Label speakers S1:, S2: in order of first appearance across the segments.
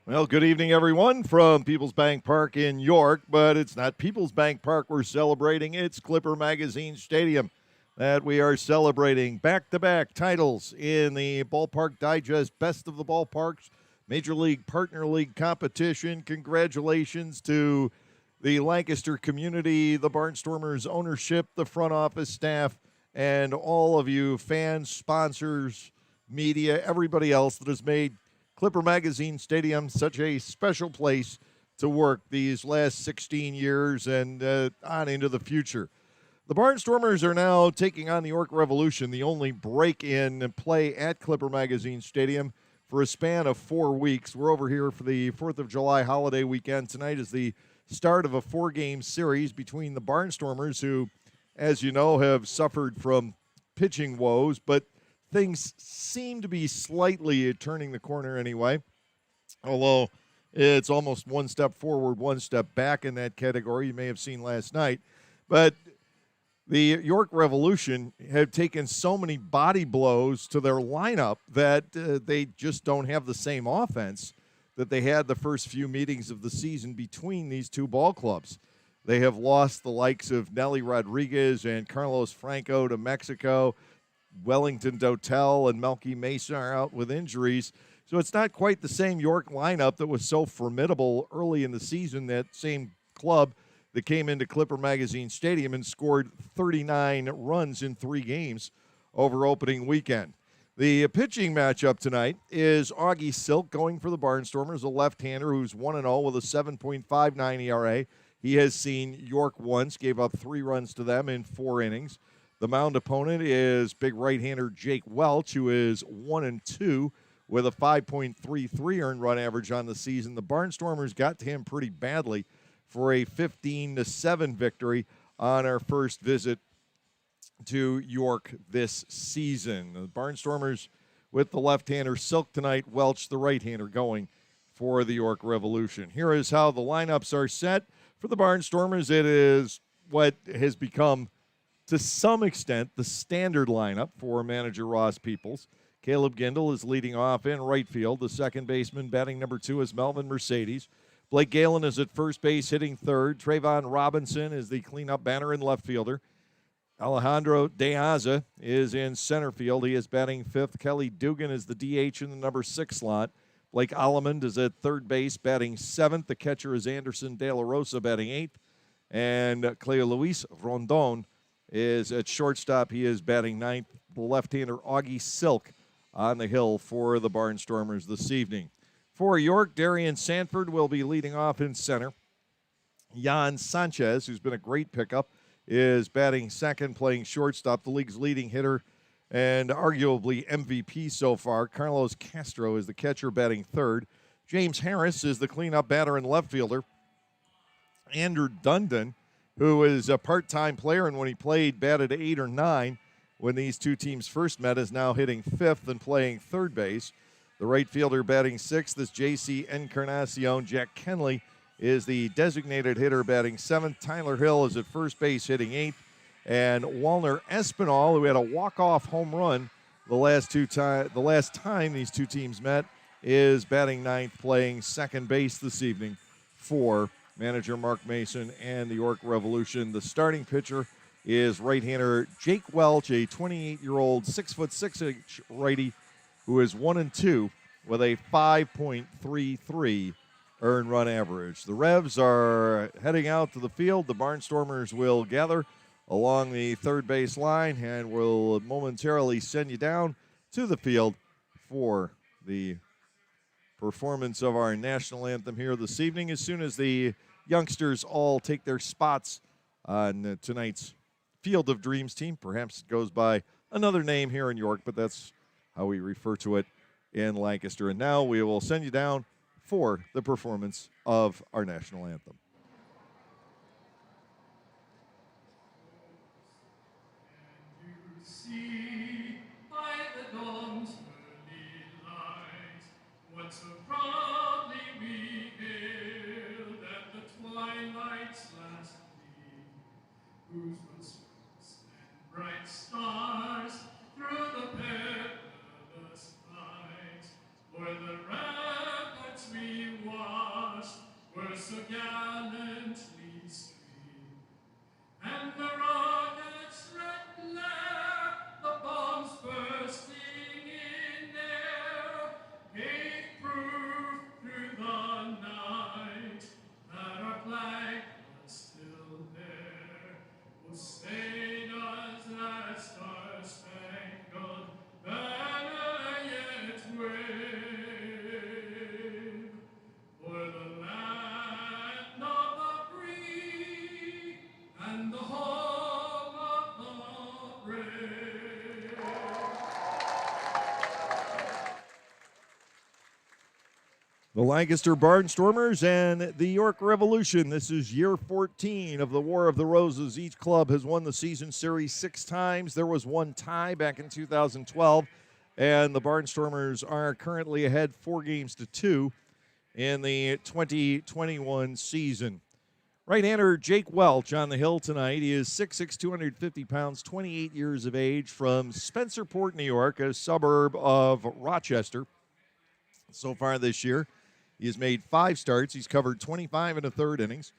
S1: Well, good evening, everyone, from People's Bank Park in York. But it's not People's Bank Park we're celebrating, it's Clipper Magazine Stadium that we are celebrating. Back to back titles in the Ballpark Digest Best of the Ballparks Major League Partner League competition. Congratulations to the Lancaster community, the Barnstormers ownership, the front office staff, and all of you fans, sponsors, media, everybody else that has made Clipper Magazine Stadium such a special place to work these last 16 years and on into the future. The Barnstormers are now taking on the York Revolution, the only break-in play at Clipper Magazine Stadium for a span of 4 weeks. We're over here for the 4th of July holiday weekend. Tonight is the start of a 4-game series between the Barnstormers, who, as you know, have suffered from pitching woes, but things seem to be slightly turning the corner anyway, although it's almost one step forward, one step back in that category. You may have seen last night. But the York Revolution have taken so many body blows to their lineup that they just don't have the same offense that they had the first few meetings of the season between these two ball clubs. They have lost the likes of Nelly Rodriguez and Carlos Franco to Mexico. Wellington Dotel and Melky Mesa are out with injuries. So it's not quite the same York lineup that was so formidable early in the season. That same club that came into Clipper Magazine Stadium and scored 39 runs in 3 games over opening weekend. The pitching matchup tonight is Augie Silk going for the Barnstormers, a left-hander who's 1-0 with a 7.59 ERA. He has seen York once, gave up 3 runs to them in 4 innings. The mound opponent is big right-hander Jake Welch, who is 1-2 with a 5.33 earned run average on the season. The Barnstormers got to him pretty badly for a 15-7 victory on our first visit to York this season. The Barnstormers with the left-hander Silk tonight, Welch the right-hander going for the York Revolution. Here is how the lineups are set for the Barnstormers. It is what has become, to some extent, the standard lineup for manager Ross Peoples. Caleb Gindel is leading off in right field. The second baseman, batting number 2, is Melvin Mercedes. Blake Galen is at first base, hitting third. Trayvon Robinson is the cleanup batter and left fielder. Alejandro De Aza is in center field. He is batting fifth. Kelly Dugan is the DH in the number 6 slot. Blake Allemond is at third base, batting seventh. The catcher is Anderson De La Rosa, batting eighth. And Cleo Luis Rondon is at shortstop. He is batting ninth. The left-hander Augie Silk on the hill for the Barnstormers this evening. For York, Darian Sanford will be leading off in center. Jan Sanchez, who's been a great pickup, is batting second, playing shortstop. The league's leading hitter and arguably MVP so far, Carlos Castro, is the catcher, batting third. James Harris is the cleanup batter and left fielder. Andrew Dundon, who is a part-time player, and when he played, batted 8 or 9 when these two teams first met, is now hitting fifth and playing third base. The right fielder batting sixth is J.C. Encarnacion. Jack Kenley is the designated hitter, batting seventh. Tyler Hill is at first base, hitting eighth. And Walner Espinal, who had a walk-off home run the last time these two teams met, is batting ninth, playing second base this evening for manager Mark Mason and the York Revolution. The starting pitcher is right-hander Jake Welch, a 28-year-old, 6'6" righty who is 1-2 with a 5.33 earned run average. The Revs are heading out to the field. The Barnstormers will gather along the third base line and will momentarily send you down to the field for the performance of our national anthem here this evening, as soon as the youngsters all take their spots on tonight's Field of Dreams team. Perhaps it goes by another name here in York, but that's how we refer to it in Lancaster. And now we will send you down for the performance of our national anthem.
S2: See by the dawn's early light, what so proudly we hailed at the twilight's last gleam, whose footsteps and bright stars through the perilous fight, o'er the ramparts we
S1: The Lancaster Barnstormers and the York Revolution. This is year 14 of the War of the Roses. Each club has won the season series 6 times. There was one tie back in 2012, and the Barnstormers are currently ahead 4-2 in the 2021 season. Right-hander Jake Welch on the hill tonight. He is 6'6", 250 pounds, 28 years of age, from Spencerport, New York, a suburb of Rochester. So far this year, he has made 5 starts. He's covered 25 1/3 innings.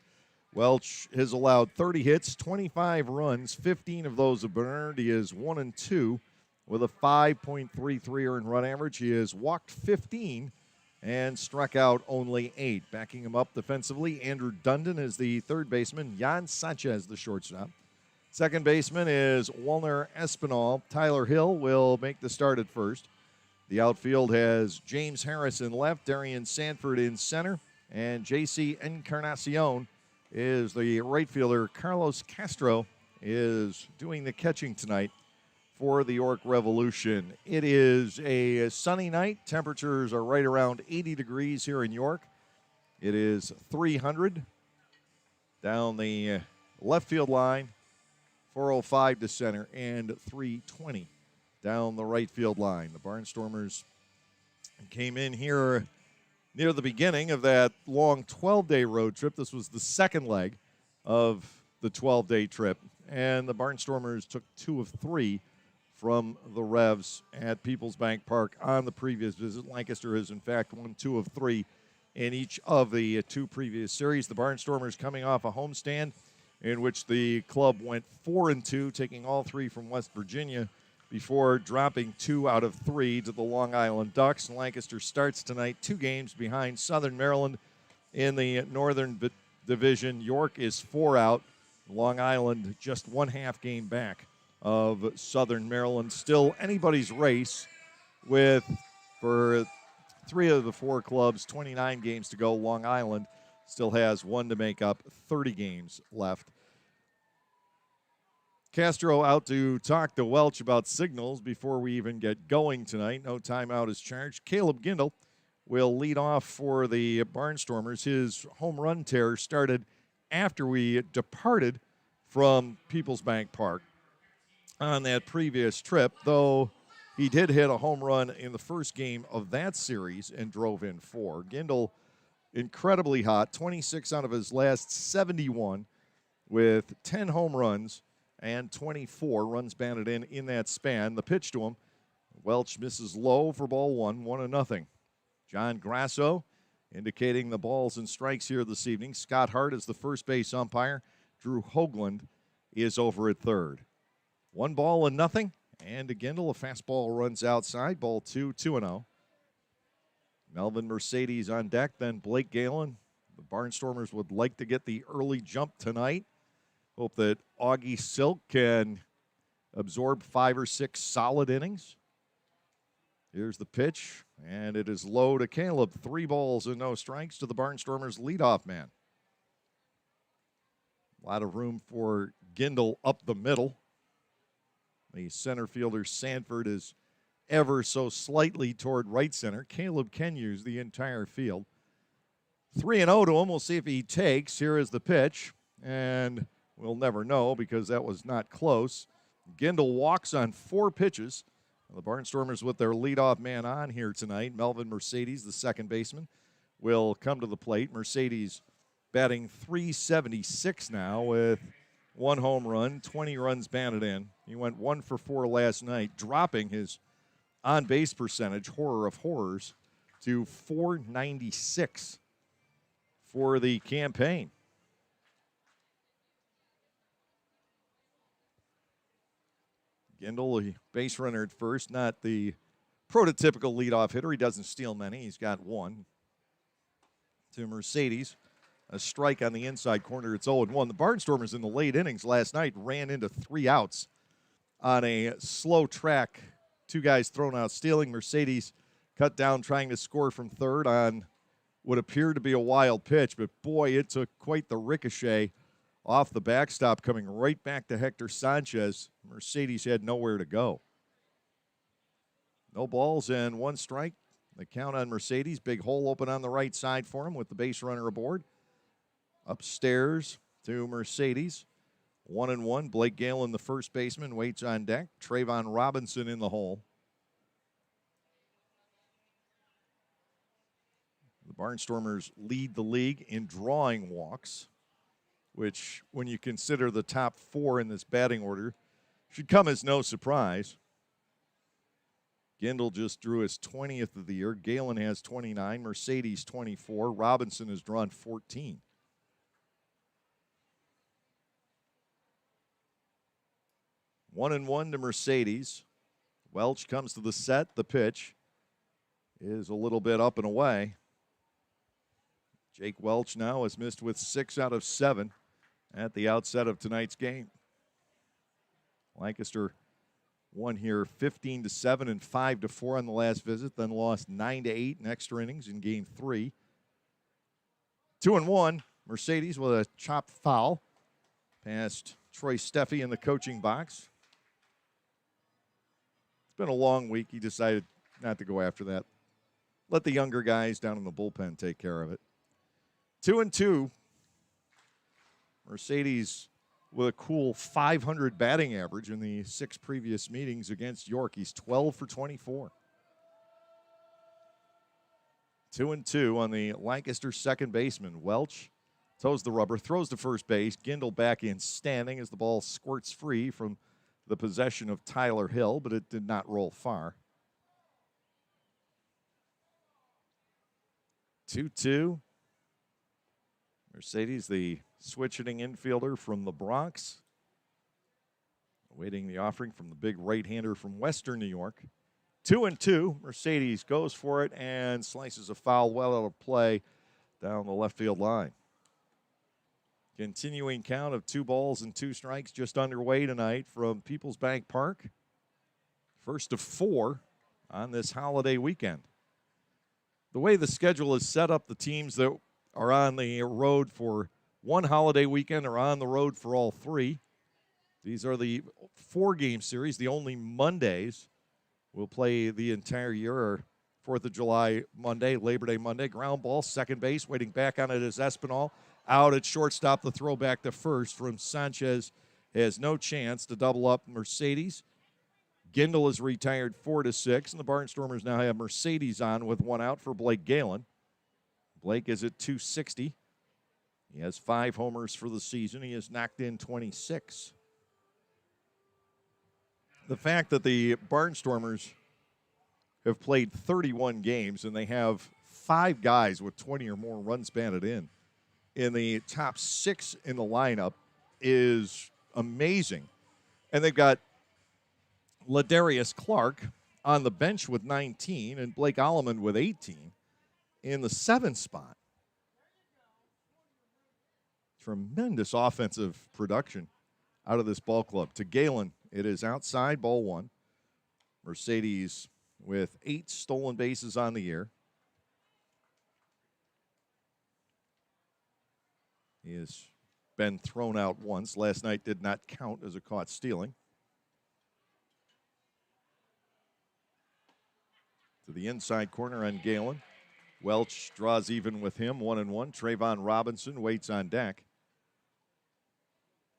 S1: Welch has allowed 30 hits, 25 runs, 15 of those have been earned. He is 1-2 with a 5.33 earned run average. He has walked 15 and struck out only 8. Backing him up defensively, Andrew Dundon is the third baseman. Jan Sanchez, the shortstop. Second baseman is Walner Espinal. Tyler Hill will make the start at first. The outfield has James Harris in left, Darian Sanford in center, and J.C. Encarnacion is the right fielder. Carlos Castro is doing the catching tonight for the York Revolution. It is a sunny night. Temperatures are right around 80 degrees here in York. It is 300 down the left field line, 405 to center, and 320 down the right field line. The Barnstormers came in here near the beginning of that long 12-day road trip. This was the second leg of the 12-day trip, and the Barnstormers took 2 of 3 from the Revs at Peoples Bank Park on the previous visit. Lancaster has, in fact, won 2 of 3 in each of the 2 previous series. The Barnstormers coming off a homestand in which the club went 4-2, taking all 3 from West Virginia before dropping 2 out of 3 to the Long Island Ducks. Lancaster starts tonight 2 games behind Southern Maryland in the Northern Division. York is 4 out. Long Island just 1/2 game back of Southern Maryland. Still anybody's race with, for 3 of the 4 clubs, 29 games to go. Long Island still has 1 to make up, 30 games left. Castro out to talk to Welch about signals before we even get going tonight. No timeout is charged. Caleb Gindel will lead off for the Barnstormers. His home run tear started after we departed from Peoples Bank Park on that previous trip, though he did hit a home run in the first game of that series and drove in 4. Gindel, incredibly hot, 26 out of his last 71 with 10 home runs and 24 runs batted in that span. The pitch to him, Welch misses low for ball 1, 1-0. John Grasso indicating the balls and strikes here this evening. Scott Hart is the first base umpire. Drew Hoagland is over at third. 1-0, and to Gindel, a fastball runs outside. Ball 2, 2-0. Melvin Mercedes on deck, then Blake Galen. The Barnstormers would like to get the early jump tonight. Hope that Augie Silk can absorb 5 or 6 solid innings. Here's the pitch, and it is low to Caleb. 3 balls and no strikes to the Barnstormers' leadoff man. A lot of room for Gindel up the middle. The center fielder, Sanford, is ever so slightly toward right center. Caleb can use the entire field. 3-0 to him. We'll see if he takes. Here is the pitch, and we'll never know because that was not close. Gindel walks on 4 pitches. The Barnstormers with their leadoff man on here tonight. Melvin Mercedes, the second baseman, will come to the plate. Mercedes batting .376 now with 1 home run, 20 runs batted in. He went 1 for 4 last night, dropping his on-base percentage, horror of horrors, to .496 for the campaign. Gindel, the base runner at first, not the prototypical leadoff hitter. He doesn't steal many. He's got 1. To Mercedes, a strike on the inside corner. It's 0-1. The Barnstormers in the late innings last night ran into 3 outs on a slow track. 2 guys thrown out stealing. Mercedes cut down trying to score from third on what appeared to be a wild pitch, but boy, it took quite the ricochet off the backstop, coming right back to Hector Sanchez. Mercedes had nowhere to go. No balls and 1 strike. The count on Mercedes. Big hole open on the right side for him with the base runner aboard. Upstairs to Mercedes. 1-1. Blake Galen, the first baseman, waits on deck. Trayvon Robinson in the hole. The Barnstormers lead the league in drawing walks, which, when you consider the top 4 in this batting order, should come as no surprise. Gindel just drew his 20th of the year. Galen has 29. Mercedes 24. Robinson has drawn 14. One and one to Mercedes. Welch comes to the set. The pitch is a little bit up and away. Jake Welch now has missed with 6 out of 7 at the outset of tonight's game. Lancaster won here 15-7 and 5-4 on the last visit, then lost 9-8 in extra innings in game 3. 2-1. Mercedes with a chopped foul past Troy Steffi in the coaching box. It's been a long week. He decided not to go after that. Let the younger guys down in the bullpen take care of it. 2-2. Mercedes with a cool .500 batting average in the 6 previous meetings against York. He's 12 for 24. 2-2 on the Lancaster second baseman. Welch toes the rubber, throws to first base. Gindel back in standing as the ball squirts free from the possession of Tyler Hill, but it did not roll far. 2-2. Mercedes, the switch-hitting infielder from the Bronx, awaiting the offering from the big right-hander from Western New York. 2-2. Mercedes goes for it and slices a foul well out of play down the left field line. Continuing count of 2 balls and 2 strikes just underway tonight from Peoples Bank Park. First of 4 on this holiday weekend. The way the schedule is set up, the teams that are on the road for one holiday weekend are on the road for all 3. These are the 4-game series. The only Mondays we'll play the entire year are 4th of July Monday, Labor Day Monday. Ground ball, second base, waiting back on it is Espinal. Out at shortstop, the throw back to first from Sanchez has no chance to double up Mercedes. Gindel is retired 4-6, and the Barnstormers now have Mercedes on with 1 out for Blake Galen. Blake is at .260. He has 5 homers for the season. He has knocked in 26. The fact that the Barnstormers have played 31 games and they have 5 guys with 20 or more runs batted in the top 6 in the lineup is amazing. And they've got Ladarius Clark on the bench with 19 and Blake Alleman with 18 in the 7th spot. Tremendous offensive production out of this ball club. To Galen, it is outside, ball 1. Mercedes with 8 stolen bases on the year. He has been thrown out once. Last night did not count as a caught stealing. To the inside corner on Galen. Welch draws even with him, 1-1. Trayvon Robinson waits on deck.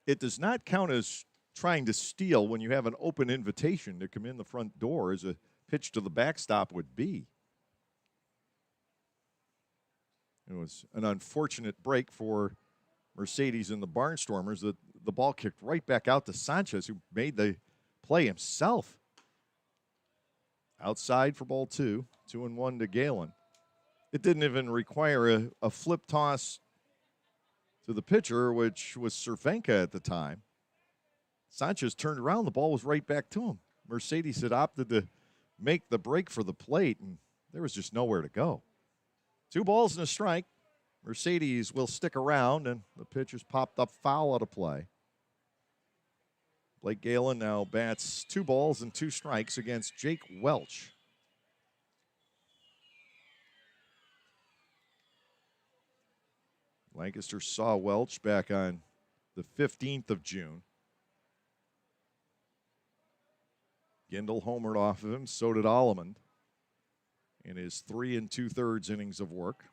S1: It does not count as trying to steal when you have an open invitation to come in the front door, as a pitch to the backstop would be. It was an unfortunate break for Mercedes and the Barnstormers. The ball kicked right back out to Sanchez, who made the play himself. Outside for ball 2, 2-1 to Galen. It didn't even require a flip toss to the pitcher, which was Cervenka at the time. Sanchez turned around. The ball was right back to him. Mercedes had opted to make the break for the plate, and there was just nowhere to go. 2 balls and a strike. Mercedes will stick around, and the pitch is popped up foul out of play. Blake Galen now bats 2 balls and 2 strikes against Jake Welch. Lancaster saw Welch back on the 15th of June. Gindel homered off of him, so did Alleman. in his 3 2/3 innings of work.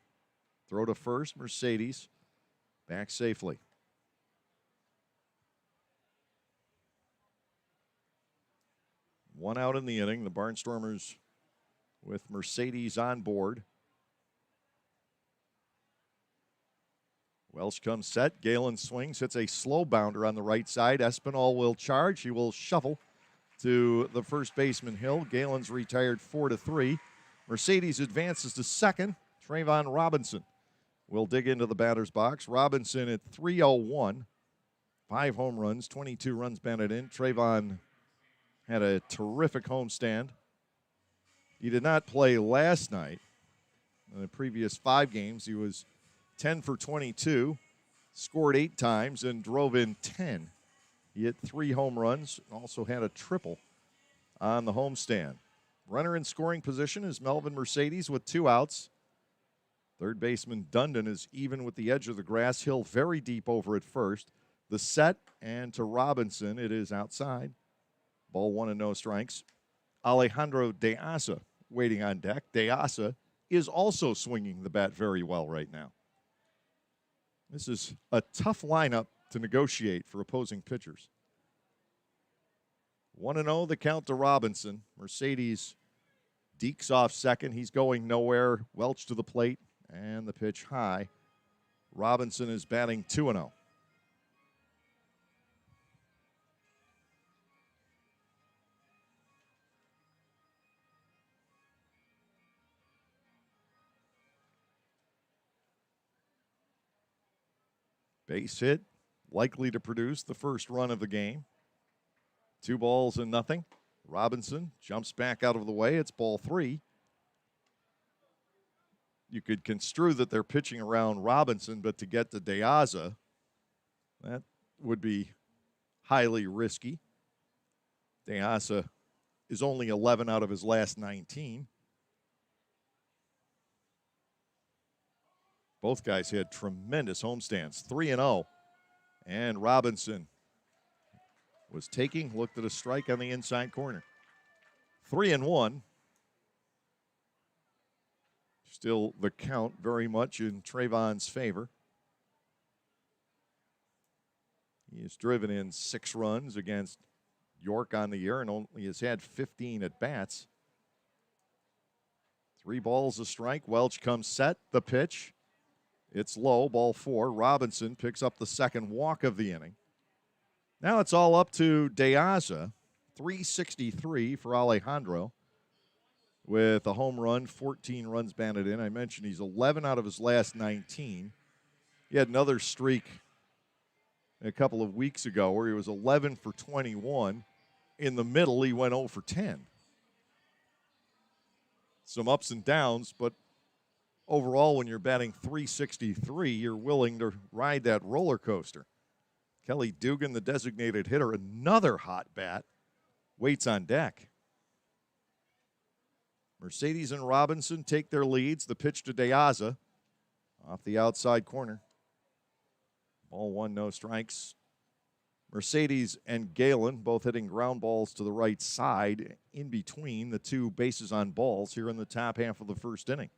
S1: Throw to first, Mercedes back safely. One out in the inning. The Barnstormers with Mercedes on board. Welch comes set. Galen swings, hits a slow bounder on the right side. Espinal will charge. He will shuffle to the first baseman Hill. Galen's retired 4-3. Mercedes advances to second. Trayvon Robinson will dig into the batter's box. Robinson at 301. 5 home runs, 22 runs batted in. Trayvon had a terrific homestand. He did not play last night. In the previous 5 games, he was 10 for 22, scored 8 times, and drove in 10. He hit 3 home runs, also had a triple on the homestand. Runner in scoring position is Melvin Mercedes with 2 outs. Third baseman Dundon is even with the edge of the grass. Hill very deep over at first. The set, and to Robinson, it is outside. Ball 1 and no strikes. Alejandro De Asa waiting on deck. De Asa is also swinging the bat very well right now. This is a tough lineup to negotiate for opposing pitchers. 1-0 the count to Robinson. Mercedes dekes off second. He's going nowhere. Welch to the plate, and the pitch high. Robinson is batting 2-0. Base hit, likely to produce the first run of the game. 2 balls and nothing. Robinson jumps back out of the way. It's ball 3. You could construe that they're pitching around Robinson, but to get to De Asa, that would be highly risky. De Asa is only 11 out of his last 19. Both guys had tremendous homestands, 3-0. And Robinson was taking, looked at a strike on the inside corner. 3-1. Still the count very much in Trayvon's favor. He has driven in 6 runs against York on the year and only has had 15 at-bats. 3 balls a strike. Welch comes set. The pitch. It's low, ball 4. Robinson picks up the second walk of the inning. Now it's all up to De Asa, 363 for Alejandro with a home run, 14 runs batted in. I mentioned he's 11 out of his last 19. He had another streak a couple of weeks ago where he was 11 for 21. In the middle, he went 0 for 10. Some ups and downs, but overall, when you're batting 363, you're willing to ride that roller coaster. Kelly Dugan, the designated hitter, another hot bat, waits on deck. Mercedes and Robinson take their leads. The pitch to De Asa off the outside corner. Ball 1, no strikes. Mercedes and Galen both hitting ground balls to the right side in between the 2 bases on balls here in the top half of the first inning.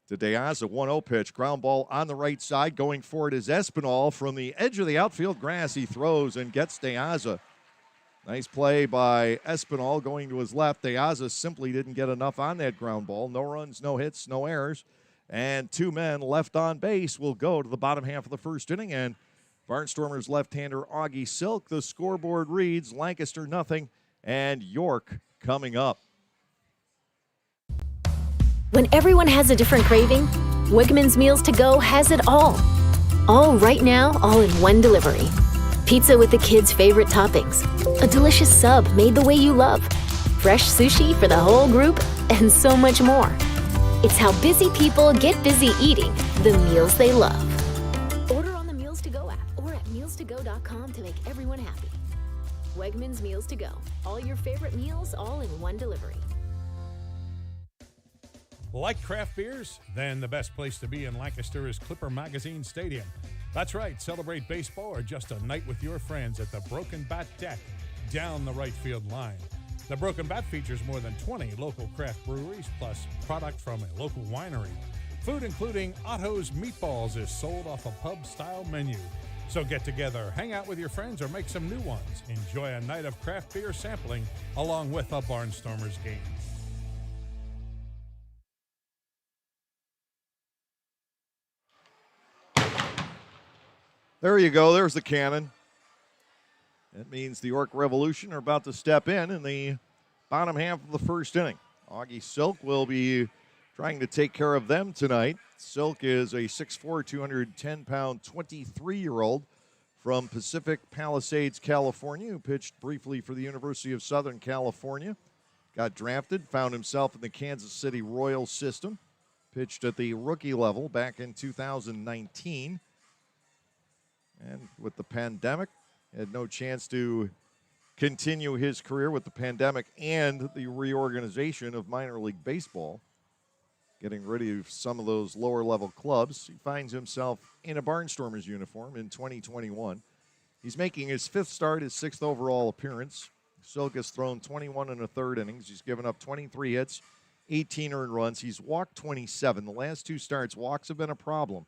S1: To De Asa, 1-0 pitch, ground ball on the right side. Going for it is Espinal from the edge of the outfield grass. He throws and gets De Asa. Nice play by Espinal going to his left. De Asa simply didn't get enough on that ground ball. No runs, no hits, no errors. And 2 men left on base will go to the bottom half of the first inning. And Barnstormers left-hander Augie Silk. The scoreboard reads Lancaster nothing and York coming up.
S3: When everyone has a different craving, Wegmans Meals to Go has it all. All right now, all in one delivery. Pizza with the kids' favorite toppings, a delicious sub made the way you love, fresh sushi for the whole group, and so much more. It's how busy people get busy eating the meals they love. Order on the Meals to Go app or at mealstogo.com to make everyone happy. Wegmans Meals to Go. All your favorite meals, all in one delivery.
S4: Like craft beers? Then the best place to be in Lancaster is Clipper Magazine Stadium. That's right, celebrate baseball or just a night with your friends at the Broken Bat Deck down the right field line. The Broken Bat features more than 20 local craft breweries, plus product from a local winery. Food including Otto's Meatballs is sold off a pub-style menu. So get together, hang out with your friends, or make some new ones. Enjoy a night of craft beer sampling along with a Barnstormers game.
S1: There you go. There's the cannon. That means the York Revolution are about to step in the bottom half of the first inning. Augie Silk will be trying to take care of them tonight. Silk is a 6'4", 210-pound, 23-year-old from Pacific Palisades, California, who pitched briefly for the University of Southern California. Got drafted, found himself in the Kansas City Royals system. Pitched at the rookie level back in 2019. And with the pandemic, had no chance to continue his career with the pandemic and the reorganization of minor league baseball. Getting rid of some of those lower-level clubs, he finds himself in a Barnstormers uniform in 2021. He's making his fifth start, his sixth overall appearance. Silk has thrown 21 and a third innings. He's given up 23 hits, 18 earned runs. He's walked 27. The last two starts, walks have been a problem.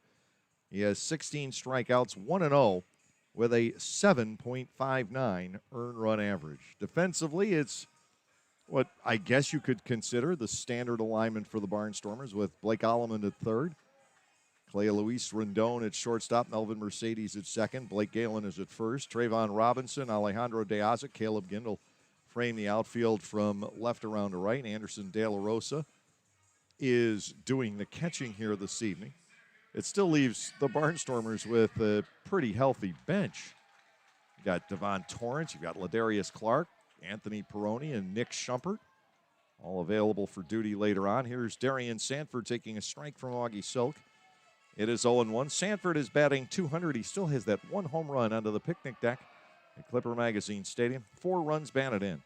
S1: He has 16 strikeouts, 1-0, with a 7.59 earned run average. Defensively, it's what I guess you could consider the standard alignment for the Barnstormers, with Blake Alleman at third, Clay Luis Rendon at shortstop, Melvin Mercedes at second, Blake Galen is at first, Trayvon Robinson, Alejandro De Aza, Caleb Gindel frame the outfield from left around to right. Anderson De La Rosa is doing the catching here this evening. It still leaves the Barnstormers with a pretty healthy bench. You got Devon Torrance, you've got Ladarius Clark, Anthony Peroni, and Nick Shumpert, all available for duty later on. Here's Darian Sanford taking a strike from Augie Silk. It is 0-1. Sanford is batting .200. He still has that one home run onto the picnic deck at Clipper Magazine Stadium. 4 runs batted in.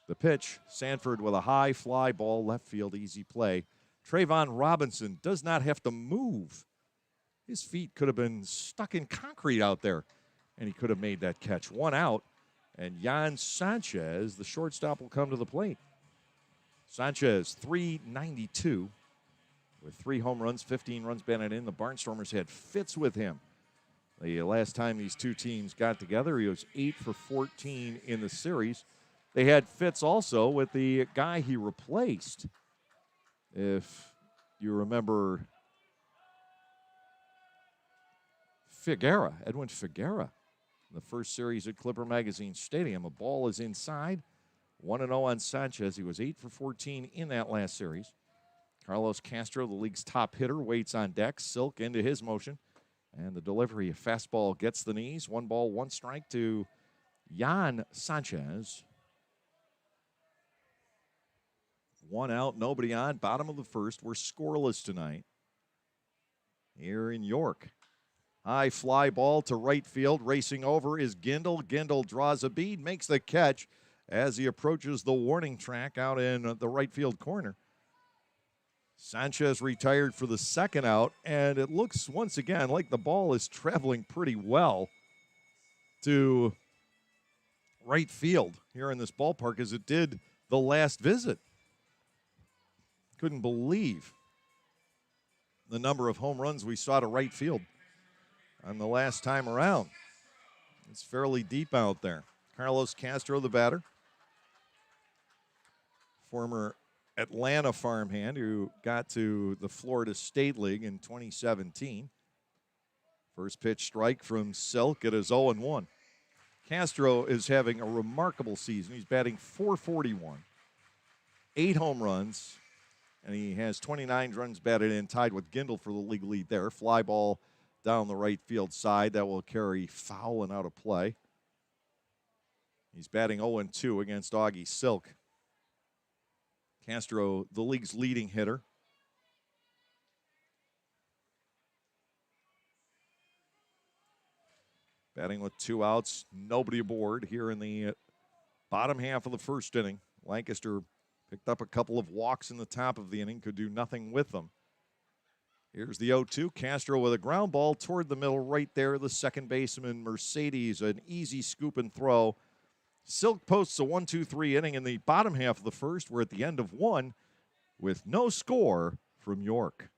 S1: The pitch, Sanford with a high fly ball, left field, easy play. Trayvon Robinson does not have to move. His feet could have been stuck in concrete out there, and he could have made that catch. 1 out, and Jan Sanchez, the shortstop, will come to the plate. Sanchez, .392, with 3 home runs, 15 runs batted in. The Barnstormers had fits with him. The last time these two teams got together, he was 8 for 14 in the series. They had fits also with the guy he replaced. If you remember Figuera, Edwin Figuera, in the first series at Clipper Magazine Stadium. A ball is inside. 1-0 on Sanchez. He was 8 for 14 in that last series. Carlos Castro, the league's top hitter, waits on deck. Silk into his motion. And the delivery, a fastball gets the knees. 1 ball, 1 strike to Jan Sanchez. 1 out, nobody on. Bottom of the first. We're scoreless tonight here in York. High fly ball to right field. Racing over is Gindel. Gindel draws a bead, makes the catch as he approaches the warning track out in the right field corner. Sanchez retired for the second out, and it looks once again like the ball is traveling pretty well to right field here in this ballpark as it did the last visit. Couldn't believe the number of home runs we saw to right field on the last time around. It's fairly deep out there. Carlos Castro, the batter, former Atlanta farmhand who got to the Florida State League in 2017. First pitch strike from Silk. It is 0-1. Castro is having a remarkable season. He's batting .441, 8 home runs, and he has 29 runs batted in, tied with Gindel for the league lead there. Fly ball down the right field side. That will carry foul and out of play. He's batting 0-2 against Augie Silk. Castro, the league's leading hitter. Batting with 2 outs, nobody aboard here in the bottom half of the first inning. Lancaster picked up a couple of walks in the top of the inning, could do nothing with them. Here's the 0-2. Castro with a ground ball toward the middle right there. The second baseman, Mercedes, an easy scoop and throw. Silk posts a 1-2-3 inning in the bottom half of the first. We're at the end of one with no score from York.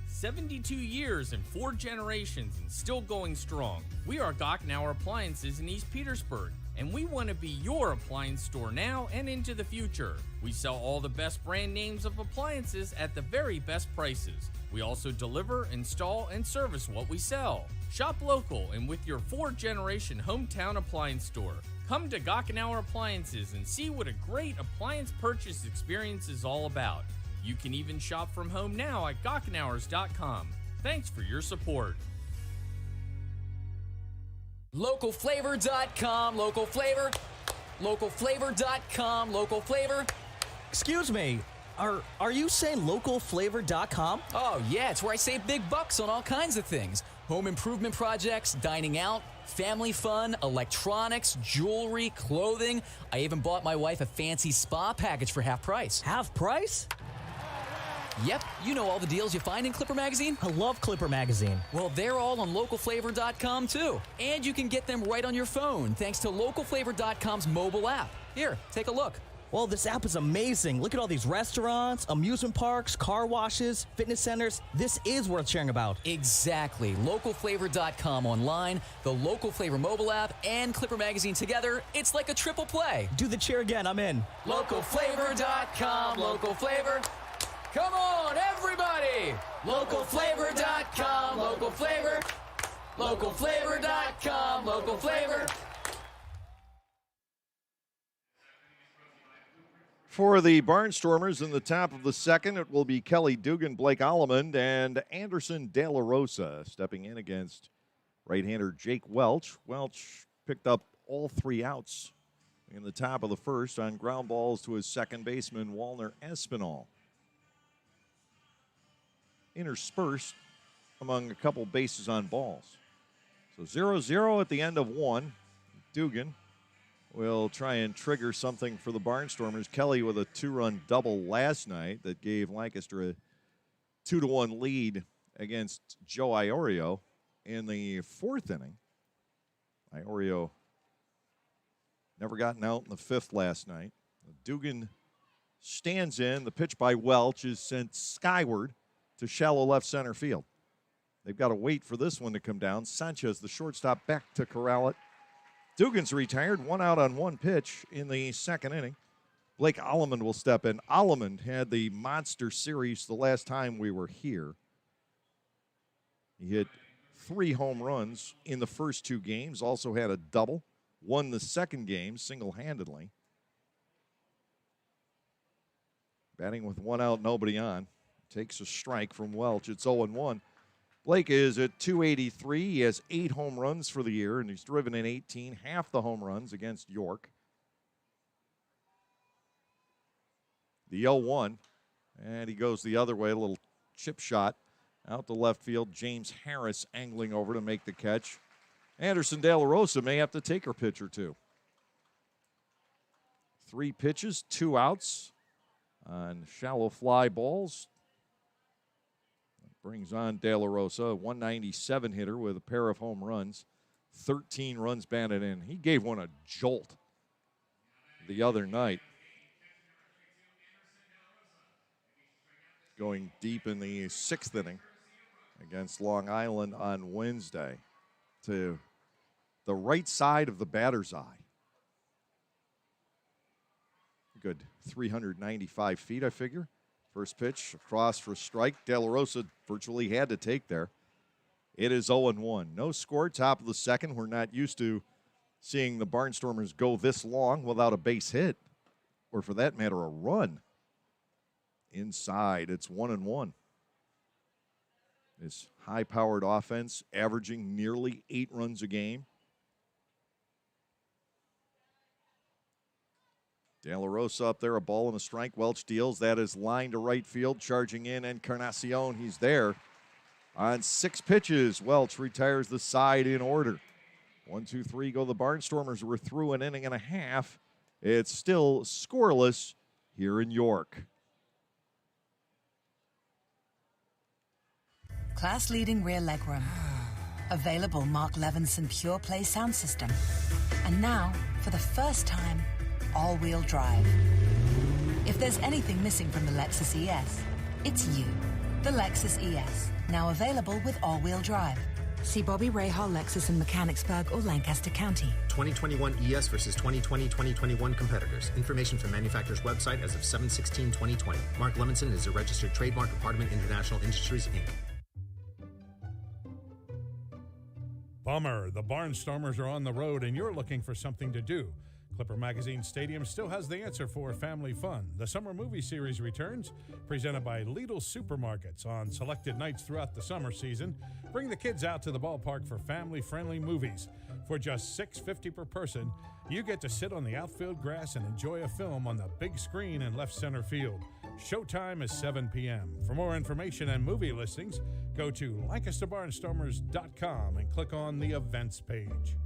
S5: "72 years and 4 generations and still going strong. We are Gockenauer Appliances in East Petersburg, and we want to be your appliance store now and into the future. We sell all the best brand names of appliances at the very best prices. We also deliver, install, and service what we sell. Shop local and with your 4-generation hometown appliance store. Come to Gockenauer Appliances and see what a great appliance purchase experience is all about. You can even shop from home now at Gockenauers.com. Thanks for your support.
S6: Localflavor.com, local flavor. Localflavor.com, local flavor.
S7: Excuse me, are you saying localflavor.com?
S6: Oh, yeah, it's where I save big bucks on all kinds of things. Home improvement projects, dining out, family fun, electronics, jewelry, clothing. I even bought my wife a fancy spa package for half price.
S7: Half price?
S6: Yep, you know all the deals you find in Clipper Magazine.
S7: I love Clipper Magazine.
S6: Well, they're all on localflavor.com too. And you can get them right on your phone thanks to localflavor.com's mobile app. Here, take a look.
S7: Well, this app is amazing. Look at all these restaurants, amusement parks, car washes, fitness centers. This is worth sharing about.
S6: Exactly. Localflavor.com online, the Local Flavor mobile app, and Clipper Magazine together. It's like a triple play.
S7: Do the cheer again. I'm in.
S6: Localflavor.com, local flavor. Come on, everybody! Localflavor.com, local flavor. Localflavor.com, local flavor.
S1: For the Barnstormers in the top of the second, it will be Kelly Dugan, Blake Allemond, and Anderson De La Rosa stepping in against right-hander Jake Welch. Welch picked up all 3 outs in the top of the first on ground balls to his second baseman, Walner Espinal. Interspersed among a couple bases on balls. So 0-0 at the end of one. Dugan will try and trigger something for the Barnstormers. Kelly with a 2-run double last night that gave Lancaster a 2-1 lead against Joe Iorio in the 4th inning. Iorio never gotten out in the 5th last night. Dugan stands in. The pitch by Welch is sent skyward to shallow left center field. They've got to wait for this one to come down. Sanchez, the shortstop, back to corral it. Dugan's retired, 1 out on 1 pitch in the 2nd inning. Blake Allemond will step in. Allemond had the monster series the last time we were here. He hit 3 home runs in the first 2 games, also had a double, won the 2nd game single-handedly. Batting with 1 out, nobody on. Takes a strike from Welch. It's 0-1. Blake is at 283. He has 8 home runs for the year, and he's driven in 18, half the home runs against York. The 0-1, and he goes the other way, a little chip shot out to left field. James Harris angling over to make the catch. Anderson De La Rosa may have to take her pitch or 2. 3 pitches, 2 outs on shallow fly balls. Brings on De La Rosa, a 197 hitter with a pair of home runs, 13 runs batted in. He gave one a jolt the other night. Going deep in the 6th inning against Long Island on Wednesday to the right side of the batter's eye. Good 395 feet, I figure. First pitch across for a strike. De La Rosa virtually had to take there. It is 0-1. No score, top of the second. We're not used to seeing the Barnstormers go this long without a base hit, or for that matter, a run. Inside, it's 1-1. This high-powered offense averaging nearly 8 runs a game. De La Rosa up there, a ball and a strike. Welch deals. That is line to right field. Charging in Encarnacion. He's there. On 6 pitches, Welch retires the side in order. 1, 2, 3 go the Barnstormers. We're through an inning and a half. It's still scoreless here in York.
S8: class-leading rear legroom. Available Mark Levinson Pure Play sound system. And now, for the first time, all-wheel drive. If there's anything missing from the Lexus ES, it's you. The Lexus ES, now available with all-wheel drive. See Bobby Rahal Lexus in Mechanicsburg or Lancaster County.
S9: 2021 ES versus 2020-2021 competitors. Information from manufacturer's website as of 7/16/2020. Mark Levinson is a registered trademark of Hardeman International Industries, Inc.
S4: Bummer, the Barnstormers are on the road and you're looking for something to do. Clipper Magazine Stadium still has the answer for family fun. The summer movie series returns, presented by Lidl Supermarkets on selected nights throughout the summer season. Bring the kids out to the ballpark for family-friendly movies. For just $6.50 per person, you get to sit on the outfield grass and enjoy a film on the big screen in left center field. Showtime is 7 p.m. For more information and movie listings, go to LancasterBarnstormers.com and click on the events page.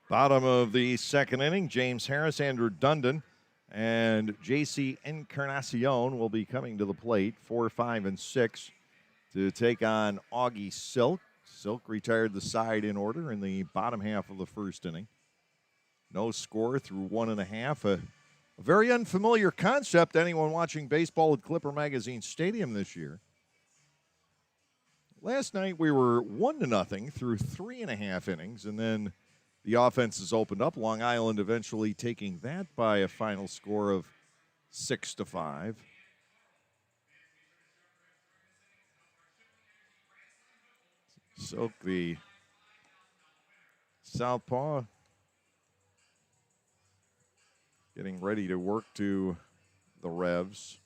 S1: Bottom of the second inning, James Harris, Andrew Dundon, and J.C. Encarnacion will be coming to the plate, 4, 5, and 6, to take on Augie Silk. Silk retired the side in order in the bottom half of the first inning. No score through 1.5. A very unfamiliar concept to anyone watching baseball at Clipper Magazine Stadium this year. Last night we were 1-0 through 3.5 innings, and then the offense has opened up. Long Island eventually taking that by a final score of 6-5. Silk, the southpaw, getting ready to work to the Revs.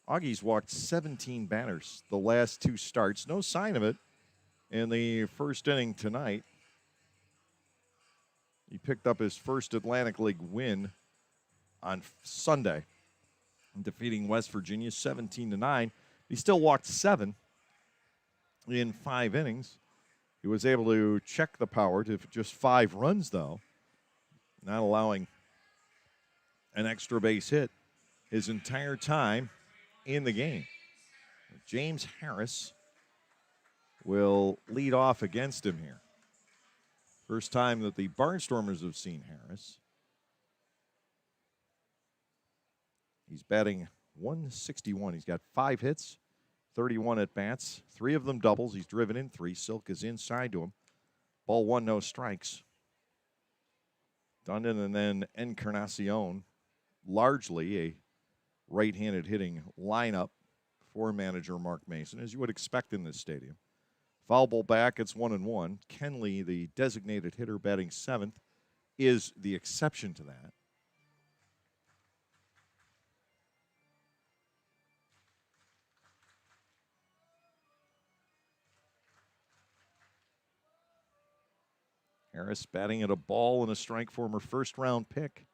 S1: Augie's walked 17 batters the last 2 starts. No sign of it in the first inning tonight. He picked up his first Atlantic League win on Sunday, defeating West Virginia 17-9. He still walked 7 in 5 innings. He was able to check the power to just 5 runs, though, not allowing an extra base hit his entire time in the game. James Harris will lead off against him here. First time that the Barnstormers have seen Harris. He's batting .161. He's got 5 hits, 31 at-bats, 3 of them doubles. He's driven in 3. Silk is inside to him. Ball 1, no strikes. Dundon and then Encarnacion, largely a right-handed hitting lineup for manager Mark Mason, as you would expect in this stadium. Foul ball back, it's 1-1. Kenley, the designated hitter batting 7th, is the exception to that. Harris batting at a ball and a strike, former first-round pick.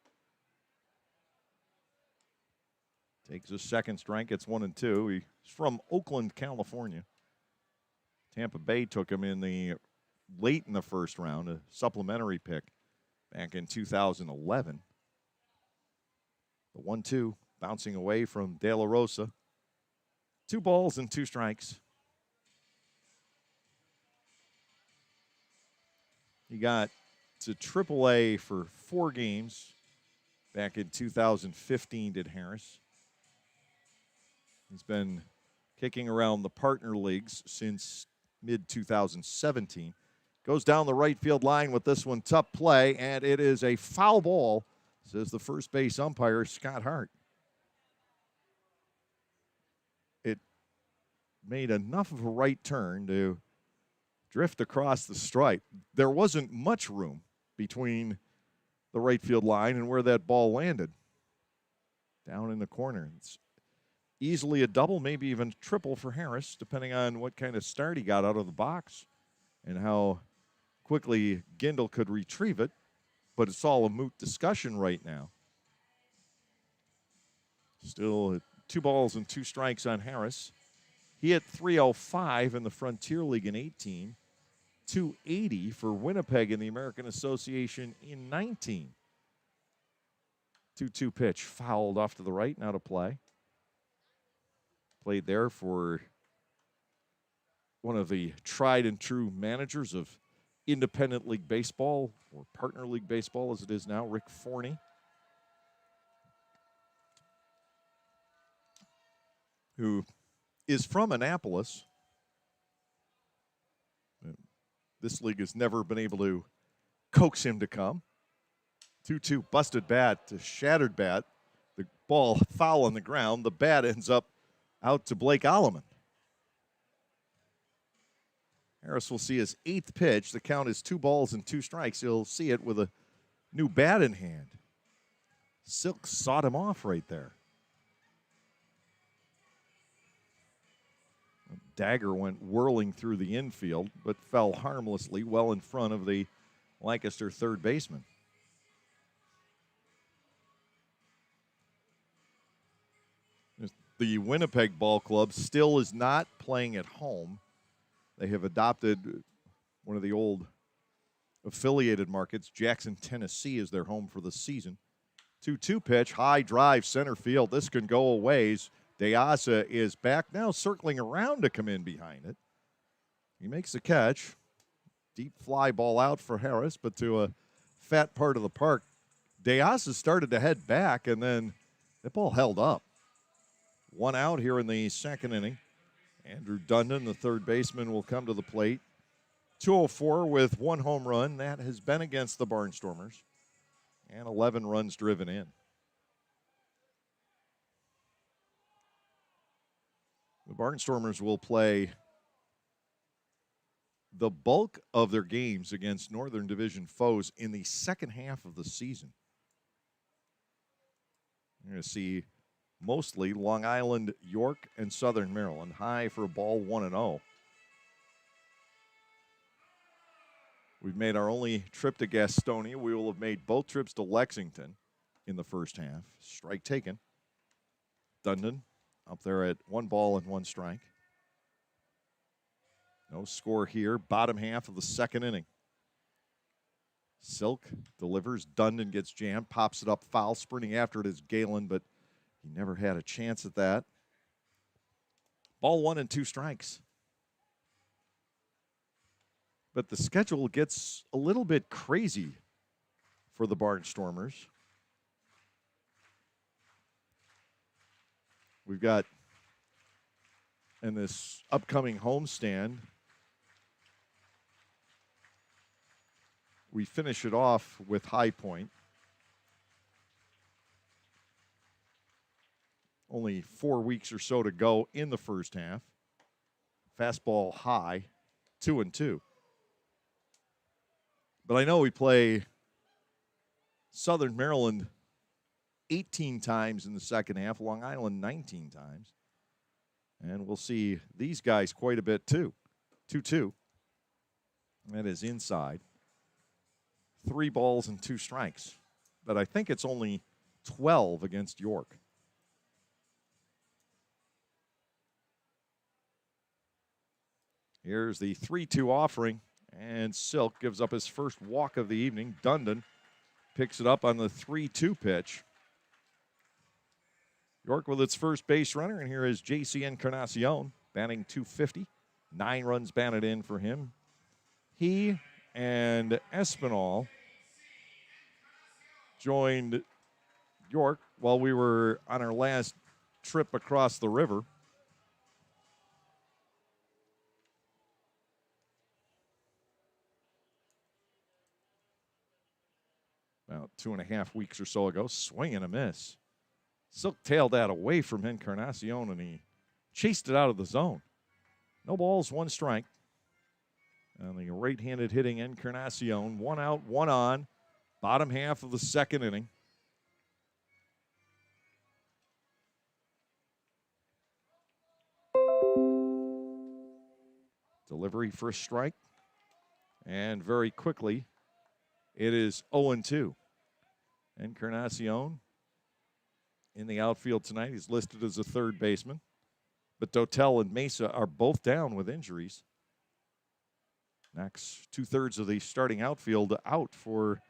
S1: Takes a second strike, it's 1-2. He's from Oakland, California. Tampa Bay took him in the late in the first round, a supplementary pick back in 2011. The 1-2 bouncing away from De La Rosa. 2 balls and 2 strikes. He got to AAA for 4 games back in 2015, did Harris. He's been kicking around the partner leagues since mid-2017. Goes down the right field line with this one, tough play, and it is a foul ball, says the first base umpire, Scott Hart. It made enough of a right turn to drift across the stripe. There wasn't much room between the right field line and where that ball landed. Down in the corner. It's easily a double, maybe even triple for Harris, depending on what kind of start he got out of the box and how quickly Gindel could retrieve it. But it's all a moot discussion right now. Still 2 balls and 2 strikes on Harris. He hit .305 in the Frontier League in 18, .280 for Winnipeg in the American Association in 19. 2-2 pitch fouled off to the right, now to play. Played there for one of the tried and true managers of Independent League Baseball, or Partner League Baseball as it is now, Rick Forney. Who is from Annapolis. This league has never been able to coax him to come. 2-2 busted bat, shattered bat. The ball foul on the ground. The bat ends up out to Blake Alleman. Harris will see his 8th pitch. The count is 2 balls and 2 strikes. He'll see it with a new bat in hand. Silk sawed him off right there. Dagger went whirling through the infield, but fell harmlessly well in front of the Lancaster third baseman. The Winnipeg Ball Club still is not playing at home. They have adopted one of the old affiliated markets. Jackson, Tennessee is their home for the season. 2-2 pitch, high drive, center field. This can go a ways. DeAsa is back now, circling around to come in behind it. He makes the catch. Deep fly ball out for Harris, but to a fat part of the park. DeAsa started to head back, and then the ball held up. 1 out here in the second inning. Andrew Dundon, the third baseman, will come to the plate. 204 with 1 home run. That has been against the Barnstormers. And 11 runs driven in. The Barnstormers will play the bulk of their games against Northern Division foes in the second half of the season. You're going to see mostly Long Island, York, and Southern Maryland. High for a ball, 1-0. We've made our only trip to Gastonia. We will have made both trips to Lexington in the first half. Strike taken. Dundon up there at 1 ball and 1 strike. No score here. Bottom half of the second inning. Silk delivers. Dundon gets jammed. Pops it up foul. Sprinting after it is Galen, but he never had a chance at that. Ball 1 and 2 strikes. But the schedule gets a little bit crazy for the Barnstormers. We've got, in this upcoming homestand, we finish it off with High Point. Only 4 weeks or so to go in the first half. Fastball high, 2-2. But I know we play Southern Maryland 18 times in the second half, Long Island 19 times. And we'll see these guys quite a bit too. 2-2. That is inside. 3 balls and 2 strikes. But I think it's only 12 against York. Here's the 3-2 offering, and Silk gives up his first walk of the evening. Dundon picks it up on the 3-2 pitch. York with its first base runner, and here is J.C. Encarnacion, batting .250. 9 runs batted in for him. He and Espinal joined York while we were on our last trip across the river. About 2.5 weeks or so ago. Swing and a miss. Silk tailed that away from Encarnacion, and he chased it out of the zone. No balls, 1 strike. And the right-handed hitting Encarnacion. 1 out, 1 on. Bottom half of the second inning. Delivery for a strike. And very quickly, it is 0-2. Encarnacion in the outfield tonight. He's listed as a third baseman. But Dotel and Mesa are both down with injuries. Next, 2/3 of the starting outfield out for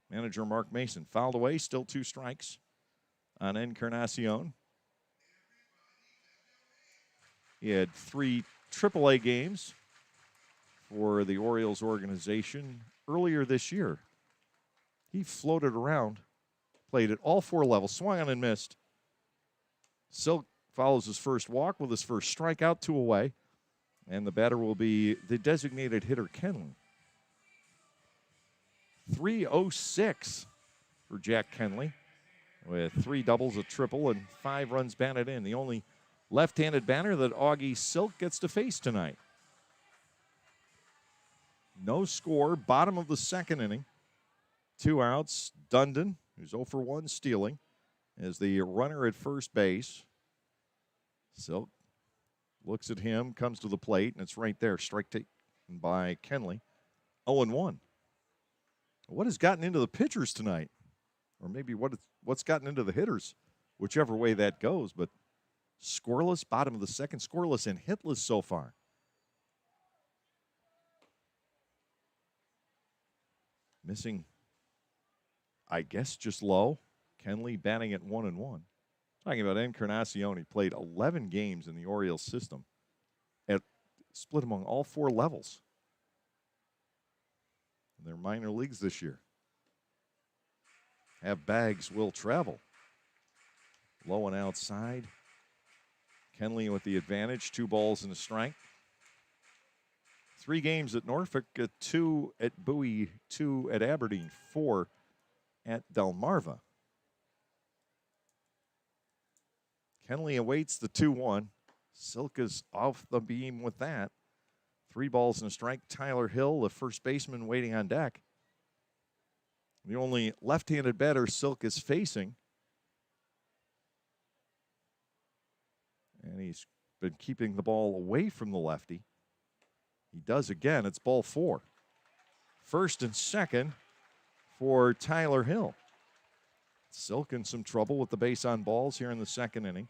S1: manager Mark Mason. Fouled away, still 2 strikes on Encarnacion. He had 3 AAA games for the Orioles organization earlier this year. He floated around, played at all 4 levels, swung on and missed. Silk follows his first walk with his first strikeout, 2 away. And the batter will be the designated hitter, Kenley. 306 for Jack Kenley with 3 doubles, a triple, and 5 runs batted in. The only left-handed batter that Augie Silk gets to face tonight. No score, bottom of the second inning. 2 outs. Dundon, who's 0 for 1 stealing, is the runner at first base. Silk looks at him, comes to the plate, and it's right there. Strike taken by Kenley. 0-1. What has gotten into the pitchers tonight? Or maybe what's gotten into the hitters, whichever way that goes. But scoreless, bottom of the second, scoreless and hitless so far. Missing, I guess, just Lowe. Kenley batting at 1-1. Talking about Encarnacion, he played 11 games in the Orioles system, split among all 4 levels in their minor leagues this year. Have bags, will travel. Low and outside. Kenley with the advantage, 2 balls and a strike. 3 games at Norfolk, 2 at Bowie, 2 at Aberdeen, 4 at Delmarva. Kenley awaits the 2-1. Silk is off the beam with that. 3 balls and a strike. Tyler Hill, the first baseman, waiting on deck. The only left-handed batter Silk is facing. And he's been keeping the ball away from the lefty. He does again. It's ball 4. First and second for Tyler Hill. Silk in some trouble with the base on balls here in the second inning.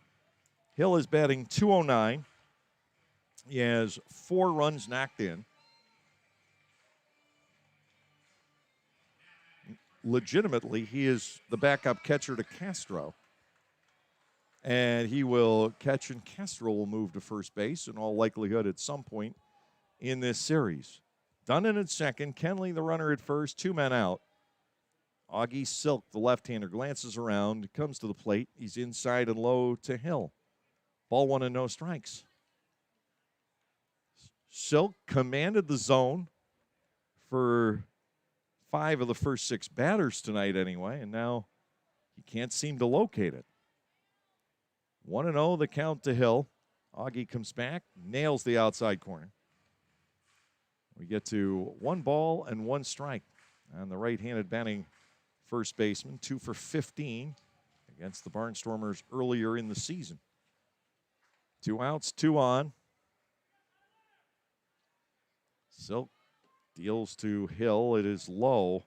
S1: Hill is batting .209. He has 4 runs knocked in. Legitimately, he is the backup catcher to Castro. And he will catch, and Castro will move to first base in all likelihood at some point in this series. Dundon at second, Kenley the runner at first, 2 men out. Augie Silk, the left-hander, glances around, comes to the plate. He's inside and low to Hill. Ball 1 and no strikes. Silk commanded the zone for 5 of the first 6 batters tonight anyway, and now he can't seem to locate it. 1-0 the count to Hill. Augie comes back, nails the outside corner. We get to 1 ball and 1 strike on the right-handed batting first baseman, 2 for 15 against the Barnstormers earlier in the season. 2 outs, 2 on. Silk deals to Hill. It is low.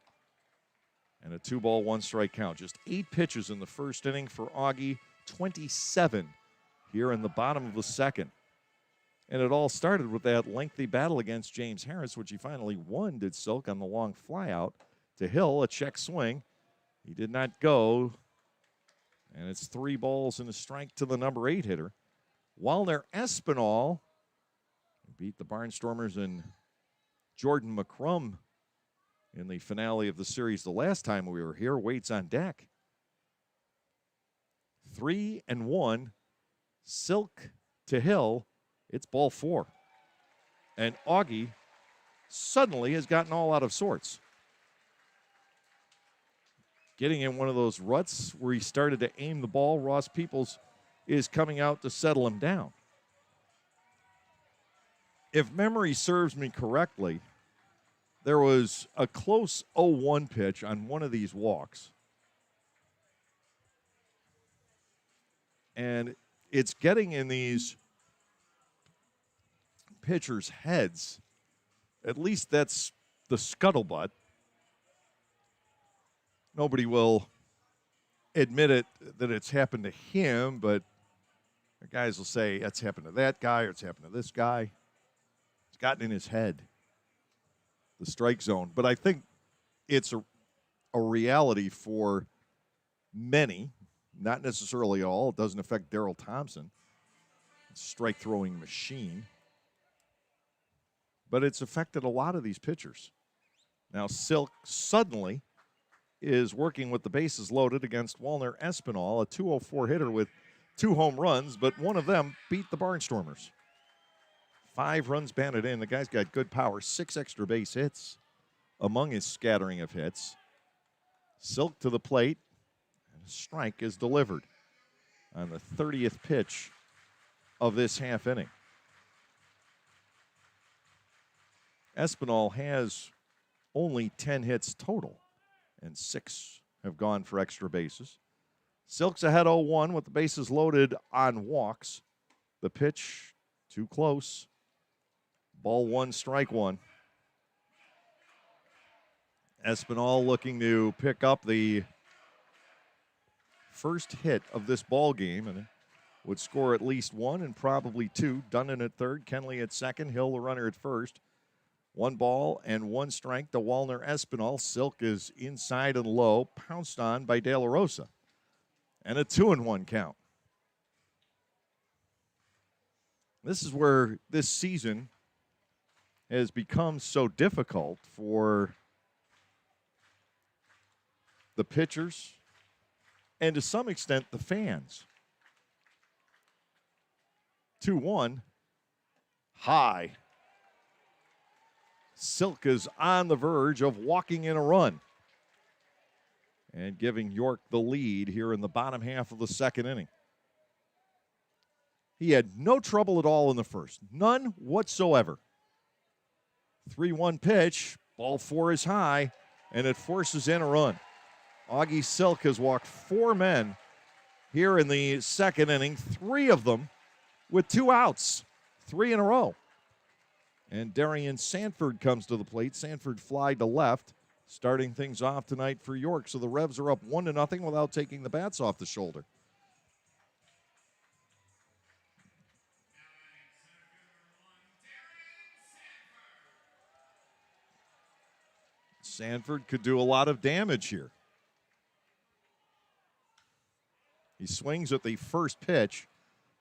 S1: And a 2-ball, 1-strike count. Just 8 pitches in the first inning for Augie, 27 here in the bottom of the second. And it all started with that lengthy battle against James Harris, which he finally won, did Silk, on the long flyout to Hill, a check swing. He did not go. And it's 3 balls and a strike to the number 8 hitter. Walner Espinal beat the Barnstormers and Jordan McCrum in the finale of the series the last time we were here. Waits on deck. 3-1. Silk to Hill. It's ball 4. And Augie suddenly has gotten all out of sorts. Getting in one of those ruts where he started to aim the ball. Ross Peoples is coming out to settle him down. If memory serves me correctly, there was a close 0-1 pitch on one of these walks. And it's getting in these pitchers' heads. At least that's the scuttlebutt. Nobody will admit it that it's happened to him, but the guys will say it's happened to that guy or it's happened to this guy. It's gotten in his head, the strike zone. But I think it's a reality for many, not necessarily all. It doesn't affect Darryl Thompson. strike throwing machine. But it's affected a lot of these pitchers. Now, Silk suddenly is working with the bases loaded against Walner Espinal, a 204 hitter with 2 home runs, but one of them beat the Barnstormers. 5 runs batted in. The guy's got good power, 6 extra base hits among his scattering of hits. Silk to the plate, and a strike is delivered on the 30th pitch of this half inning. Espinal has only 10 hits total, and 6 have gone for extra bases. Silk's ahead 0-1 with the bases loaded on walks. The pitch too close. Ball 1, strike 1. Espinal looking to pick up the first hit of this ball game and would score at least 1 and probably 2. Dundon at third, Kenley at second, Hill the runner at first. 1 ball and 1 strike to Walner Espinal. Silk is inside and low, pounced on by De La Rosa. And a 2-1 count. This is where this season has become so difficult for the pitchers and to some extent the fans. 2-1, high. Silk is on the verge of walking in a run and giving York the lead here in the bottom half of the second inning. He had no trouble at all in the first, none whatsoever. 3-1 pitch, ball 4 is high, and it forces in a run. Augie Silk has walked 4 men here in the second inning, 3 of them with 2 outs, 3 in a row. And Darian Sanford comes to the plate. Sanford fly to left, starting things off tonight for York. So the Revs are up 1-0 without taking the bats off the shoulder. Sanford could do a lot of damage here. He swings at the first pitch,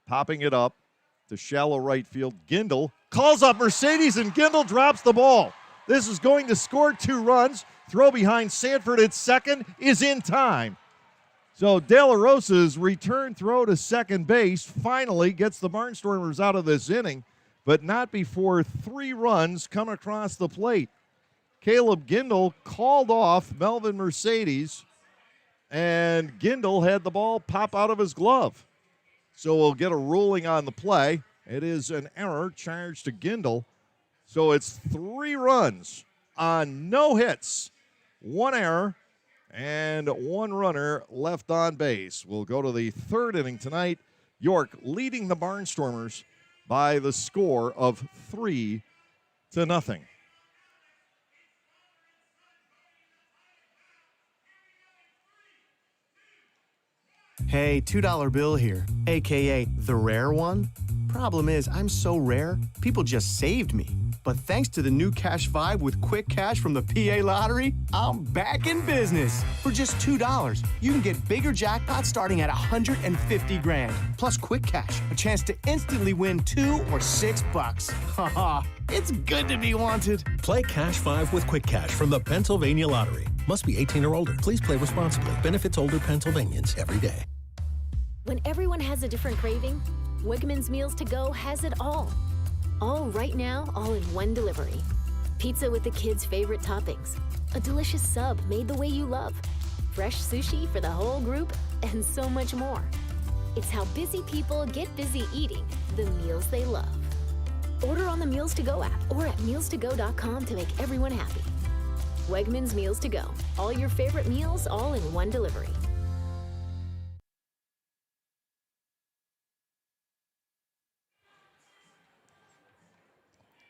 S1: popping it up to shallow right field. Gindel calls up Mercedes, and Gindel drops the ball. This is going to score 2 runs. Throw behind Sanford at second is in time. So De La Rosa's return throw to second base finally gets the Barnstormers out of this inning, but not before 3 runs come across the plate. Caleb Gindel called off Melvin Mercedes, and Gindel had the ball pop out of his glove. So we'll get a ruling on the play. It is an error charged to Gindel. So it's 3 runs on no hits, 1 error, and 1 runner left on base. We'll go to the 3rd inning tonight. York leading the Barnstormers by the score of 3-0.
S10: Hey, $2 bill here, a.k.a. the rare one. Problem is, I'm so rare, people just saved me. But thanks to the new Cash Vibe with Quick Cash from the PA Lottery, I'm back in business. For just $2, you can get bigger jackpots starting at $150 grand. Plus Quick Cash, a chance to instantly win $2 or $6. Haha, it's good to be wanted.
S11: Play Cash 5 with Quick Cash from the Pennsylvania Lottery. Must be 18 or older. Please play responsibly. Benefits older Pennsylvanians every day.
S3: When everyone has a different craving, Wegmans Meals to Go has it all. All right now, all in one delivery. Pizza with the kids' favorite toppings. A delicious sub made the way you love. Fresh sushi for the whole group, and so much more. It's how busy people get busy eating the meals they love. Order on the Meals to Go app or at mealstogo.com to make everyone happy. Wegmans Meals to Go. All your favorite meals, all in one delivery.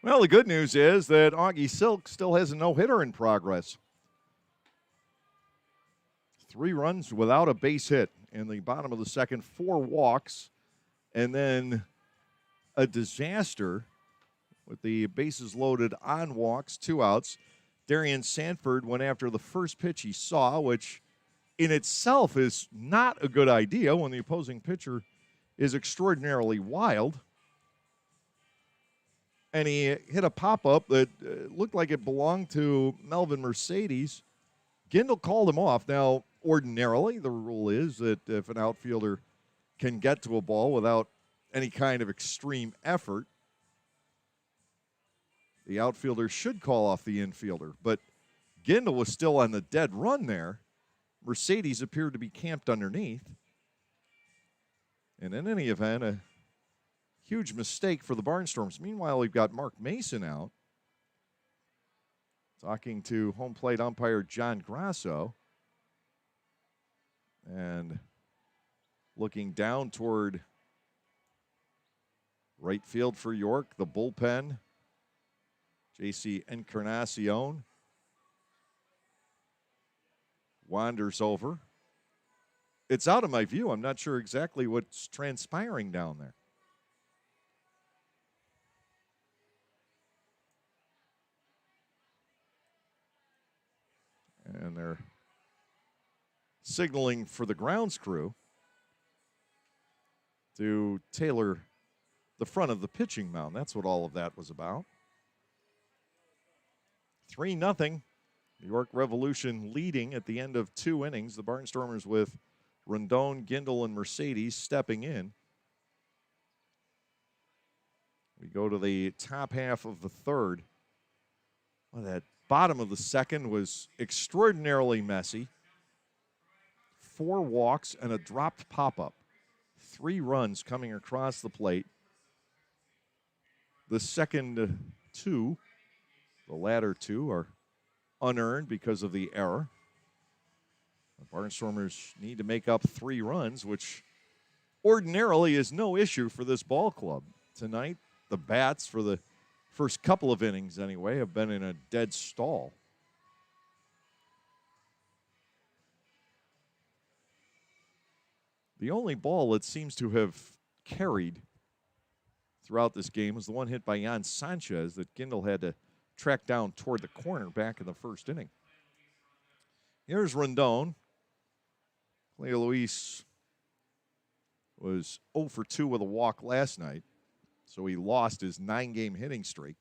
S1: Well, the good news is that Augie Silk still has a no-hitter in progress. 3 runs without a base hit in the bottom of the second, 4 walks, and then a disaster with the bases loaded on walks, 2 outs. Darian Sanford went after the first pitch he saw, which in itself is not a good idea when the opposing pitcher is extraordinarily wild. and he hit a pop-up that looked like it belonged to Melvin Mercedes. Gindel called him off. Now, ordinarily, the rule is that if an outfielder can get to a ball without any kind of extreme effort, the outfielder should call off the infielder. But Gindel was still on the dead run there. Mercedes appeared to be camped underneath. And in any event, a huge mistake for the Barnstormers. Meanwhile, we've got Mark Mason out, talking to home plate umpire John Grasso, and looking down toward right field for York, the bullpen, J.C. Encarnacion wanders over. It's out of my view. I'm not sure exactly what's transpiring down there. And they're signaling for the grounds crew to tailor the front of the pitching mound. That's what all of that was about. 3-0. York Revolution leading at the end of 2 innings. The Barnstormers with Rondon, Gindel, and Mercedes stepping in. We go to the top half of the third. Well, that bottom of the second was extraordinarily messy. 4 walks and a dropped pop-up. 3 runs coming across the plate. The second 2, the latter 2, are unearned because of the error. The Barnstormers need to make up 3 runs, which ordinarily is no issue for this ball club. Tonight, the bats, for the first couple of innings anyway, have been in a dead stall. The only ball that seems to have carried throughout this game was the one hit by Jan Sanchez that Gindel had to track down toward the corner back in the first inning. Here's Rondon. Cleo Luis was 0 for 2 with a walk last night, so he lost his 9-game hitting streak.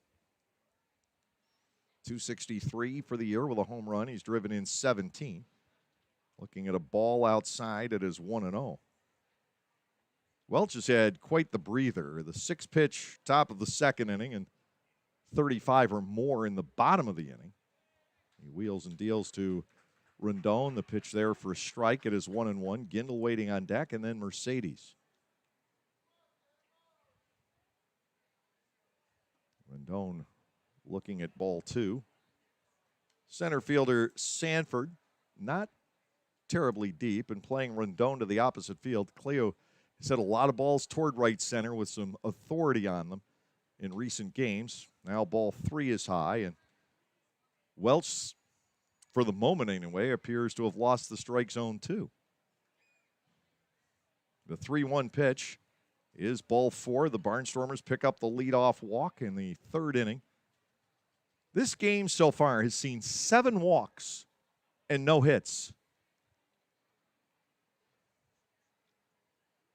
S1: 263 for the year with a home run. He's driven in 17. Looking at a ball outside at his 1-0. Welch has had quite the breather. The 6-pitch top of the second inning and 35 or more in the bottom of the inning. He wheels and deals to Rondon. The pitch there for a strike. It is 1-1. Gindel waiting on deck, and then Mercedes. Rondon looking at ball 2. Center fielder Sanford, not terribly deep, and playing Rondon to the opposite field. Cleo has hit a lot of balls toward right center with some authority on them in recent games. Now ball 3 is high, and Welch, for the moment anyway, appears to have lost the strike zone too. The 3-1 pitch is ball 4. The Barnstormers pick up the leadoff walk in the third inning. This game so far has seen 7 walks and no hits.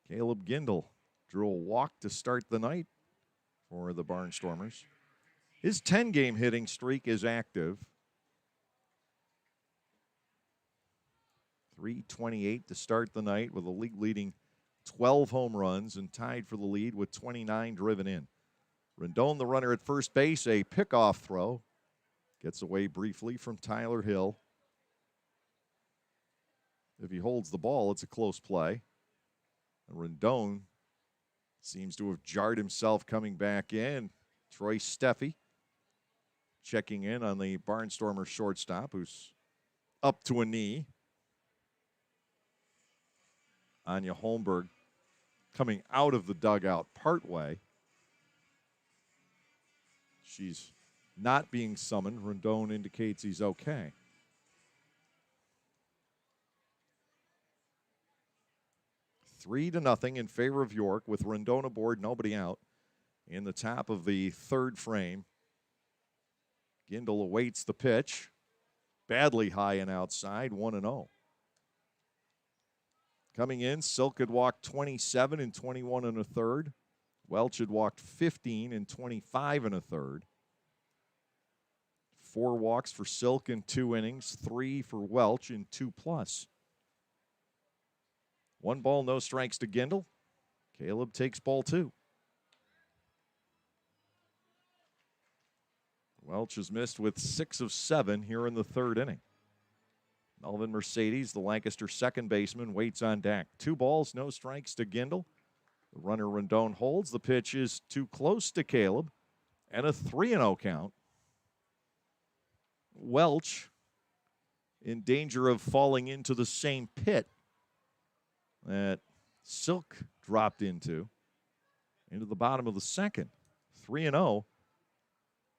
S1: Caleb Gindel drew a walk to start the night for the Barnstormers. His 10-game hitting streak is active. 328 to start the night with a league-leading 12 home runs and tied for the lead with 29 driven in. Rondon, the runner at first base, a pickoff throw. Gets away briefly from Tyler Hill. If he holds the ball, it's a close play. And Rondon seems to have jarred himself coming back in. Troy Steffi checking in on the Barnstormer shortstop, who's up to a knee. Anya Holmberg coming out of the dugout partway. She's not being summoned. Rondon indicates he's okay. Three to nothing in favor of York with Rondon aboard, nobody out. In the top of the third frame, Gindel awaits the pitch. Badly high and outside, 1-0. Coming in, Silk had walked 27 and 21 1/3. Welch had walked 15 and 25 and a third. 4 walks for Silk in 2 innings, 3 for Welch in 2+. 1 ball, no strikes to Gindel. Caleb takes ball 2. Welch has missed with 6 of 7 here in the 3rd inning. Melvin Mercedes, the Lancaster second baseman, waits on deck. 2 balls, no strikes to Gindel. The runner Rendon holds. The pitch is too close to Caleb, and a 3-0 count. Welch in danger of falling into the same pit that Silk dropped into the bottom of the 2nd. 3-0.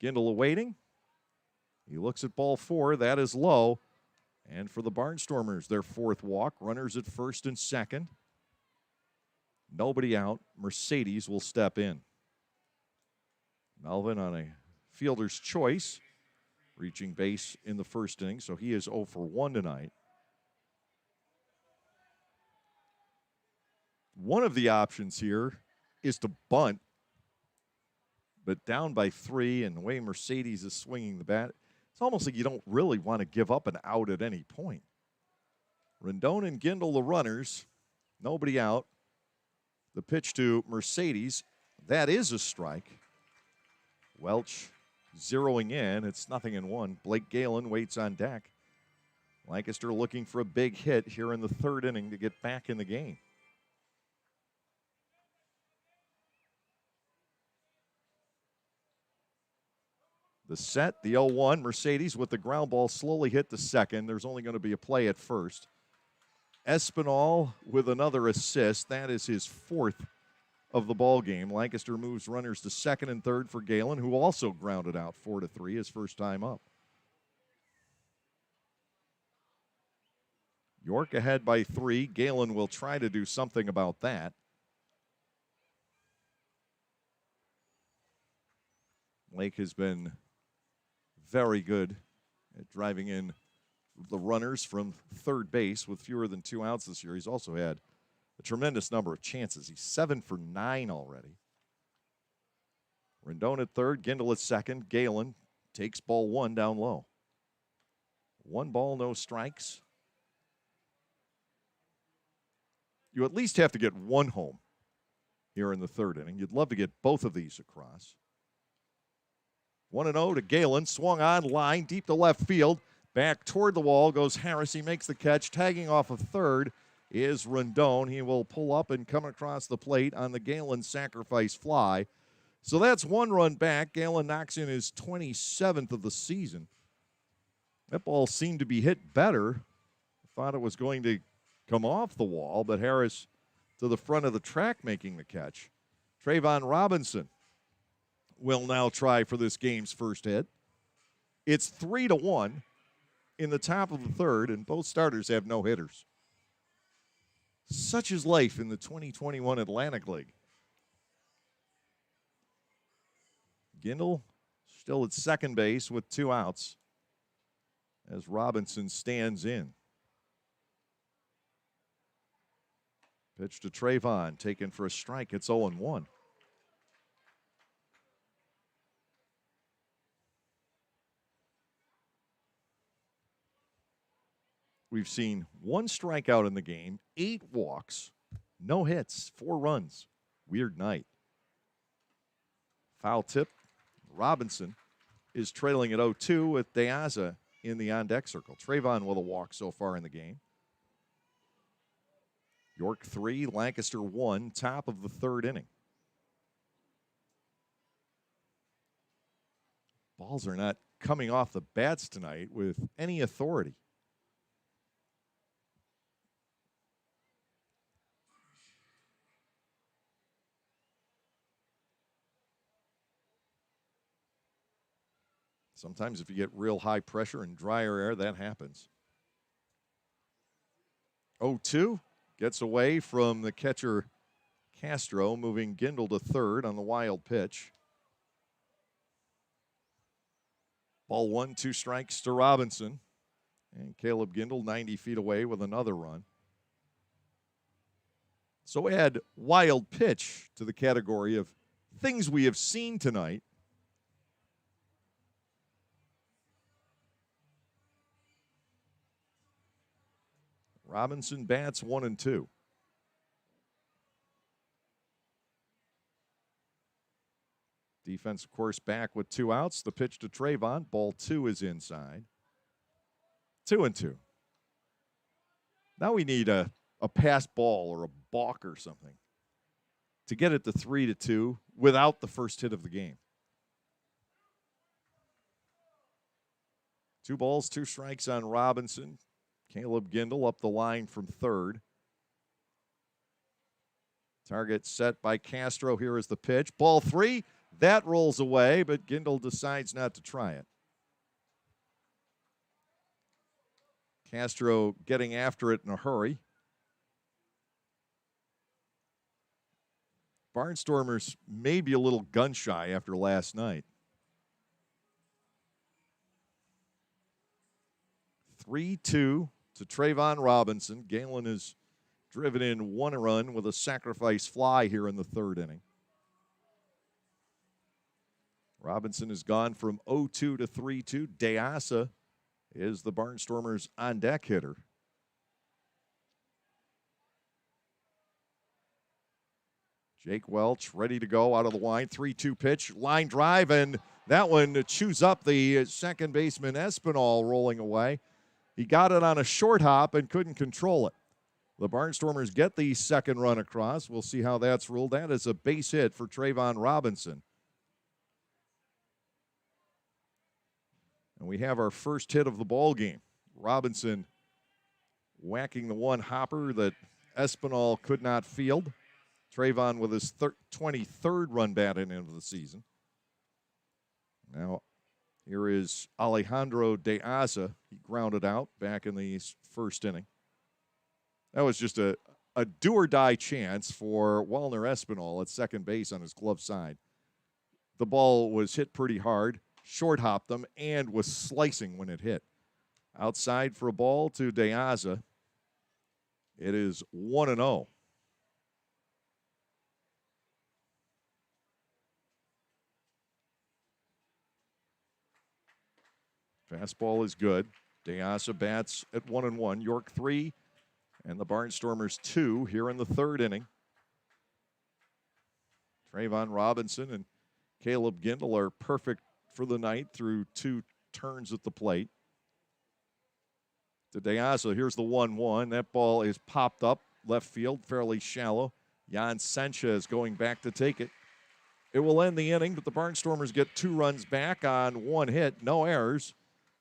S1: Gindel awaiting. He looks at ball 4. That is low. And for the Barnstormers, their 4th walk. Runners at 1st and 2nd. Nobody out. Mercedes will step in. Melvin on a fielder's choice, reaching base in the 1st inning, so he is 0 for 1 tonight. One of the options here is to bunt, but down by 3, and the way Mercedes is swinging the bat, it's almost like you don't really want to give up an out at any point. Rendon and Gindel, the runners, nobody out. The pitch to Mercedes, that is a strike. Welch zeroing in. It's 0-1. Blake Galen waits on deck. Lancaster looking for a big hit here in the 3rd inning to get back in the game. The set, the 0-1. Mercedes with the ground ball slowly hit the 2nd. There's only going to be a play at 1st. Espinal with another assist. That is his 4th of the ball game. Lancaster moves runners to 2nd and 3rd for Galen, who also grounded out 4-3 his first time up. York ahead by 3. Galen will try to do something about that. Lake has been very good at driving in the runners from 3rd base with fewer than 2 outs this year. He's also had a tremendous number of chances. He's 7 for 9 already. Rendon at 3rd, Gindel at 2nd. Galen takes ball 1 down low. 1 ball, no strikes. You at least have to get 1 home here in the 3rd inning. You'd love to get both of these across. 1-0 to Galen. Swung on line, deep to left field. Back toward the wall goes Harris. He makes the catch. Tagging off of 3rd is Rendon. He will pull up and come across the plate on the Galen sacrifice fly. So that's 1 run back. Galen knocks in his 27th of the season. That ball seemed to be hit better. I thought it was going to come off the wall, but Harris to the front of the track making the catch. Trayvon Robinson will now try for this game's first hit. It's 3-1 in the top of the 3rd, and both starters have no hitters. Such is life in the 2021 Atlantic League. Gindel still at 2nd base with 2 outs as Robinson stands in. Pitch to Trayvon, taken for a strike. It's 0-1. We've seen 1 strikeout in the game, 8 walks, no hits, 4 runs. Weird night. Foul tip. Robinson is trailing at 0-2 with De Aza in the on-deck circle. Trayvon with a walk so far in the game. York 3, Lancaster 1, top of the 3rd inning. Balls are not coming off the bats tonight with any authority. Sometimes if you get real high pressure and drier air, that happens. 0-2 gets away from the catcher Castro, moving Gindel to 3rd on the wild pitch. Ball 1, 2 strikes to Robinson. And Caleb Gindel 90 feet away with another run. So add wild pitch to the category of things we have seen tonight. Robinson bats 1 and 2. Defense, of course, back with 2 outs. The pitch to Trayvon. Ball 2 is inside. 2 and 2. Now we need a pass ball or a balk or something to get it to 3-2 without the first hit of the game. 2 balls, 2 strikes on Robinson. Caleb Gindel up the line from third. Target set by Castro. Here is the pitch. Ball 3. That rolls away, but Gindel decides not to try it. Castro getting after it in a hurry. Barnstormers may be a little gun shy after last night. 3-2 to Trayvon Robinson. Galen has driven in 1 run with a sacrifice fly here in the 3rd inning. Robinson has gone from 0-2 to 3-2. Deasa is the Barnstormers' on-deck hitter. Jake Welch ready to go out of the line. 3-2 pitch, line drive, and that one chews up the second baseman Espinal rolling away. He got it on a short hop and couldn't control it. The Barnstormers get the second run across. We'll see how that's ruled. That is a base hit for Trayvon Robinson. And we have our first hit of the ball game. Robinson whacking the one hopper that Espinal could not field. Trayvon with his 23rd run batted into the season. Now, here is Alejandro Deasa. He grounded out back in the first inning. That was just a do-or-die chance for Walner Espinal at second base on his glove side. The ball was hit pretty hard, short-hopped them, and was slicing when it hit. Outside for a ball to Deasa. It is 1-0. Fastball is good. Deasa bats at 1-1. York 3 and the Barnstormers 2 here in the 3rd inning. Trayvon Robinson and Caleb Gindel are perfect for the night through 2 turns at the plate. To Deasa, here's the 1-1. That ball is popped up left field, fairly shallow. Jan Sanchez going back to take it. It will end the inning, but the Barnstormers get 2 runs back on 1 hit, no errors.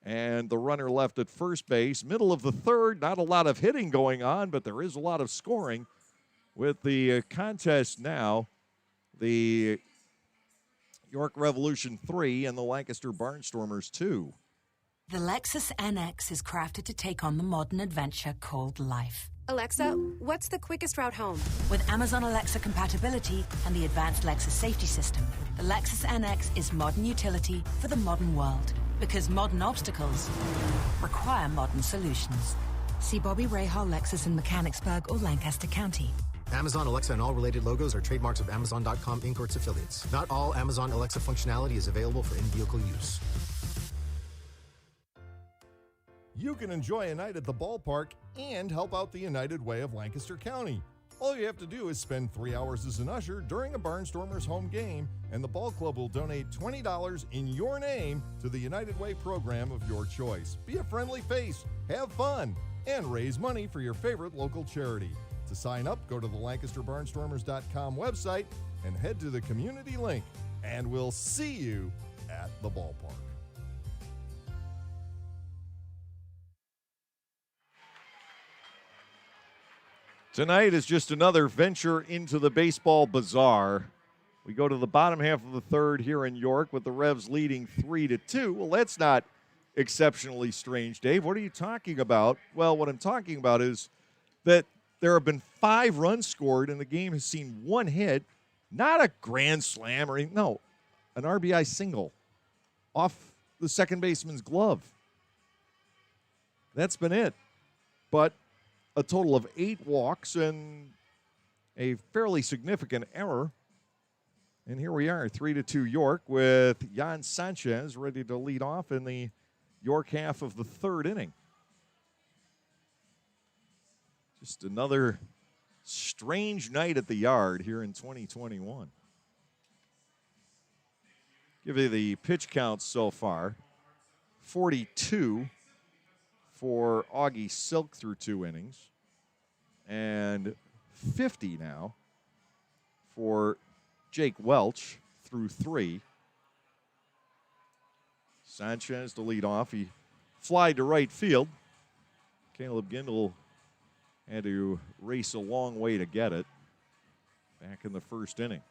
S1: And the runner left at first base. Middle of the 3rd, not a lot of hitting going on, but there is a lot of scoring. With the contest now, the York Revolution 3 and the Lancaster Barnstormers 2.
S8: The Lexus NX is crafted to take on the modern adventure called life.
S12: Alexa, what's the quickest route home?
S8: With Amazon Alexa compatibility and the advanced Lexus safety system, the Lexus NX is modern utility for the modern world. Because modern obstacles require modern solutions. See Bobby Rahal Lexus in Mechanicsburg or Lancaster County.
S9: Amazon Alexa and all related logos are trademarks of Amazon.com Inc. or its affiliates. Not all Amazon Alexa functionality is available for in-vehicle use.
S1: You can enjoy a night at the ballpark and help out the United Way of Lancaster County. All you have to do is spend 3 hours as an usher during a Barnstormers home game, and the ball club will donate $20 in your name to the United Way program of your choice. Be a friendly face, have fun, and raise money for your favorite local charity. To sign up, go to the LancasterBarnstormers.com website and head to the community link, and we'll see you at the ballpark. Tonight is just another venture into the baseball bazaar. We go to the bottom half of the 3rd here in York with the Revs leading 3-2. Well, that's not exceptionally strange, Dave. What are you talking about? Well, what I'm talking about is that there have been 5 runs scored and the game has seen 1 hit, not a grand slam or anything. No, an RBI single off the second baseman's glove. That's been it. But a total of 8 walks and a fairly significant error And here we are, 3-2 York, with Jan Sanchez ready to lead off in the York half of the third inning. Just another strange night at the yard here in 2021. Give you the pitch count so far. 42 for Augie Silk through 2 innings. And 50 now for Jake Welch through 3. Sanchez to lead off. He flied to right field. Caleb Gindel had to race a long way to get it back in the first inning.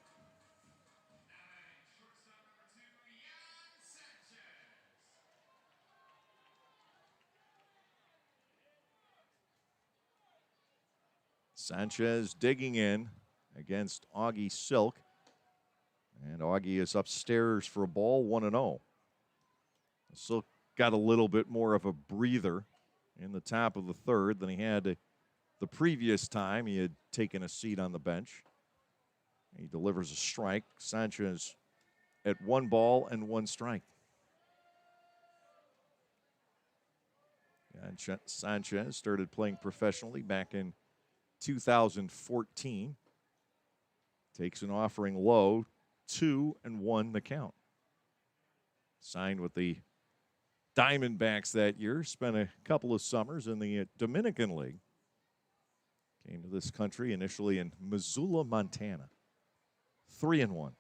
S1: Sanchez digging in against Augie Silk. And Augie is upstairs for a ball, 1-0. Silk got a little bit more of a breather in the top of the third than he had the previous time he had taken a seat on the bench. He delivers a strike. Sanchez at 1 ball and 1 strike. And Sanchez started playing professionally back in 2014. Takes an offering low, 2-1 the count. Signed with the Diamondbacks that year. Spent a couple of summers in the Dominican League. Came to this country initially in Missoula, Montana. 3-1.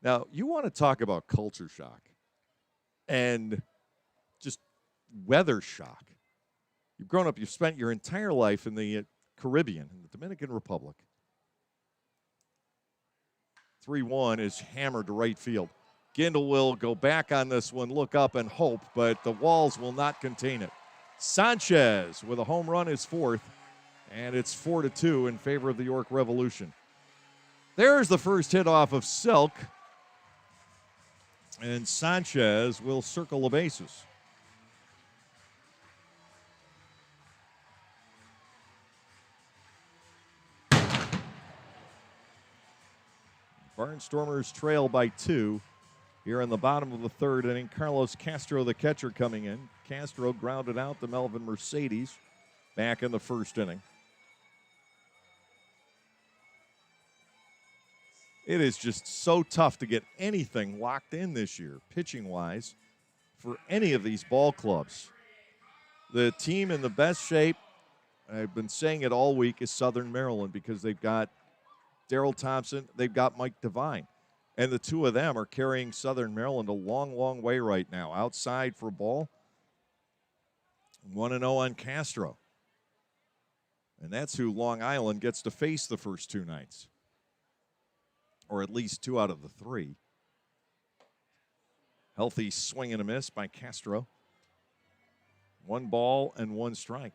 S1: Now, you want to talk about culture shock and just weather shock. You've grown up, you've spent your entire life in the Caribbean, in the Dominican Republic. 3-1 is hammered to right field. Gindel will go back on this one, look up and hope, but the walls will not contain it. Sanchez with a home run is 4th, and it's 4-2 in favor of the York Revolution. There's the first hit off of Silk, and Sanchez will circle the bases. Barnstormers trail by 2 here in the bottom of the third inning. Carlos Castro, the catcher, coming in. Castro grounded out to Melvin Mercedes back in the first inning. It is just so tough to get anything locked in this year, pitching-wise, for any of these ball clubs. The team in the best shape, I've been saying it all week, is Southern Maryland, because they've got Darryl Thompson, they've got Mike Devine. And the two of them are carrying Southern Maryland a long, long way right now. Outside for a ball, 1-0 on Castro. And that's who Long Island gets to face the first 2 nights. Or at least 2 out of the 3. Healthy swing and a miss by Castro. 1 ball and 1 strike.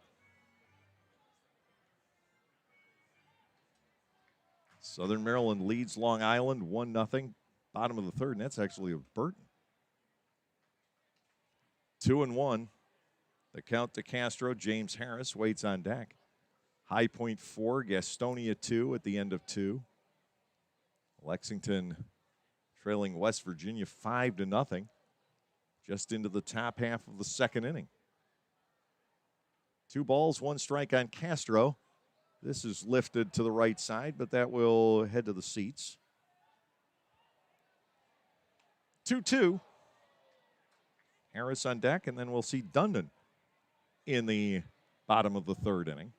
S1: Southern Maryland leads Long Island 1-0. Bottom of the third, and that's actually a Burton. 2-1. The count to Castro. James Harris waits on deck. High Point 4, Gastonia 2 at the end of 2. Lexington trailing West Virginia 5-0. Just into the top half of the second inning. 2 balls, 1 strike on Castro. This is lifted to the right side, but that will head to the seats. 2-2. Harris on deck, and then we'll see Dundon in the bottom of the third inning.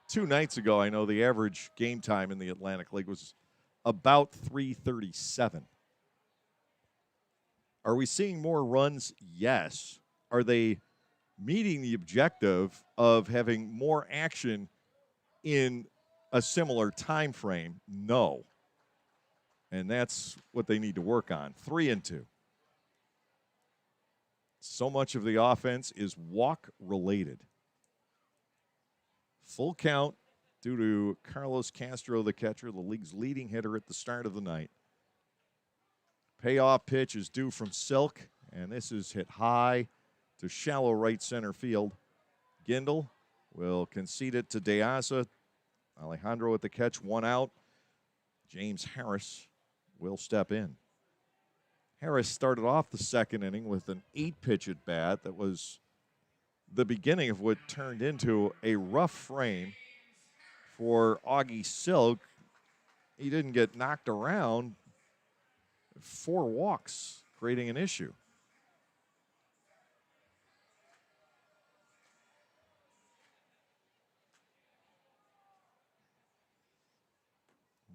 S1: Two nights ago, I know the average game time in the Atlantic League was about 3:37. Are we seeing more runs? Yes. Are they meeting the objective of having more action in a similar time frame? No. And that's what they need to work on. 3-2. So much of the offense is walk-related. Full count due to Carlos Castro, the catcher, the league's leading hitter at the start of the night. Payoff pitch is due from Silk, and this is hit high to shallow right center field. Gindel will concede it to De Asa. Alejandro at the catch, 1 out. James Harris will step in. Harris started off the second inning with an 8-pitch at bat that was the beginning of what turned into a rough frame for Augie Silk. He didn't get knocked around. 4 walks, creating an issue.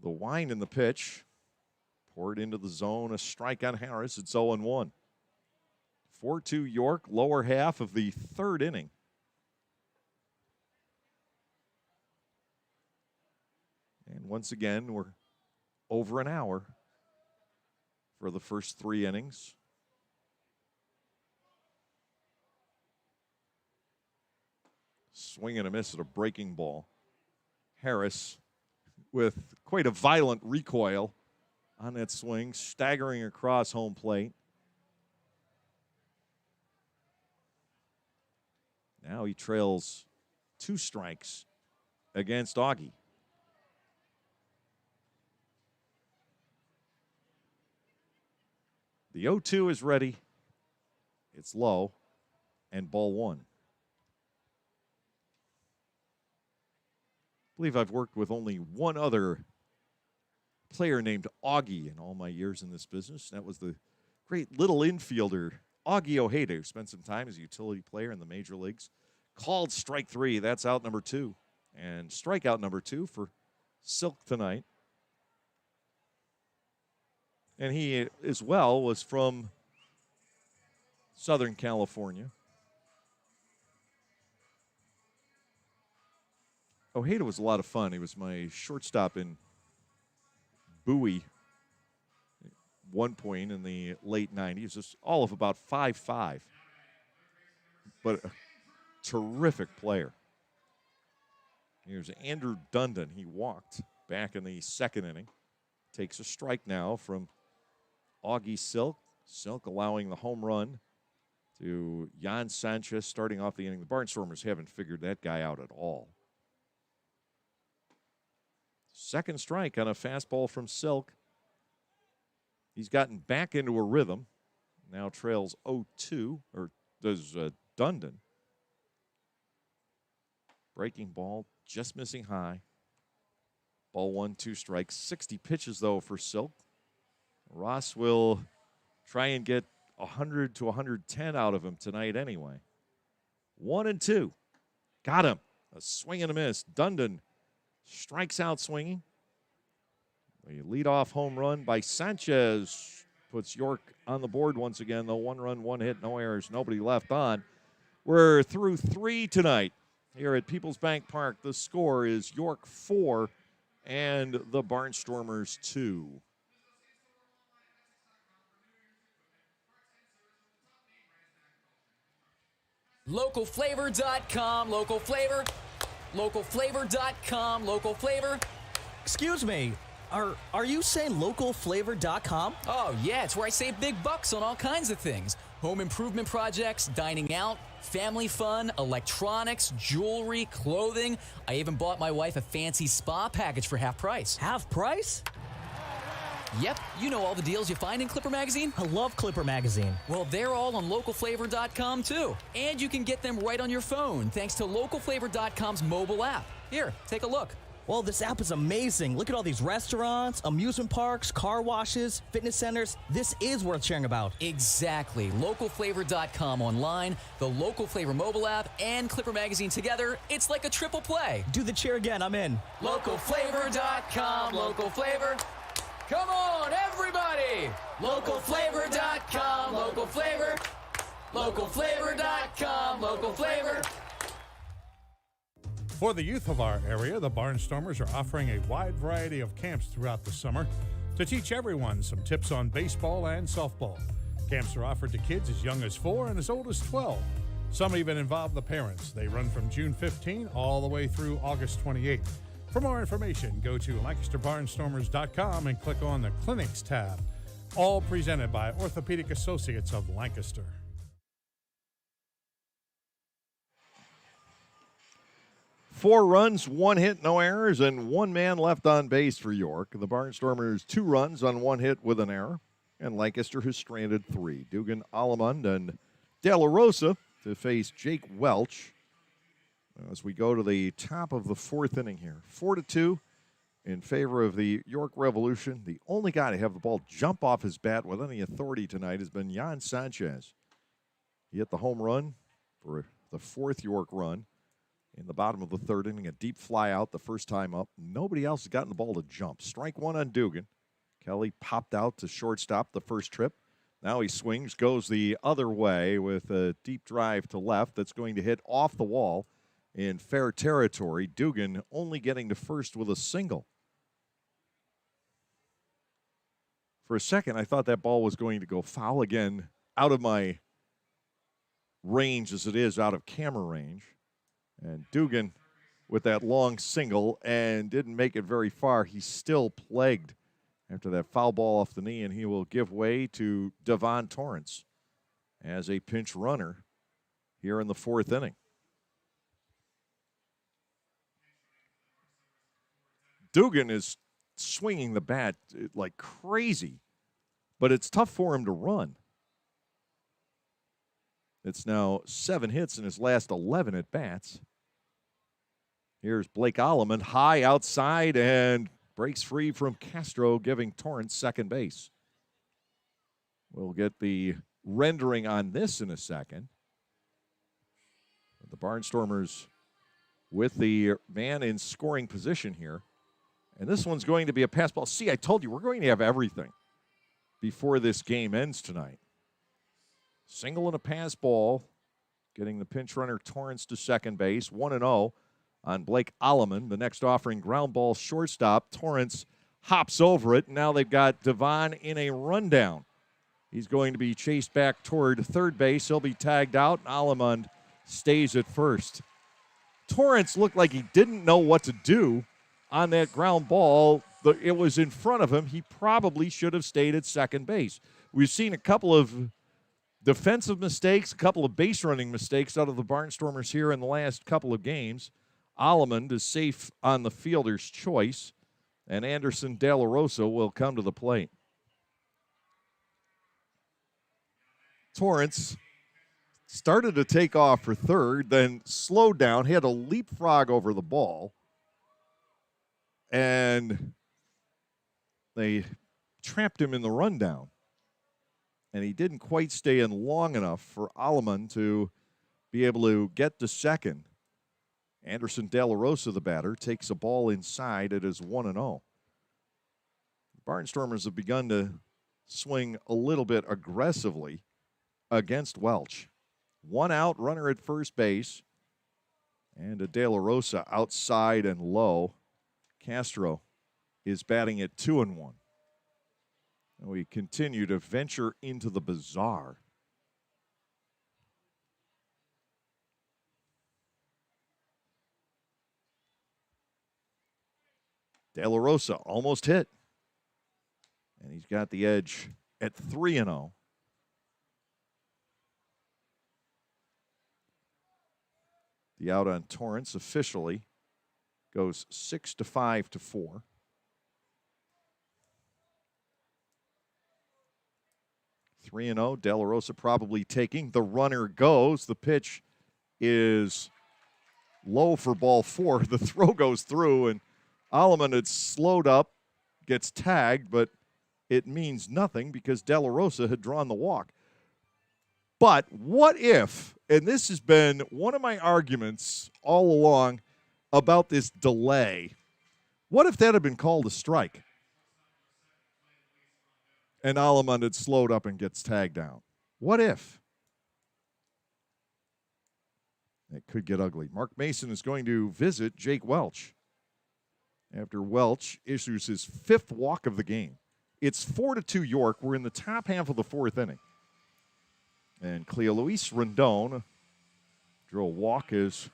S1: The wind in the pitch. Poured into the zone. A strike on Harris. It's 0-1. 4-2 York, lower half of the third inning. And once again, we're over an hour for the first 3 innings. Swing and a miss at a breaking ball. Harris with quite a violent recoil on that swing, staggering across home plate. Now he trails 2 strikes against Augie. The 0-2 is ready. It's low, and ball 1. I believe I've worked with only one other player named Augie in all my years in this business. That was the great little infielder, Augie Ojeda, who spent some time as a utility player in the major leagues. Called strike 3. That's out number 2. And strikeout number 2 for Silk tonight. And he, as well, was from Southern California. Ojeda was a lot of fun. He was my shortstop in Bowie at one point in the late 90s. Just all of about 5'5", but a terrific player. Here's Andrew Dundon. He walked back in the second inning. Takes a strike now from Augie Silk. Silk allowing the home run to Jan Sanchez starting off the inning. The Barnstormers haven't figured that guy out at all. Second strike on a fastball from Silk. He's gotten back into a rhythm. Now trails 0-2, or does Dundon. Breaking ball, just missing high. Ball 1, 2 strikes. 60 pitches, though, for Silk. Ross will try and get 100 to 110 out of him tonight anyway. 1-2. Got him. A swing and a miss. Dundon strikes out swinging. A leadoff home run by Sanchez puts York on the board once again, though. 1 run, 1 hit, no errors, nobody left on. We're through 3 tonight here at Peoples Bank Park. The score is York 4 and the Barnstormers 2.
S6: Localflavor.com, local flavor. Localflavor.com, local flavor.
S7: Excuse me, are you saying localflavor.com?
S6: Oh, yeah, it's where I save big bucks on all kinds of things. Home improvement projects, dining out, family fun, electronics, jewelry, clothing. I even bought my wife a fancy spa package for half price.
S7: Half price?
S6: Yep, you know all the deals you find in Clipper Magazine.
S7: I love Clipper Magazine.
S6: Well, they're all on localflavor.com too. And you can get them right on your phone thanks to localflavor.com's mobile app. Here, take a look.
S7: Well, this app is amazing. Look at all these restaurants, amusement parks, car washes, fitness centers. This is worth sharing about.
S6: Exactly. Localflavor.com online, the Local Flavor mobile app, and Clipper Magazine together. It's like a triple play.
S7: Do the cheer again. I'm in.
S6: Localflavor.com, local flavor. Come on, everybody! Localflavor.com, local flavor. Localflavor.com, local flavor.
S4: For the youth of our area, the Barnstormers are offering a wide variety of camps throughout the summer to teach everyone some tips on baseball and softball. Camps are offered to kids as young as 4 and as old as 12. Some even involve the parents. They run from June 15 all the way through August 28. For more information, go to LancasterBarnstormers.com and click on the Clinics tab. All presented by Orthopedic Associates of Lancaster.
S1: 4 runs, 1 hit, no errors, and 1 man left on base for York. The Barnstormers 2 runs on 1 hit with an error, and Lancaster has stranded 3. Dugan, Allemund, and De La Rosa to face Jake Welch as we go to the top of the 4th inning here. 4-2 in favor of the York Revolution. The only guy to have the ball jump off his bat with any authority tonight has been Jan Sanchez. He hit the home run for the 4th York run in the bottom of the 3rd inning, a deep fly out the first time up. Nobody else has gotten the ball to jump. Strike 1 on Dugan. Kelly popped out to shortstop the first trip. Now he swings, goes the other way with a deep drive to left that's going to hit off the wall in fair territory. Dugan only getting to first with a single. For a second, I thought that ball was going to go foul again, out of my range as it is, out of camera range. And Dugan with that long single and didn't make it very far. He's still plagued after that foul ball off the knee, and he will give way to Devon Torrance as a pinch runner here in the 4th inning. Dugan is swinging the bat like crazy, but it's tough for him to run. It's now 7 hits in his last 11 at bats. Here's Blake Allemund, high outside, and breaks free from Castro, giving Torrance second base. We'll get the rendering on this in a second. The Barnstormers with the man in scoring position here. And this one's going to be a pass ball. See, I told you, we're going to have everything before this game ends tonight. Single and a pass ball, getting the pinch runner Torrance to second base. 1-0 on Blake Allemund. The next offering, ground ball shortstop. Torrance hops over it. Now they've got Devon in a rundown. He's going to be chased back toward third base. He'll be tagged out. Allemund stays at first. Torrance looked like he didn't know what to do on that ground ball. It was in front of him. He probably should have stayed at second base. We've seen a couple of defensive mistakes, a couple of base running mistakes out of the Barnstormers here in the last couple of games. Allemund is safe on the fielder's choice, and Anderson De La Rosa will come to the plate. Torrance started to take off for third, then slowed down, had a leapfrog over the ball, and they trapped him in the rundown. And he didn't quite stay in long enough for Allemund to be able to get to second. Anderson De La Rosa, the batter, takes a ball inside. It is 1-0. The Barnstormers have begun to swing a little bit aggressively against Welch. 1 out, runner at first base. And a De La Rosa outside and low. Castro is batting at 2-1. And we continue to venture into the bizarre. De La Rosa almost hit. And he's got the edge at 3-0. The out on Torrance officially goes 6-5-4. 3-0. De La Rosa probably taking. The runner goes. The pitch is low for ball 4. The throw goes through, and Allemund had slowed up, gets tagged, but it means nothing because De La Rosa had drawn the walk. But what if, and this has been one of my arguments all along about this delay, what if that had been called a strike? And Allemund had slowed up and gets tagged down. What if? It could get ugly. Mark Mason is going to visit Jake Welch after Welch issues his 5th walk of the game. It's 4-2 York. We're in the top half of the 4th inning. And Cleo Luis Rendon drew a walk his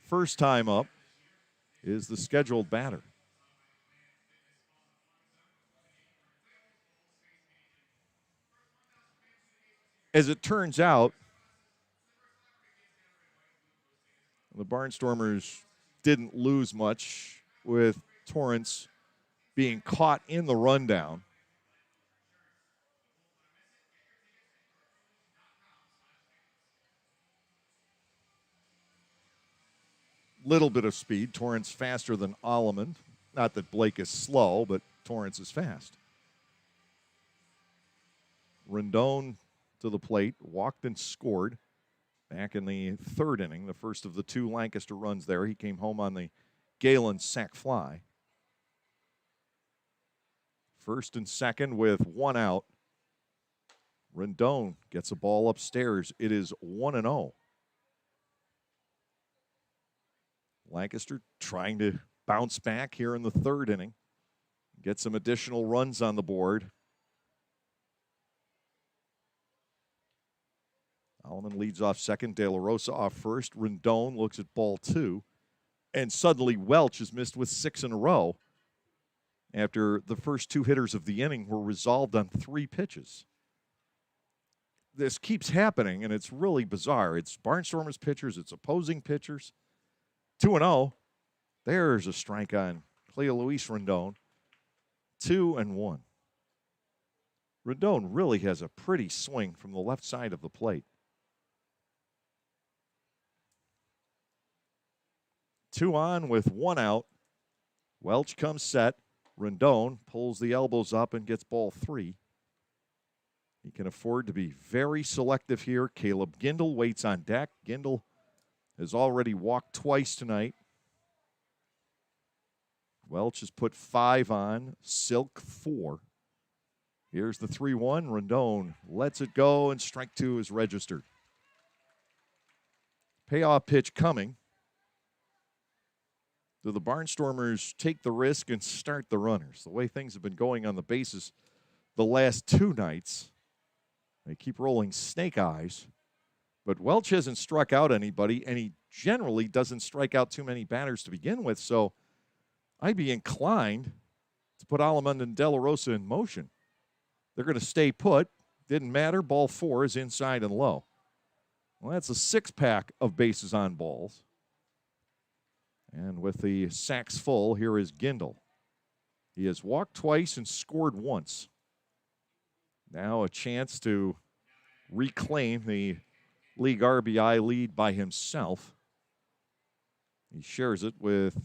S1: first time up, is the scheduled batter. As it turns out, the Barnstormers didn't lose much with Torrance being caught in the rundown. Little bit of speed. Torrance faster than Alleman. Not that Blake is slow, but Torrance is fast. Rendon to the plate, walked and scored back in the third inning, the first of the two Lancaster runs there. He came home on the Galen sac fly. First and second with one out. Rendon gets a ball upstairs. It is 1-0. Lancaster trying to bounce back here in the third inning. Get some additional runs on the board. Alleman leads off second. De La Rosa off first. Rendon looks at ball two. And suddenly Welch is missed with 6 in a row after the first two hitters of the inning were resolved on 3 pitches. This keeps happening, and it's really bizarre. It's Barnstormers pitchers. It's opposing pitchers. 2-0. There's a strike on Cleo Luis Rendon. 2-1. Rendon really has a pretty swing from the left side of the plate. 2 on with 1 out. Welch comes set. Rendon pulls the elbows up and gets ball 3. He can afford to be very selective here. Caleb Gindel waits on deck. Gindel has already walked twice tonight. Welch has put 5 on, Silk 4. Here's the 3-1. Rendon lets it go, and strike 2 is registered. Payoff pitch coming. Do the Barnstormers take the risk and start the runners? The way things have been going on the bases the last 2 nights, they keep rolling snake eyes. But Welch hasn't struck out anybody, and he generally doesn't strike out too many batters to begin with, so I'd be inclined to put Alleman and De La Rosa in motion. They're going to stay put. Didn't matter. Ball 4 is inside and low. Well, that's a 6-pack of bases on balls. And with the sacks full, here is Gindel. He has walked twice and scored once. Now a chance to reclaim the league RBI lead by himself. He shares it with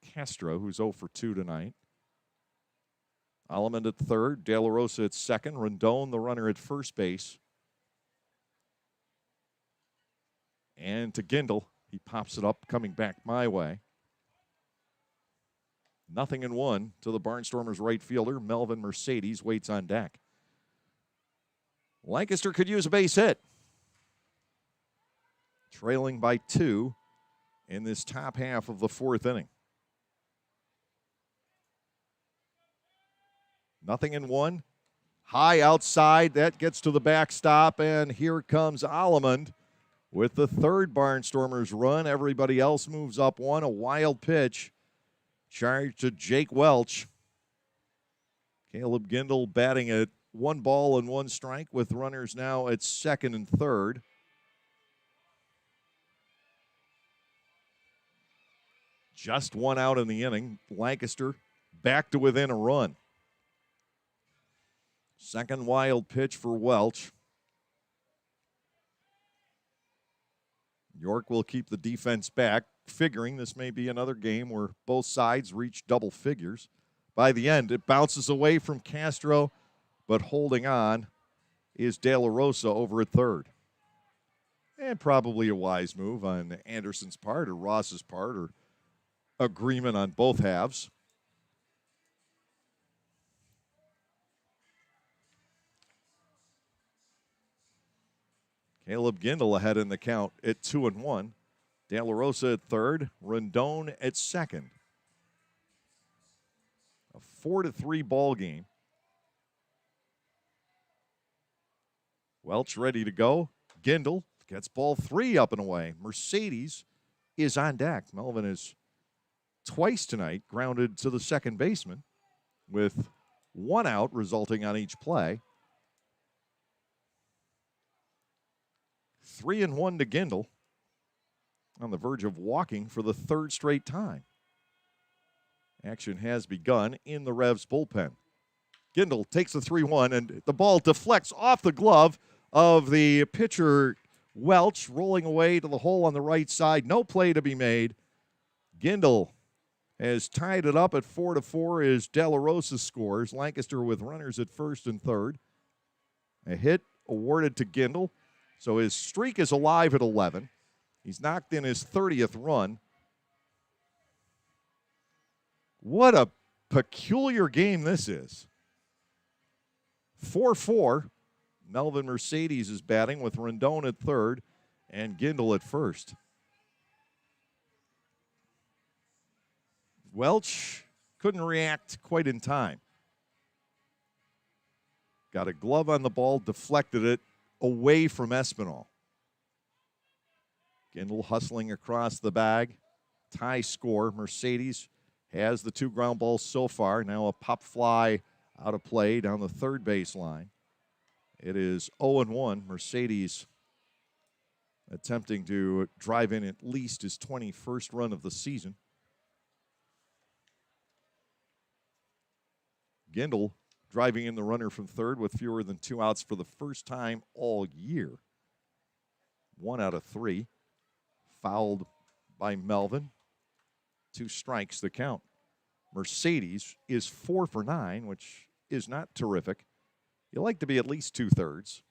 S1: Castro, who's 0 for 2 tonight. Alleman at third, De La Rosa at second, Rendon the runner at first base. And to Gindel, he pops it up, coming back my way. 0-1 to the Barnstormers right fielder. Melvin Mercedes waits on deck. Lancaster could use a base hit. Trailing by 2 in this top half of the 4th inning. 0-1. High outside. That gets to the backstop, and here comes Alleman with the third Barnstormers run. Everybody else moves up 1. A wild pitch. Charge to Jake Welch. Caleb Gindel batting at 1 ball and 1 strike with runners now at second and third. Just 1 out in the inning. Lancaster back to within a run. Second wild pitch for Welch. York will keep the defense back, figuring this may be another game where both sides reach double figures. By the end, it bounces away from Castro, but holding on is De La Rosa over at third. And probably a wise move on Anderson's part or Ross's part, or agreement on both halves. Caleb Gindel ahead in the count at 2-1. De La Rosa at third. Rendon at second. A 4-3 ball game. Welch ready to go. Gindel gets ball 3 up and away. Mercedes is on deck. Melvin is twice tonight grounded to the second baseman with 1 out resulting on each play. 3-1 to Gindel. on the verge of walking for the third straight time. Action has begun in the Revs bullpen. Gindel takes the 3-1, and the ball deflects off the glove of the pitcher, Welch, rolling away to the hole on the right side. No play to be made. Gindel has tied it up at 4-4 as De La Rosa scores. Lancaster with runners at first and third. A hit awarded to Gindel, so his streak is alive at 11. He's knocked in his 30th run. What a peculiar game this is. 4-4. Melvin Mercedes is batting with Rendon at third and Gindel at first. Welch couldn't react quite in time. Got a glove on the ball, deflected it away from Espinal. Gindel hustling across the bag. Tie score. Mercedes has the 2 ground balls so far. Now a pop fly out of play down the third baseline. It is 0-1. Mercedes attempting to drive in at least his 21st run of the season. Gindel driving in the runner from third with fewer than 2 outs for the first time all year. 1 out of 3. Fouled by Melvin. 2 strikes the count. Mercedes is 4 for 9, which is not terrific. You like to be at least 2/3.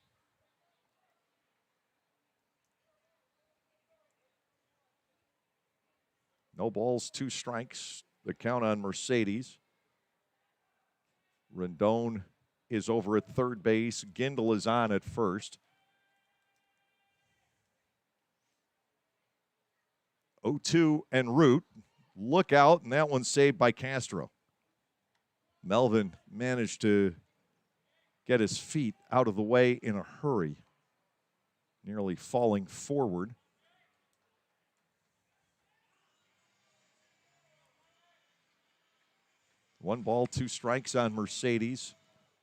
S1: No balls, 2 strikes. The count on Mercedes. Rendon is over at third base. Gindel is on at first. 0-2 and Root. Look out, and that one's saved by Castro. Melvin managed to get his feet out of the way in a hurry, nearly falling forward. One ball, 2 strikes on Mercedes.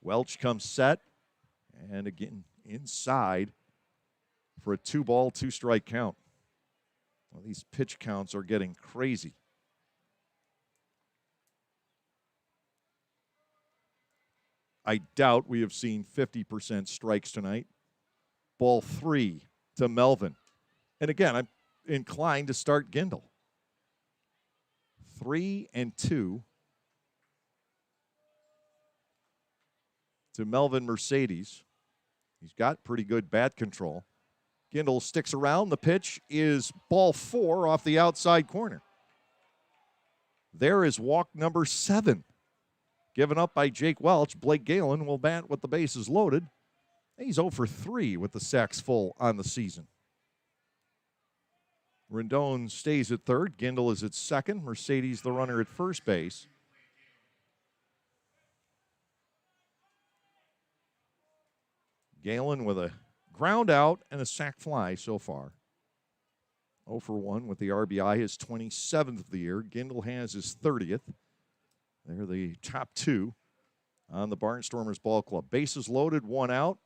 S1: Welch comes set, and again inside for a 2-ball, 2-strike count. Well, these pitch counts are getting crazy. I doubt we have seen 50% strikes tonight. Ball 3 to Melvin. And again, I'm inclined to start Gindel. 3-2 to Melvin Mercedes. He's got pretty good bat control. Gindel sticks around. The pitch is ball 4 off the outside corner. There is walk number 7. Given up by Jake Welch. Blake Galen will bat with the bases loaded. He's 0 for 3 with the sacks full on the season. Rendon stays at third. Gindel is at second. Mercedes the runner at first base. Galen with a ground out and a sac fly so far. 0 for 1 with the RBI, his 27th of the year. Gindel has his 30th. They're the top 2 on the Barnstormers ball club. Bases loaded, 1 out.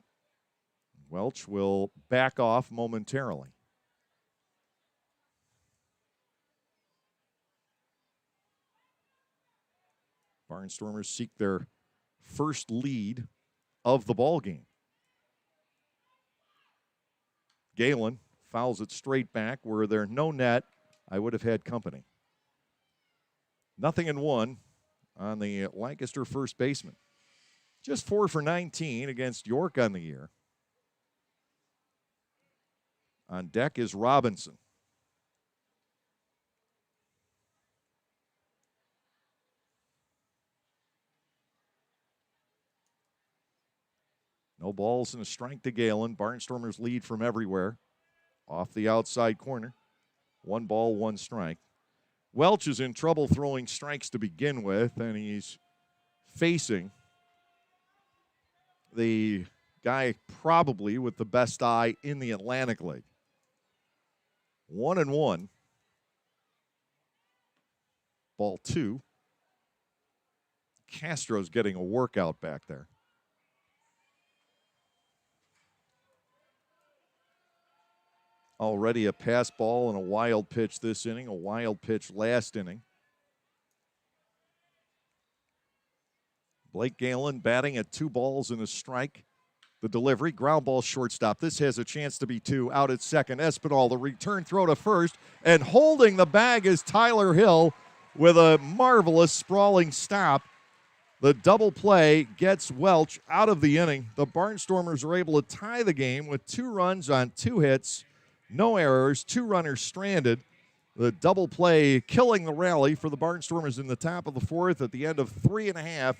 S1: Welch will back off momentarily. Barnstormers seek their first lead of the ball game. Galen fouls it straight back. Were there no net, I would have had company. 0-1 on the Lancaster first baseman. Just 4 for 19 against York on the year. On deck is Robinson. No balls and a strike to Galen. Barnstormers lead from everywhere. Off the outside corner. 1 ball, 1 strike. Welch is in trouble throwing strikes to begin with, and he's facing the guy probably with the best eye in the Atlantic League. 1-1. Ball 2. Castro's getting a workout back there. Already a pass ball and a wild pitch this inning, a wild pitch last inning. Blake Galen batting at 2 balls and a strike. The delivery, ground ball shortstop. This has a chance to be 2 out at second. Espinal, the return throw to first, and holding the bag is Tyler Hill with a marvelous sprawling stop. The double play gets Welch out of the inning. The Barnstormers are able to tie the game with 2 runs on 2 hits, no errors, 2 runners stranded. The double play killing the rally for the Barnstormers in the top of the 4th at the end of 3.5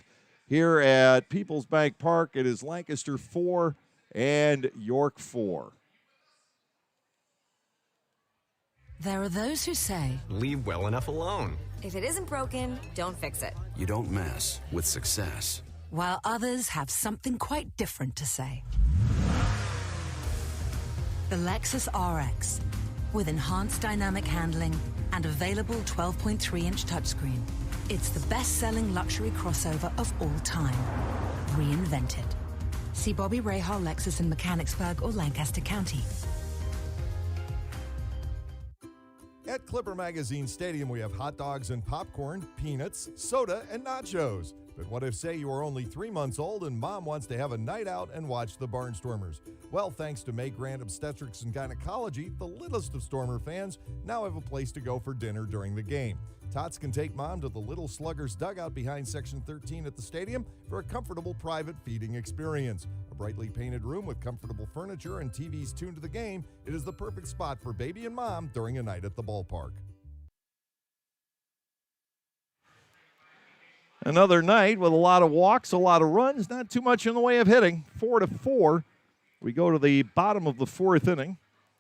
S1: here at Peoples Bank Park. It is Lancaster 4 and York 4.
S8: There are those who say,
S13: leave well enough alone.
S12: If it isn't broken, don't fix it.
S14: You don't mess with success.
S8: While others have something quite different to say. The Lexus RX, with enhanced dynamic handling and available 12.3-inch touchscreen. It's the best-selling luxury crossover of all time. Reinvented. See Bobby Rahal Lexus in Mechanicsburg or Lancaster County.
S1: At Clipper Magazine Stadium, we have hot dogs and popcorn, peanuts, soda, and nachos. But what if, say, you are only 3 months old and mom wants to have a night out and watch the Barnstormers? Well, thanks to May Grant Obstetrics and Gynecology, the littlest of Stormer fans now have a place to go for dinner during the game. Tots can take mom to the Little Sluggers dugout behind Section 13 at the stadium for a comfortable private feeding experience. A brightly painted room with comfortable furniture and TVs tuned to the game, it is the perfect spot for baby and mom during a night at the ballpark. Another night with a lot of walks, a lot of runs, not too much in the way of hitting. 4-4. We go to the bottom of the 4th inning.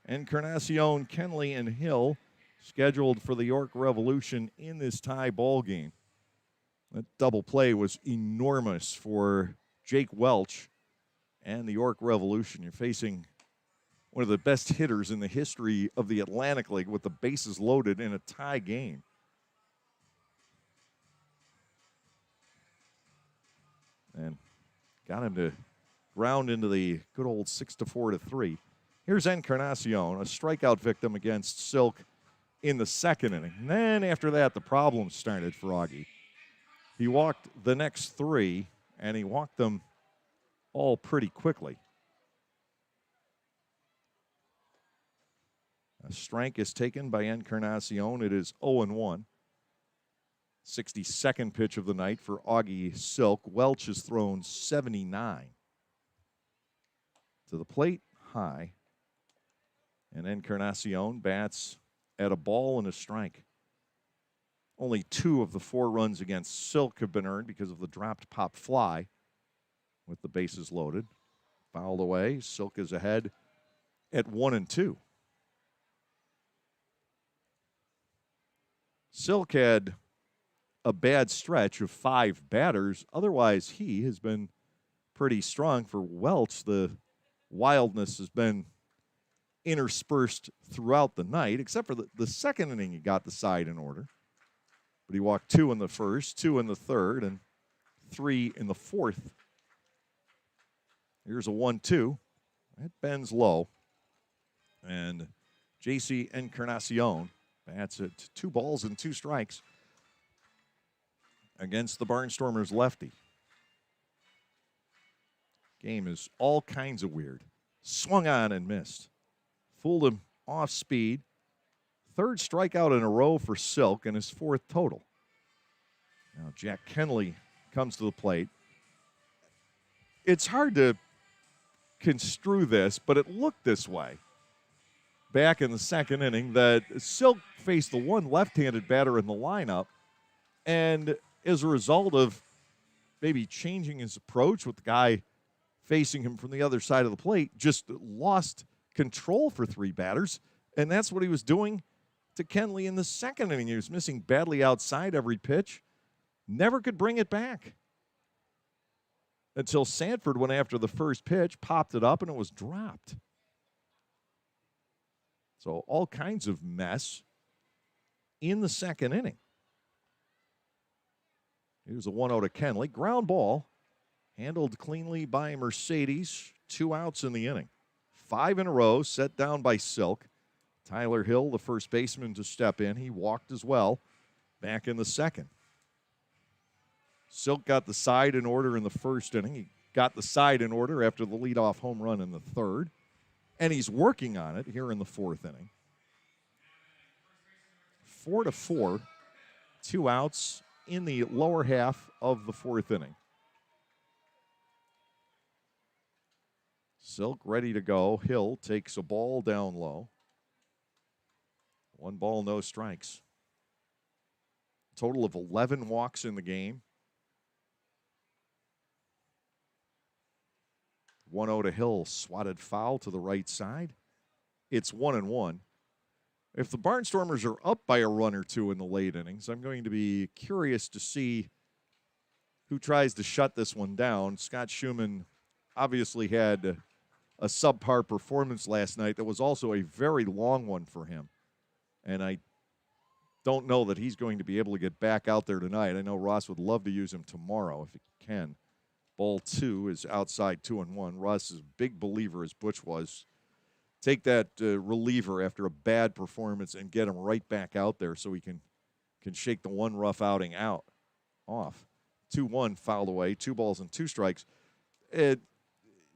S1: Encarnacion, Kenley, and Hill scheduled for the York Revolution in this tie ball game. That double play was enormous for Jake Welch and the York Revolution. You're facing one of the best hitters in the history of the Atlantic League with the bases loaded in a tie game. And got him to ground into the good old 6-4-3. Here's Encarnacion, a strikeout victim against Silk in the 2nd inning. And then after that, the problems started for Augie. He walked the next 3, and he walked them all pretty quickly. A strike is taken by Encarnacion. It is 0-1. 62nd pitch of the night for Augie Silk. Welch has thrown 79. To the plate, high. And Encarnacion bats at a ball and a strike. Only 2 of the 4 runs against Silk have been earned because of the dropped pop fly with the bases loaded. Fouled away. Silk is ahead at 1-2. Silk had a bad stretch of 5 batters. Otherwise, he has been pretty strong. For Welch, the wildness has been interspersed throughout the night, except for the 2nd inning, he got the side in order. But he walked 2 in the 1st, 2 in the 3rd, and 3 in the 4th. Here's a 1-2. That bends low. And J.C. Encarnacion bats at 2 balls and 2 strikes against the Barnstormers lefty. Game is all kinds of weird. Swung on and missed. Fooled him off speed. 3rd strikeout in a row for Silk and his 4th total. Now Jack Kenley comes to the plate. It's hard to construe this, but it looked this way back in the 2nd inning that Silk faced the one left-handed batter in the lineup, and as a result of maybe changing his approach with the guy facing him from the other side of the plate, just lost control for 3 batters, and that's what he was doing to Kenley in the 2nd inning. He was missing badly outside every pitch, never could bring it back until Sanford went after the first pitch, popped it up, and it was dropped. So all kinds of mess in the 2nd inning. Here's a 1-0 to Kenley. Ground ball, handled cleanly by Mercedes. 2 outs in the inning. 5 in a row, set down by Silk. Tyler Hill, the first baseman to step in. He walked as well back in the second. Silk got the side in order in the first inning. He got the side in order after the leadoff home run in the third. And he's working on it here in the fourth inning. 4-4, 2 outs in the lower half of the fourth inning. Silk ready to go. Hill takes a ball down low. 1 ball, no strikes. Total of 11 walks in the game. 1-0 to Hill, swatted foul to the right side. It's 1-1. If the Barnstormers are up by a run or two in the late innings, I'm going to be curious to see who tries to shut this one down. Scott Schumann obviously had a subpar performance last night that was also a very long one for him. And I don't know that he's going to be able to get back out there tonight. I know Ross would love to use him tomorrow if he can. Ball 2 is outside 2-1. Ross is a big believer, as Butch was. Take that reliever after a bad performance and get him right back out there so he can shake the one rough outing off. 2-1 fouled away, 2 balls and 2 strikes.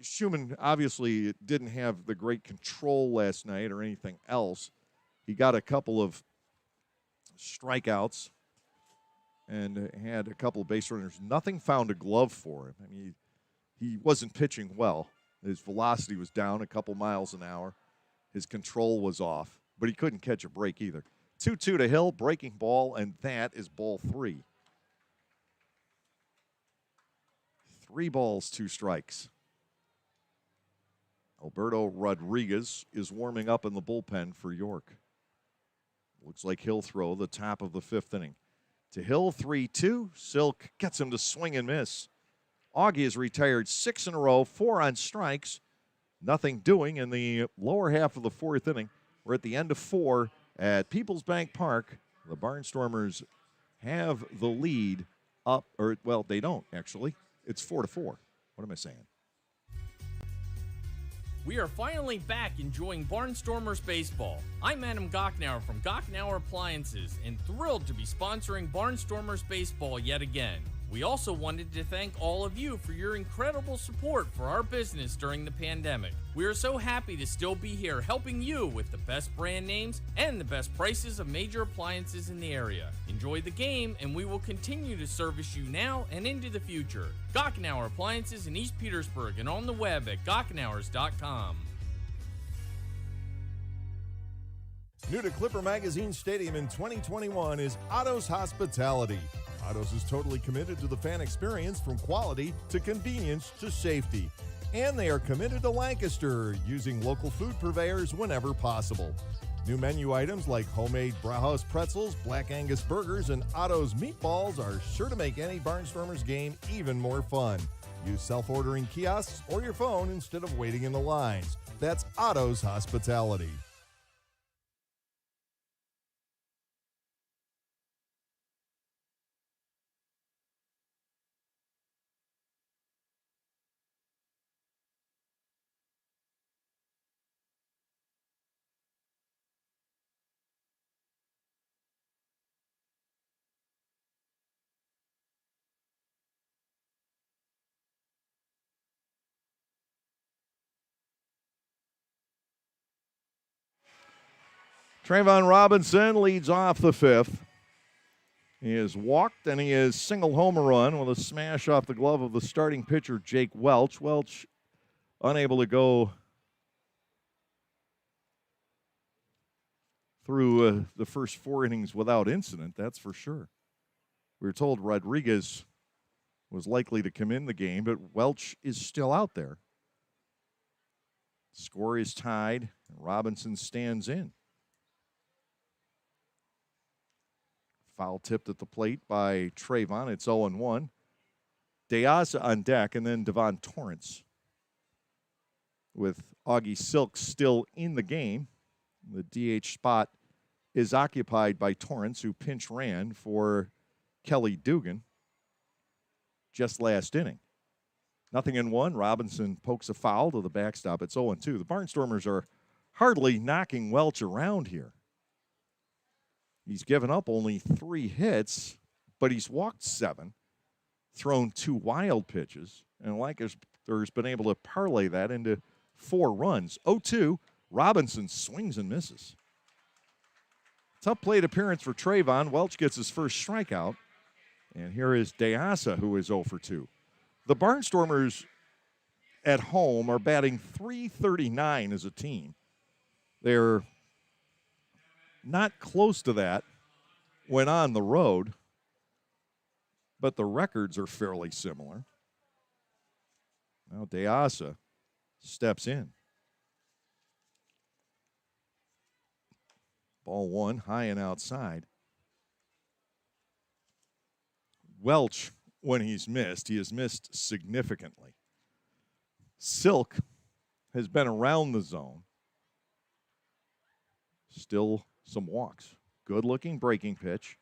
S1: Schumann obviously didn't have the great control last night or anything else. He got a couple of strikeouts and had a couple of base runners. Nothing found a glove for him. I mean, he wasn't pitching well. His velocity was down a couple miles an hour. His control was off, but he couldn't catch a break either. 2-2 to Hill, breaking ball, and that is ball 3. 3 balls, 2 strikes. Alberto Rodriguez is warming up in the bullpen for York. Looks like he'll throw the top of the 5th inning. To Hill, 3-2. Silk gets him to swing and miss. Augie has retired 6 in a row, 4 on strikes. Nothing doing in the lower half of the 4th inning. We're at the end of 4 at Peoples Bank Park. The Barnstormers have the lead up, or, well, they don't, actually. It's 4-4. What am I saying?
S5: We are finally back enjoying Barnstormers baseball. I'm Adam Gocknauer from Gocknauer Appliances and thrilled to be sponsoring Barnstormers baseball yet again. We also wanted to thank all of you for your incredible support for our business during the pandemic. We are so happy to still be here helping you with the best brand names and the best prices of major appliances in the area. Enjoy the game, and we will continue to service you now and into the future. Gocknauer Appliances in East Petersburg and on the web at gocknauers.com.
S1: New to Clipper Magazine Stadium in 2021 is Otto's Hospitality. Otto's is totally committed to the fan experience, from quality to convenience to safety. And they are committed to Lancaster, using local food purveyors whenever possible. New menu items like homemade Brauhaus pretzels, Black Angus burgers, and Otto's meatballs are sure to make any Barnstormers game even more fun. Use self-ordering kiosks or your phone instead of waiting in the lines. That's Otto's Hospitality. Trayvon Robinson leads off the 5th. He has walked and he has single home run with a smash off the glove of the starting pitcher, Jake Welch. Welch unable to go through the first 4 innings without incident, that's for sure. We were told Rodriguez was likely to come in the game, but Welch is still out there. Score is tied, and Robinson stands in. Foul tipped at the plate by Trayvon. It's 0-1. DeAza on deck, and then Devon Torrance. With Augie Silk still in the game, the DH spot is occupied by Torrance, who pinch ran for Kelly Dugan just last inning. 0-1. Robinson pokes a foul to the backstop. It's 0-2. The Barnstormers are hardly knocking Welch around here. He's given up only 3 hits, but he's walked 7, thrown 2 wild pitches, and Lancaster's been able to parlay that into 4 runs. 0-2, Robinson swings and misses. Tough plate appearance for Trayvon. Welch gets his first strikeout. And here is DeAsa, who is 0 for 2. The Barnstormers at home are batting .339 as a team. They're not close to that when on the road, but the records are fairly similar. Now DeAsa steps in. Ball 1, high and outside. Welch, when he's missed, he has missed significantly. Silk has been around the zone. Still some walks. Good-looking breaking pitch.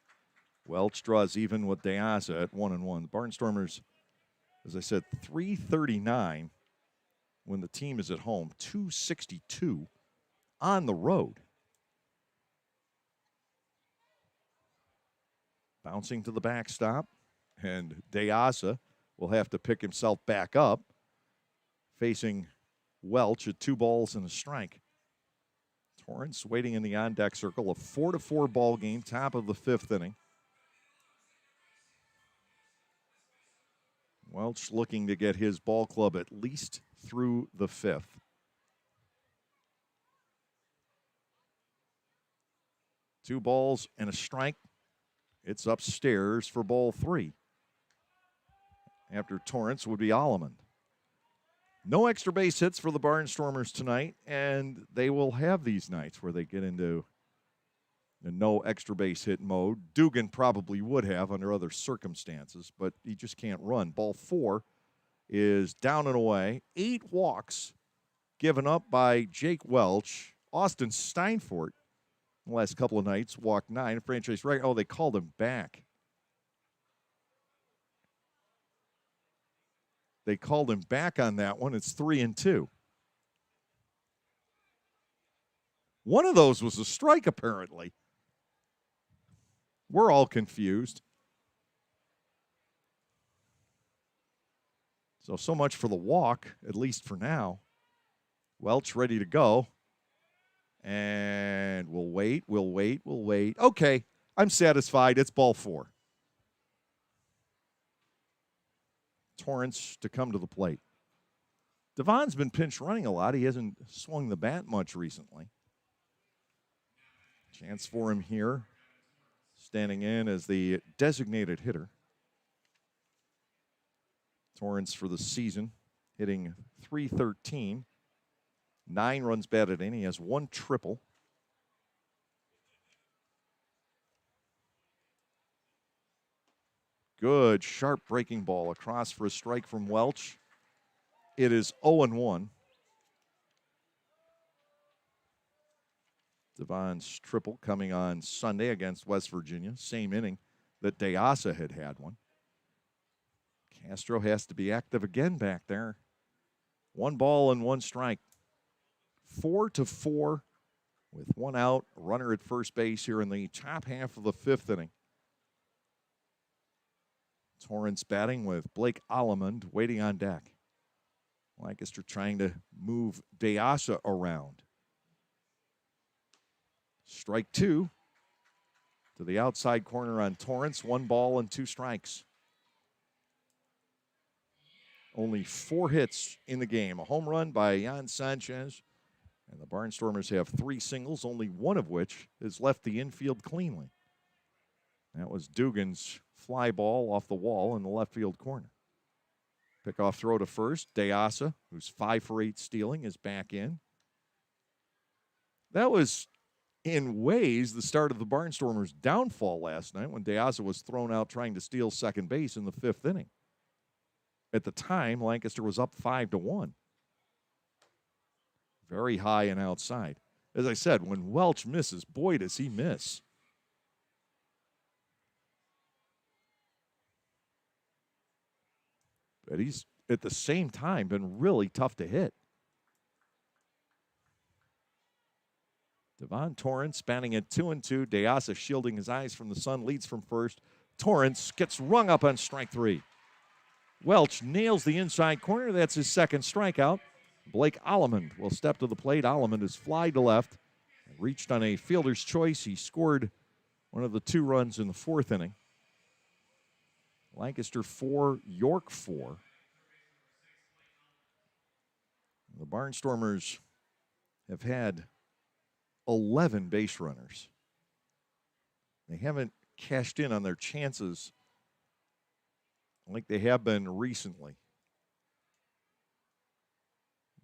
S1: Welch draws even with DeAsa at 1-1. The Barnstormers, as I said, .339 when the team is at home, .262 on the road. Bouncing to the backstop, and DeAsa will have to pick himself back up, facing Welch at 2 balls and a strike. Torrance waiting in the on-deck circle, a 4-4 ball game, top of the 5th inning. Welch looking to get his ball club at least through the 5th. Two balls and a strike. It's upstairs for ball 3. After Torrance would be Alleman. No extra base hits for the Barnstormers tonight, and they will have these nights where they get into the no extra base hit mode. Dugan probably would have under other circumstances, but he just can't run. Ball 4 is down and away. 8 walks given up by Jake Welch. Austin Steinfort, the last couple of nights, walked 9. Franchise right. Oh, they called him back. They called him back on that one. It's 3-2. One of those was a strike, apparently. We're all confused. So much for the walk, at least for now. Welch ready to go. And we'll wait. Okay, I'm satisfied. It's ball 4. Torrance to come to the plate. Devon's been pinch running a lot. He hasn't swung the bat much recently. Chance for him here. Standing in as the designated hitter. Torrance for the season hitting .313. 9 runs batted in. He has 1 triple. Good, sharp breaking ball across for a strike from Welch. It is 0-1. Devon's triple coming on Sunday against West Virginia. Same inning that DeAsa had one. Castro has to be active again back there. 1 ball and 1 strike. 4-4 with 1 out. A runner at first base here in the top half of the 5th inning. Torrance batting with Blake Alleman waiting on deck. Lancaster trying to move DeAsa around. Strike 2 to the outside corner on Torrance. 1 ball and 2 strikes. Only 4 hits in the game. A home run by Jan Sanchez. And the Barnstormers have 3 singles, only one of which has left the infield cleanly. That was Dugan's fly ball off the wall in the left field corner. Pickoff throw to first. DeAsa, who's 5 for 8 stealing, is back in. That was, in ways, the start of the Barnstormers' downfall last night when DeAsa was thrown out trying to steal second base in the 5th inning. At the time, Lancaster was up 5-1. Very high and outside. As I said, when Welch misses, boy, does he miss. But he's, at the same time, been really tough to hit. Devon Torrance batting at 2-2. Deasa shielding his eyes from the sun, leads from first. Torrance gets rung up on strike 3. Welch nails the inside corner. That's his second strikeout. Blake Allemond will step to the plate. Allemond is fly to left. Reached on a fielder's choice. He scored one of the 2 runs in the 4th inning. Lancaster 4, York 4. The Barnstormers have had 11 base runners. They haven't cashed in on their chances like they have been recently.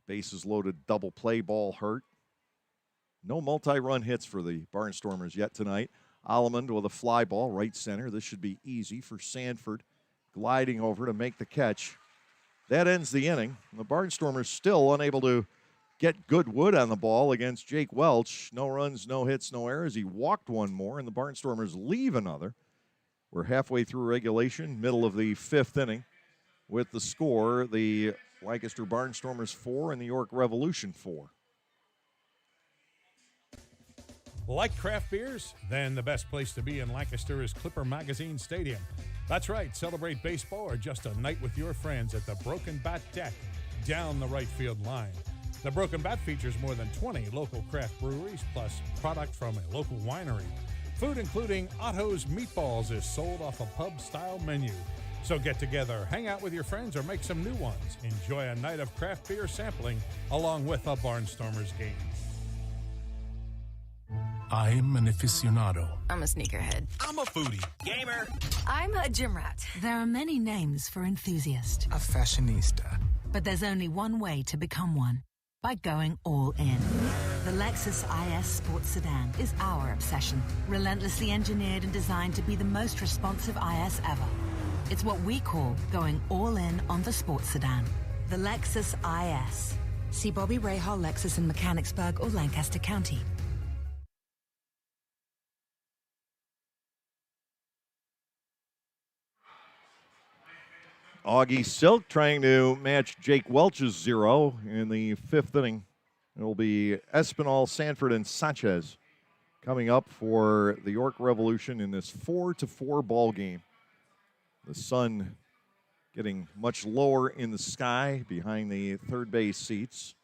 S1: Bases loaded, double play, ball hurt. No multi-run hits for the Barnstormers yet tonight. Allemond with a fly ball, right center. This should be easy for Sanford, gliding over to make the catch. That ends the inning. The Barnstormers still unable to get good wood on the ball against Jake Welch. No runs, no hits, no errors. He walked one more, and the Barnstormers leave another. We're halfway through regulation, middle of the 5th inning. With the score, the Lancaster Barnstormers 4 and the York Revolution 4.
S4: Like craft beers? Then the best place to be in Lancaster is Clipper Magazine Stadium. That's right, celebrate baseball or just a night with your friends at the Broken Bat Deck down the right field line. The Broken Bat features more than 20 local craft breweries, plus product from a local winery. Food including Otto's Meatballs is sold off a pub-style menu. So get together, hang out with your friends, or make some new ones. Enjoy a night of craft beer sampling along with a Barnstormers game.
S13: I'm an aficionado.
S8: I'm a sneakerhead.
S13: I'm a foodie. Gamer.
S8: I'm a gym rat. There are many names for enthusiast.
S13: A fashionista.
S8: But there's only one way to become one. By going all in. The Lexus IS Sports Sedan is our obsession. Relentlessly engineered and designed to be the most responsive IS ever. It's what we call going all in on the sports sedan. The Lexus IS. See Bobby Rahal Lexus in Mechanicsburg or Lancaster County.
S1: Augie Silk trying to match Jake Welch's 0 in the 5th inning. It will be Espinal, Sanford, and Sanchez coming up for the York Revolution in this 4-4 ball game. The sun getting much lower in the sky behind the third base seats.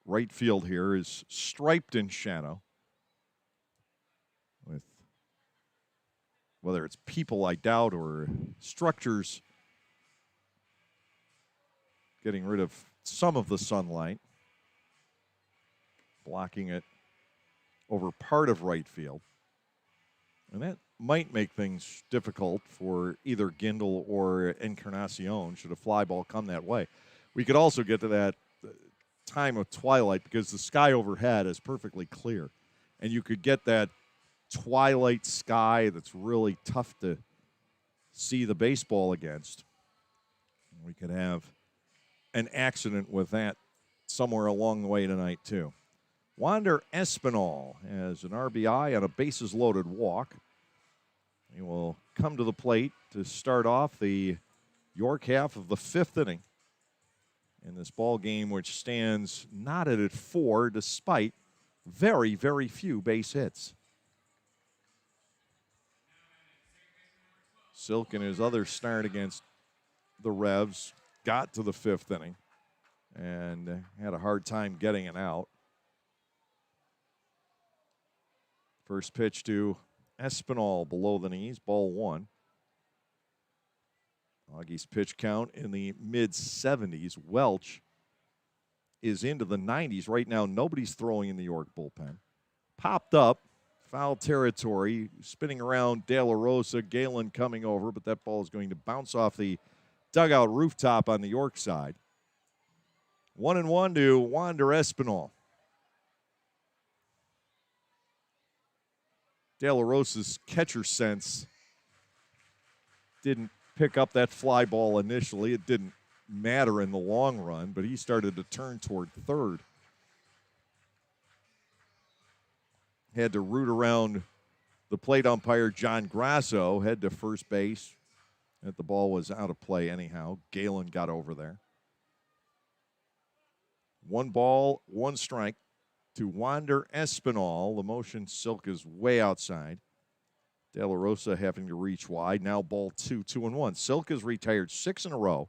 S1: Right field here is striped in shadow, with whether it's people, I doubt, or structures getting rid of some of the sunlight, blocking it over part of right field. And that might make things difficult for either Gindel or Encarnacion should a fly ball come that way. We could also get to that time of twilight because the sky overhead is perfectly clear. And you could get that twilight sky that's really tough to see the baseball against. We could have an accident with that somewhere along the way tonight, too. Wander Espinal has an RBI on a bases-loaded walk. He will come to the plate to start off the York half of the 5th inning in this ball game, which stands knotted at 4 despite very, very few base hits. Silk in his other start against the Revs got to the 5th inning and had a hard time getting it out. First pitch to Espinal below the knees, ball 1. Augie's pitch count in the mid-70s. Welch is into the 90s. Right now, nobody's throwing in the York bullpen. Popped up, foul territory, spinning around De La Rosa. Galen coming over, but that ball is going to bounce off the dugout rooftop on the York side. 1-1 to Wander Espinal. De La Rosa's catcher sense didn't pick up that fly ball initially. It didn't matter in the long run, but he started to turn toward third. Had to root around the plate umpire, John Grasso, head to first base. That the ball was out of play anyhow. Galen got over there. 1 ball, 1 strike to Wander Espinal. The motion Silk is way outside. De La Rosa having to reach wide. Now ball 2, 2-1. Silk has retired 6 in a row.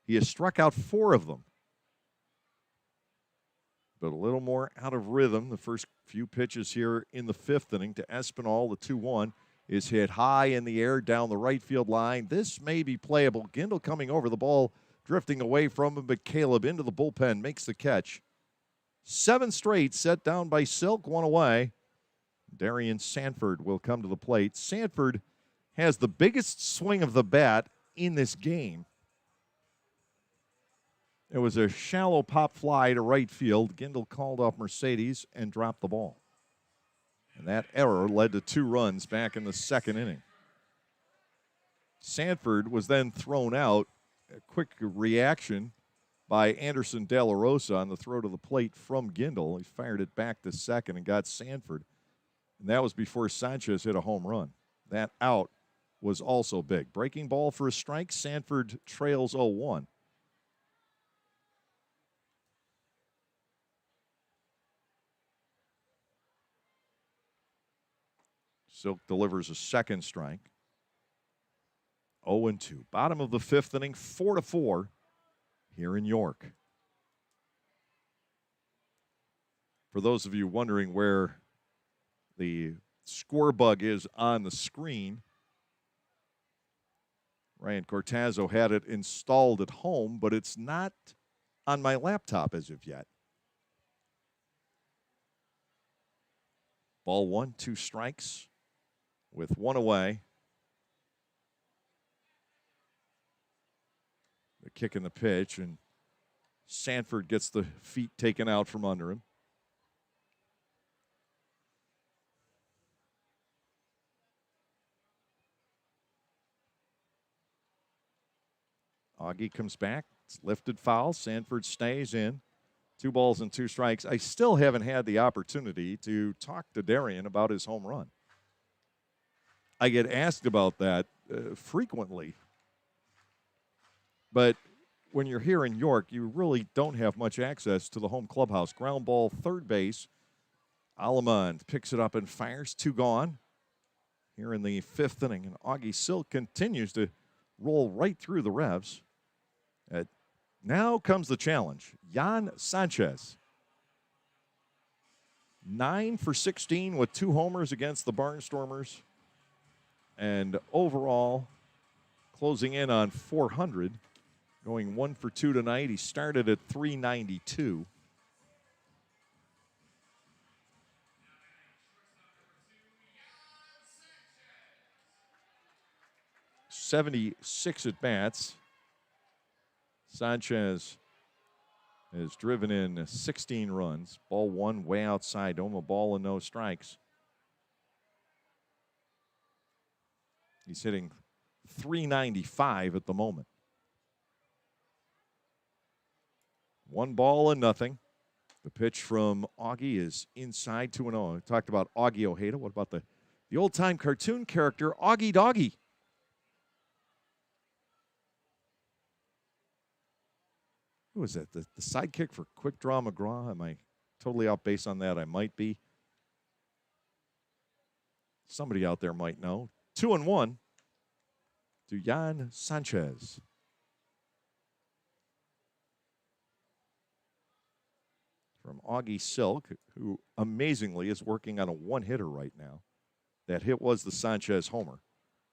S1: He has struck out 4 of them. But a little more out of rhythm. The first few pitches here in the 5th inning to Espinal. The 2-1 is hit high in the air down the right field line. This may be playable. Gindel coming over, the ball drifting away from him, but Caleb into the bullpen makes the catch. 7 straight set down by Silk, 1 away. Darian Sanford will come to the plate. Sanford has the biggest swing of the bat in this game. It was a shallow pop fly to right field. Gindel called off Mercedes and dropped the ball. And that error led to 2 runs back in the 2nd inning. Sanford was then thrown out. A quick reaction by Anderson De La Rosa on the throw to the plate from Gindel. He fired it back to second and got Sanford. And that was before Sanchez hit a home run. That out was also big. Breaking ball for a strike. Sanford trails 0-1. Silk delivers a 2nd strike. 0-2. Bottom of the 5th inning, 4-4 here in York. For those of you wondering where the score bug is on the screen, Ryan Cortazzo had it installed at home, but it's not on my laptop as of yet. Ball 1, 2 strikes with 1 away. The kick and the pitch, and Sanford gets the feet taken out from under him. Augie comes back. It's lifted foul. Sanford stays in. 2 balls and 2 strikes. I still haven't had the opportunity to talk to Darian about his home run. I get asked about that frequently. But when you're here in York, you really don't have much access to the home clubhouse. Ground ball, 3rd base. Alamond picks it up and fires. 2 gone here in the 5th inning. And Augie Silk continues to roll right through the Revs. Now comes the challenge. Jan Sanchez. 9 for 16 with 2 homers against the Barnstormers. And overall, closing in on 400. Going 1 for 2 tonight. He started at 392. .76 at bats. Sanchez has driven in 16 runs. Ball 1 way outside. Home, a ball and no strikes. He's hitting .395 at the moment. 1 ball and nothing. The pitch from Augie is inside 2-0. I talked about Augie Ojeda. What about the old-time cartoon character, Augie Doggy? Who is that? The sidekick for Quick Draw McGraw? Am I totally off base on that? I might be. Somebody out there might know. 2-1 to Jan Sanchez. From Augie Silk, who amazingly is working on a 1-hitter right now. That hit was the Sanchez homer.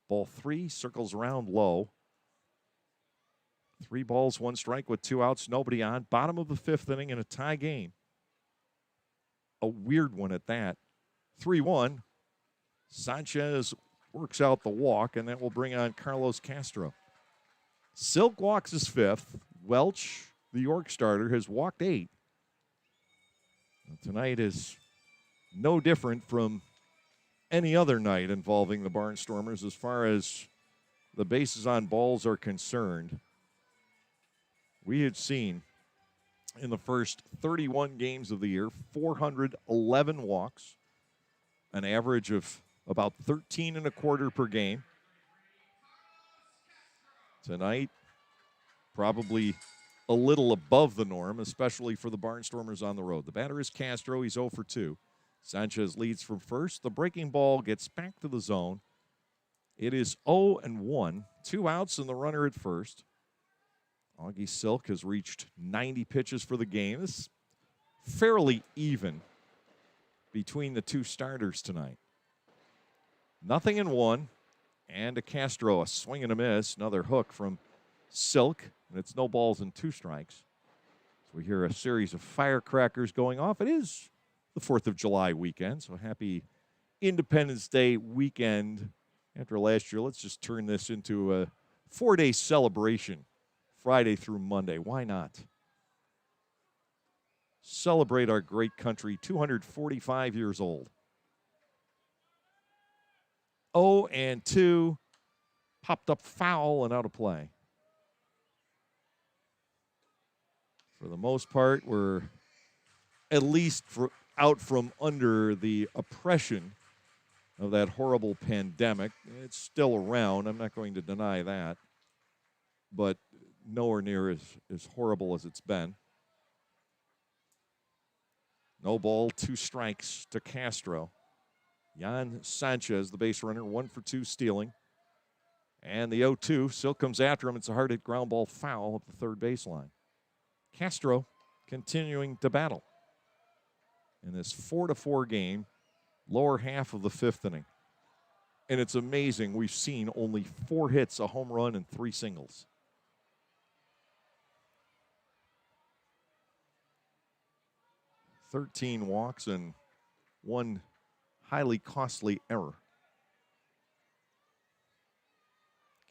S1: Ball 3 circles around low. 3 balls, 1 strike with 2 outs, nobody on. Bottom of the 5th inning in a tie game. A weird one at that. 3-1. Sanchez works out the walk, and that will bring on Carlos Castro. Silk walks his 5th. Welch, the York starter, has walked 8. Tonight is no different from any other night involving the Barnstormers as far as the bases on balls are concerned. We had seen in the first 31 games of the year 411 walks, an average of about 13 and a quarter per game. Tonight, probably a little above the norm, especially for the Barnstormers on the road. The batter is Castro. He's 0 for 2. Sanchez leads from first. The breaking ball gets back to the zone. It is 0-1. 2 outs and the runner at first. Augie Silk has reached 90 pitches for the game. This is fairly even between the two starters tonight. 0-1. And to Castro, a swing and a miss. Another hook from Silk. And it's no balls and 2 strikes. So we hear a series of firecrackers going off. It is the 4th of July weekend, so happy Independence Day weekend. After last year, let's just turn this into a 4-day celebration, Friday through Monday. Why not? Celebrate our great country, 245 years old. 0-2, popped up foul and out of play. For the most part, we're at least out from under the oppression of that horrible pandemic. It's still around. I'm not going to deny that. But nowhere near as horrible as it's been. No ball, 2 strikes to Castro. Jan Sanchez, the base runner, 1 for 2 stealing. And the 0-2, Silk comes after him. It's a hard hit ground ball foul up the third baseline. Castro continuing to battle in this 4-4 game, lower half of the 5th inning. And it's amazing, we've seen only 4 hits, a home run, and 3 singles. $13 walks and 1 highly costly error.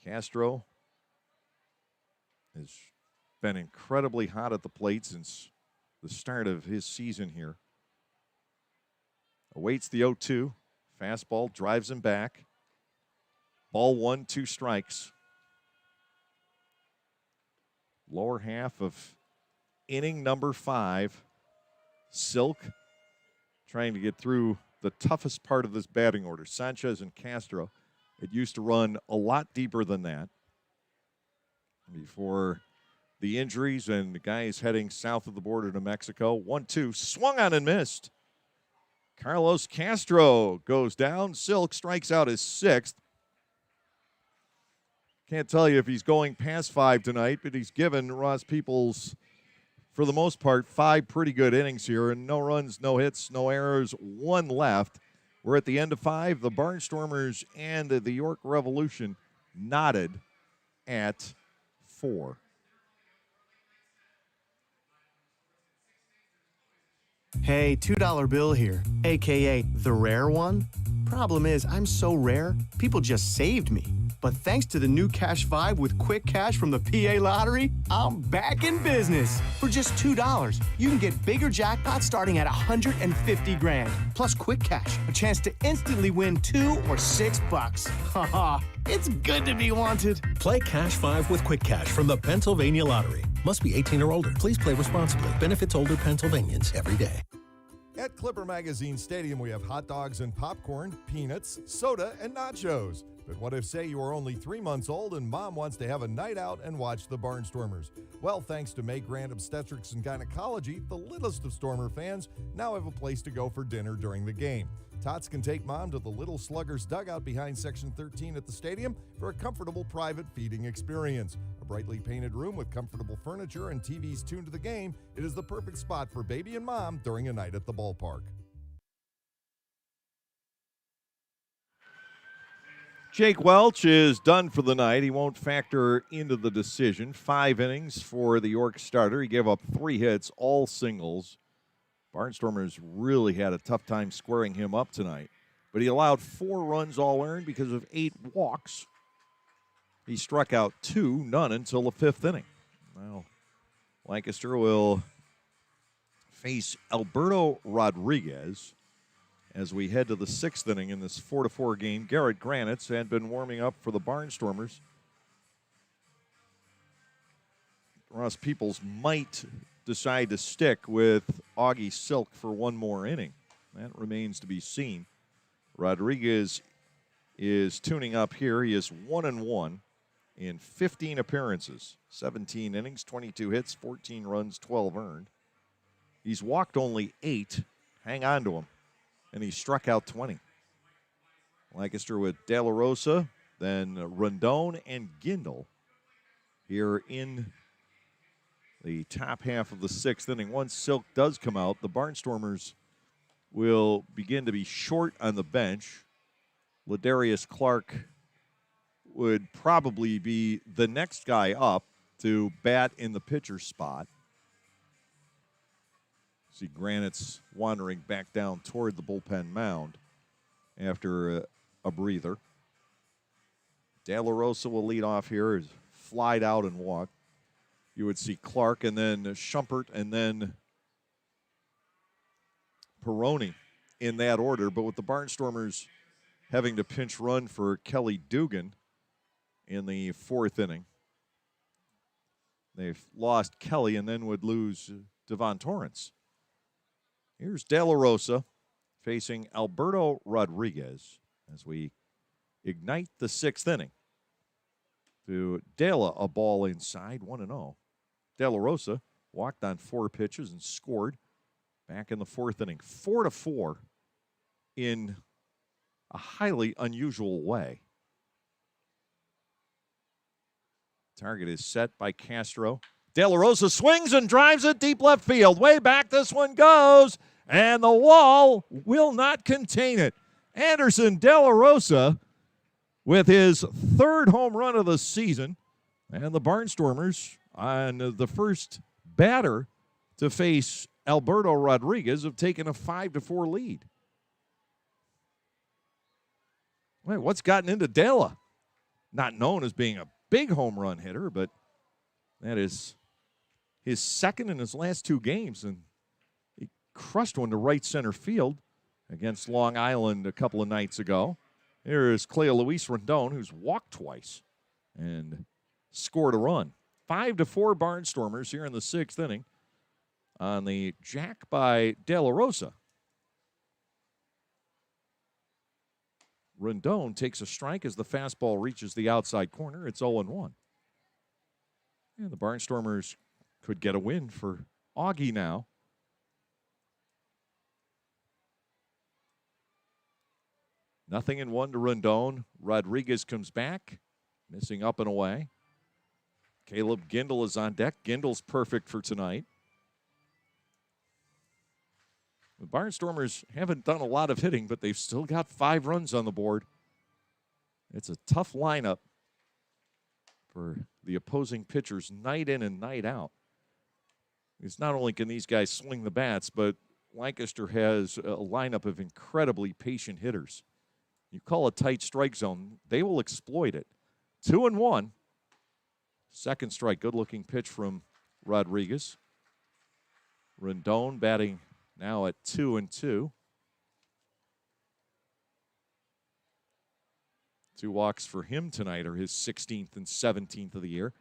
S1: Castro has been incredibly hot at the plate since the start of his season here. Awaits the 0-2. Fastball drives him back. Ball 1, 2 strikes. Lower half of inning number 5. Silk trying to get through the toughest part of this batting order. Sanchez and Castro. It used to run a lot deeper than that before the injuries, and the guys heading south of the border to Mexico. 1-2, swung on and missed. Carlos Castro goes down. Silk strikes out his 6th. Can't tell you if he's going past 5 tonight, but he's given Ross Peoples, for the most part, 5 pretty good innings here, and no runs, no hits, no errors, 1 left. We're at the end of 5. The Barnstormers and the York Revolution knotted at 4.
S10: Hey, $2 bill here, a.k.a. the rare one. Problem is, I'm so rare, people just saved me. But thanks to the new Cash Vibe with Quick Cash from the PA Lottery, I'm back in business. For just $2, you can get bigger jackpots starting at $150 grand. Plus Quick Cash, a chance to instantly win $2 or $6. Haha, it's good to be wanted.
S11: Play Cash 5 with Quick Cash from the Pennsylvania Lottery. Must be 18 or older. Please play responsibly. Benefits older Pennsylvanians every day.
S1: At Clipper Magazine Stadium, we have hot dogs and popcorn, peanuts, soda, and nachos. But what if, say, you are only 3 months old and mom wants to have a night out and watch the Barnstormers? Well, thanks to May Grant Obstetrics and Gynecology, the littlest of Stormer fans now have a place to go for dinner during the game. Tots can take mom to the Little Sluggers dugout behind Section 13 at the stadium for a comfortable private feeding experience. A brightly painted room with comfortable furniture and TVs tuned to the game, it is the perfect spot for baby and mom during a night at the ballpark. Jake Welch is done for the night. He won't factor into the decision. 5 innings for the York starter. He gave up 3 hits, all singles. Barnstormers really had a tough time squaring him up tonight. But he allowed 4 runs all earned because of 8 walks. He struck out 2, none until the 5th inning. Now, Lancaster will face Alberto Rodriguez as we head to the 6th inning in this 4-4 game. Garrett Granitz had been warming up for the Barnstormers. Ross Peoples might decide to stick with Augie Silk for 1 more inning. That remains to be seen. Rodriguez is tuning up here. He is 1-1 in 15 appearances, 17 innings, 22 hits, 14 runs, 12 earned. He's walked only 8. Hang on to him. And he struck out 20. Lancaster with De La Rosa, then Rondon and Gindel here in the top half of the 6th inning. Once Silk does come out, the Barnstormers will begin to be short on the bench. Ladarius Clark would probably be the next guy up to bat in the pitcher spot. See Granite's wandering back down toward the bullpen mound after a breather. De La Rosa will lead off here. He's flied out and walked. You would see Clark and then Schumpert and then Peroni in that order. But with the Barnstormers having to pinch run for Kelly Dugan in the 4th inning, they've lost Kelly and then would lose Devon Torrance. Here's De La Rosa facing Alberto Rodriguez as we ignite the 6th inning. To De La, a ball inside, 1-0. De La Rosa walked on 4 pitches and scored back in the 4th inning. 4-4 in a highly unusual way. Target is set by Castro. De La Rosa swings and drives it deep left field. Way back this one goes, and the wall will not contain it. Anderson De La Rosa with his 3rd home run of the season, and the Barnstormers on the first batter to face Alberto Rodriguez have taken a 5-4 lead. Wait, what's gotten into De La? Not known as being a big home run hitter, but that is his 2nd in his last 2 games, and he crushed one to right center field against Long Island a couple of nights ago. Here is Cleo Luis Rondon, who's walked twice and scored a run. 5-4 Barnstormers here in the 6th inning on the jack by De La Rosa. Rondon takes a strike as the fastball reaches the outside corner. It's 0-1. And the Barnstormers could get a win for Augie now. Nothing in 1 to Rondon. Rodriguez comes back, missing up and away. Caleb Gindel is on deck. Gindel's perfect for tonight. The Barnstormers haven't done a lot of hitting, but they've still got 5 runs on the board. It's a tough lineup for the opposing pitchers night in and night out. It's not only can these guys swing the bats, but Lancaster has a lineup of incredibly patient hitters. You call a tight strike zone, they will exploit it. 2-1. 2nd strike, good-looking pitch from Rodriguez. Rondon batting now at 2-2. 2 walks for him tonight are his 16th and 17th of the year.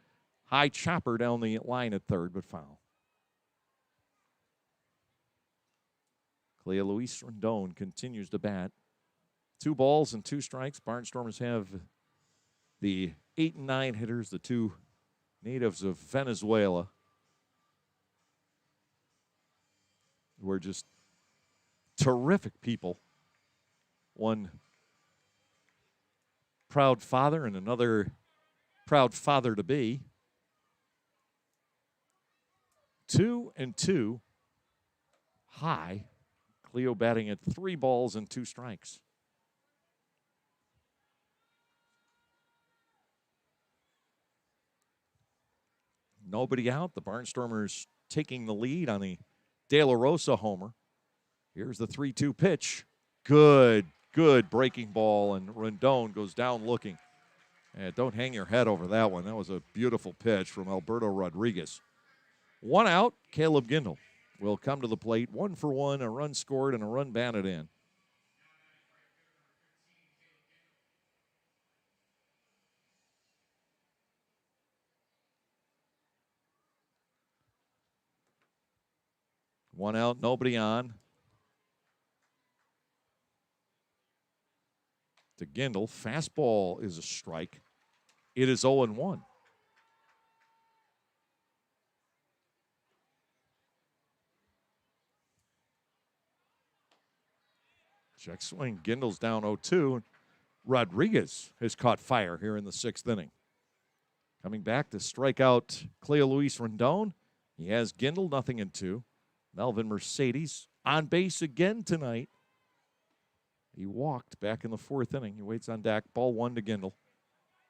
S1: High chopper down the line at 3rd, but foul. Cleo Luis Rondon continues to bat. 2 balls and 2 strikes. Barnstormers have the 8 and 9 hitters, the 2 natives of Venezuela, who are just terrific people. One proud father and another proud father to be. 2-2 high. Cleo batting at 3 balls and 2 strikes. Nobody out. The Barnstormers taking the lead on the De La Rosa homer. Here's the 3-2 pitch. Good breaking ball, and Rondon goes down looking. And don't hang your head over that one. That was a beautiful pitch from Alberto Rodriguez. 1 out. Caleb Gindel will come to the plate. 1 for 1, a run scored and a run batted in. One out, nobody on. To Gindel. Fastball is a strike. It is 0-1. Check swing. Gindle's down 0-2. Rodriguez has caught fire here in the 6th inning. Coming back to strike out Cleo Luis Rendon. He has Gindle, 0-2. Melvin Mercedes on base again tonight. He walked back in the 4th inning. He waits on deck. Ball 1 to Gindle.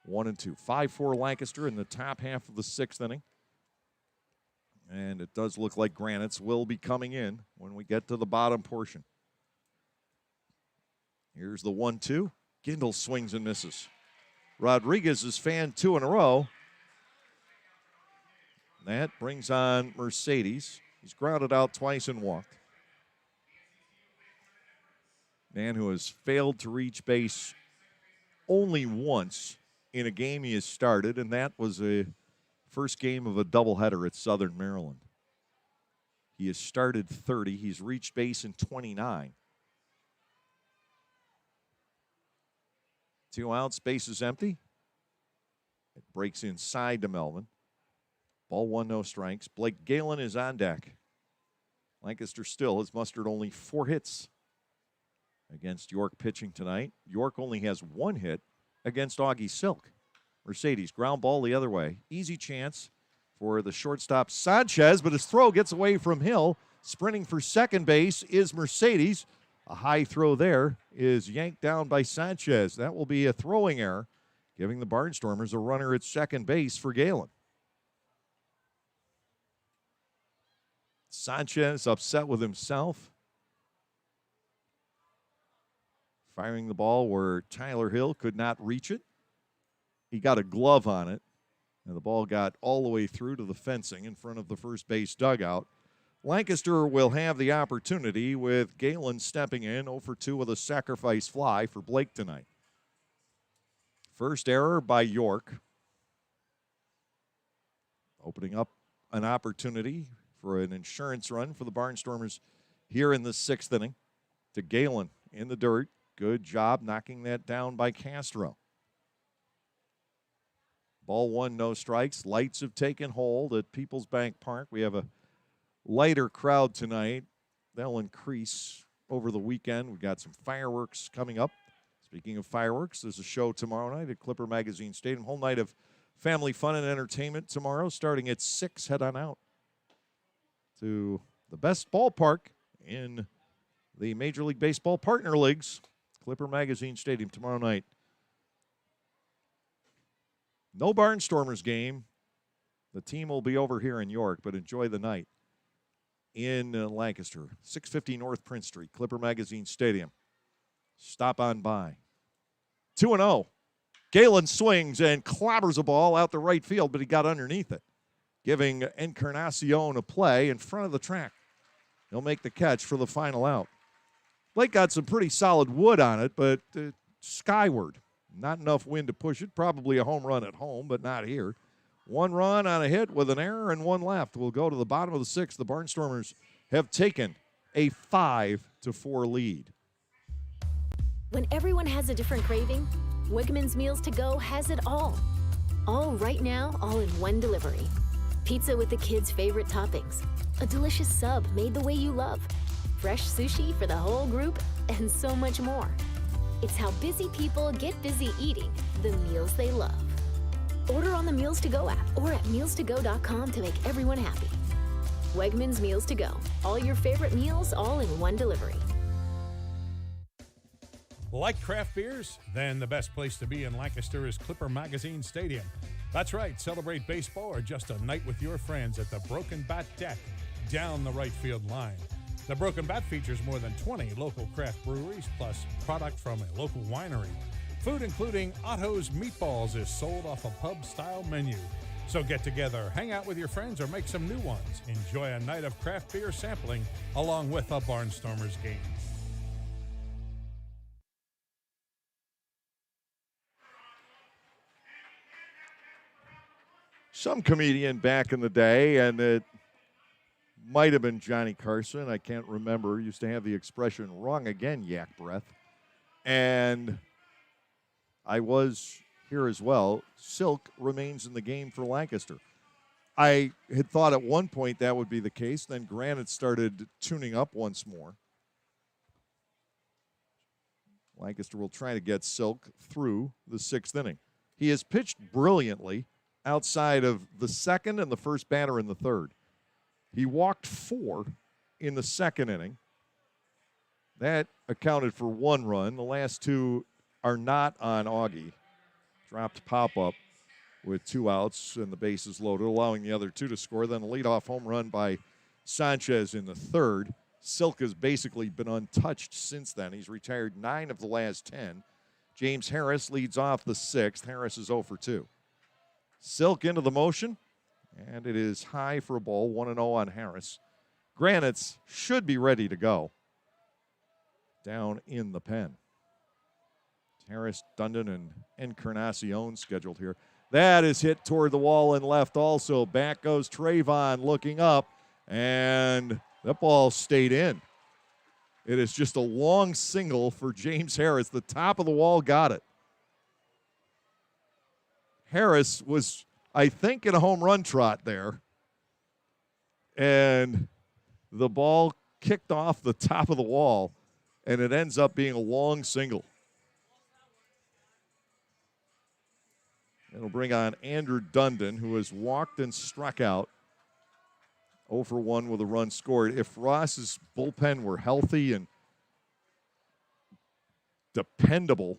S1: 1-2. 5-4 Lancaster in the top half of the 6th inning. And it does look like Granites will be coming in when we get to the bottom portion. Here's the 1-2. Gindle swings and misses. Rodriguez is fanned 2 in a row. That brings on Mercedes. He's grounded out twice and walked. Man who has failed to reach base only once in a game he has started, and that was a first game of a doubleheader at Southern Maryland. He has started 30. He's reached base in 29. 2 outs, base is empty. It breaks inside to Melvin. Ball 1, no strikes. Blake Galen is on deck. Lancaster still has mustered only 4 hits against York pitching tonight. York only has 1 hit against Augie Silk. Mercedes, ground ball the other way. Easy chance for the shortstop Sanchez, but his throw gets away from Hill. Sprinting for second base is Mercedes. A high throw there is yanked down by Sanchez. That will be a throwing error, giving the Barnstormers a runner at second base for Galen. Sanchez upset with himself. Firing the ball where Tyler Hill could not reach it. He got a glove on it, and the ball got all the way through to the fencing in front of the first base dugout. Lancaster will have the opportunity with Galen stepping in 0-2 with a sacrifice fly for Blake tonight. First error by York. Opening up an opportunity for an insurance run for the Barnstormers here in the 6th inning. To Galen in the dirt. Good job knocking that down by Castro. Ball 1, no strikes. Lights have taken hold at Peoples Bank Park. We have a lighter crowd tonight. They'll increase over the weekend. We've got some fireworks coming up. Speaking of fireworks, there's a show tomorrow night at Clipper Magazine Stadium. Whole night of family fun and entertainment tomorrow, starting at 6. Head on out to the best ballpark in the Major League Baseball Partner Leagues, Clipper Magazine Stadium tomorrow night. No Barnstormers game. The team will be over here in York, but enjoy the night in Lancaster. 650 North Prince Street, Clipper Magazine Stadium. Stop on by. 2-0. Galen swings and clobbers a ball out the right field, but he got underneath it, giving Encarnacion a play in front of the track. He'll make the catch for the final out. Blake got some pretty solid wood on it, but skyward. Not enough wind to push it. Probably a home run at home, but not here. 1 run on a hit with an error and 1 left. We'll go to the bottom of the 6th. The Barnstormers have taken a 5-4 lead.
S3: When everyone has a different craving, Wegmans Meals to Go has it all. All right now, all in one delivery. Pizza with the kids' favorite toppings. A delicious sub made the way you love. Fresh sushi for the whole group, and so much more. It's how busy people get busy eating the meals they love. Order on the Meals to Go app or at mealstogo.com to make everyone happy. Wegmans Meals to Go. All your favorite meals, all in one delivery.
S4: Like craft beers? Then the best place to be in Lancaster is Clipper Magazine Stadium. That's right, celebrate baseball or just a night with your friends at the Broken Bat Deck down the right field line. The Broken Bat features more than 20 local craft breweries, plus product from a local winery. Food including Otto's Meatballs is sold off a pub-style menu. So get together, hang out with your friends, or make some new ones. Enjoy a night of craft beer sampling along with a Barnstormers game.
S1: Some comedian back in the day, and it might have been Johnny Carson. I can't remember. Used to have the expression, wrong again, yak breath. And I was here as well. Silk remains in the game for Lancaster. I had thought at one point that would be the case. Then Granite started tuning up once more. Lancaster will try to get Silk through the sixth inning. He has pitched brilliantly outside of the second and the first batter in the third. He walked 4 in the second inning. That accounted for 1 run. The last 2 are not on Augie. Dropped pop-up with 2 outs and the bases loaded, allowing the other 2 to score. Then a leadoff home run by Sanchez in the third. Silk has basically been untouched since then. He's retired 9 of the last 10. James Harris leads off the 6th. Harris is 0 for 2. Silk into the motion, and it is high for a ball, 1-0 on Harris. Granites should be ready to go down in the pen. Harris, Dundon, and Encarnacion scheduled here. That is hit toward the wall and left also. Back goes Trayvon looking up, and that ball stayed in. It is just a long single for James Harris. The top of the wall got it. Harris was, I think, in a home run trot there. And the ball kicked off the top of the wall, and it ends up being a long single. It'll bring on Andrew Dundon, who has walked and struck out. 0 for 1 with a run scored. If Ross's bullpen were healthy and dependable,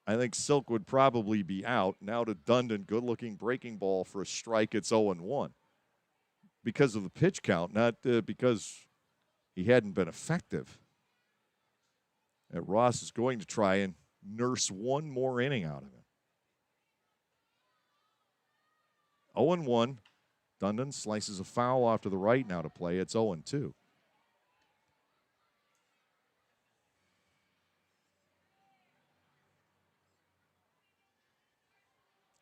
S1: I think Silk would probably be out. Now to Dundon, good-looking breaking ball for a strike. It's 0-1 because of the pitch count, not because he hadn't been effective. And Ross is going to try and nurse one more inning out of him. 0-1. Dundon slices a foul off to the right now to play. It's 0-2.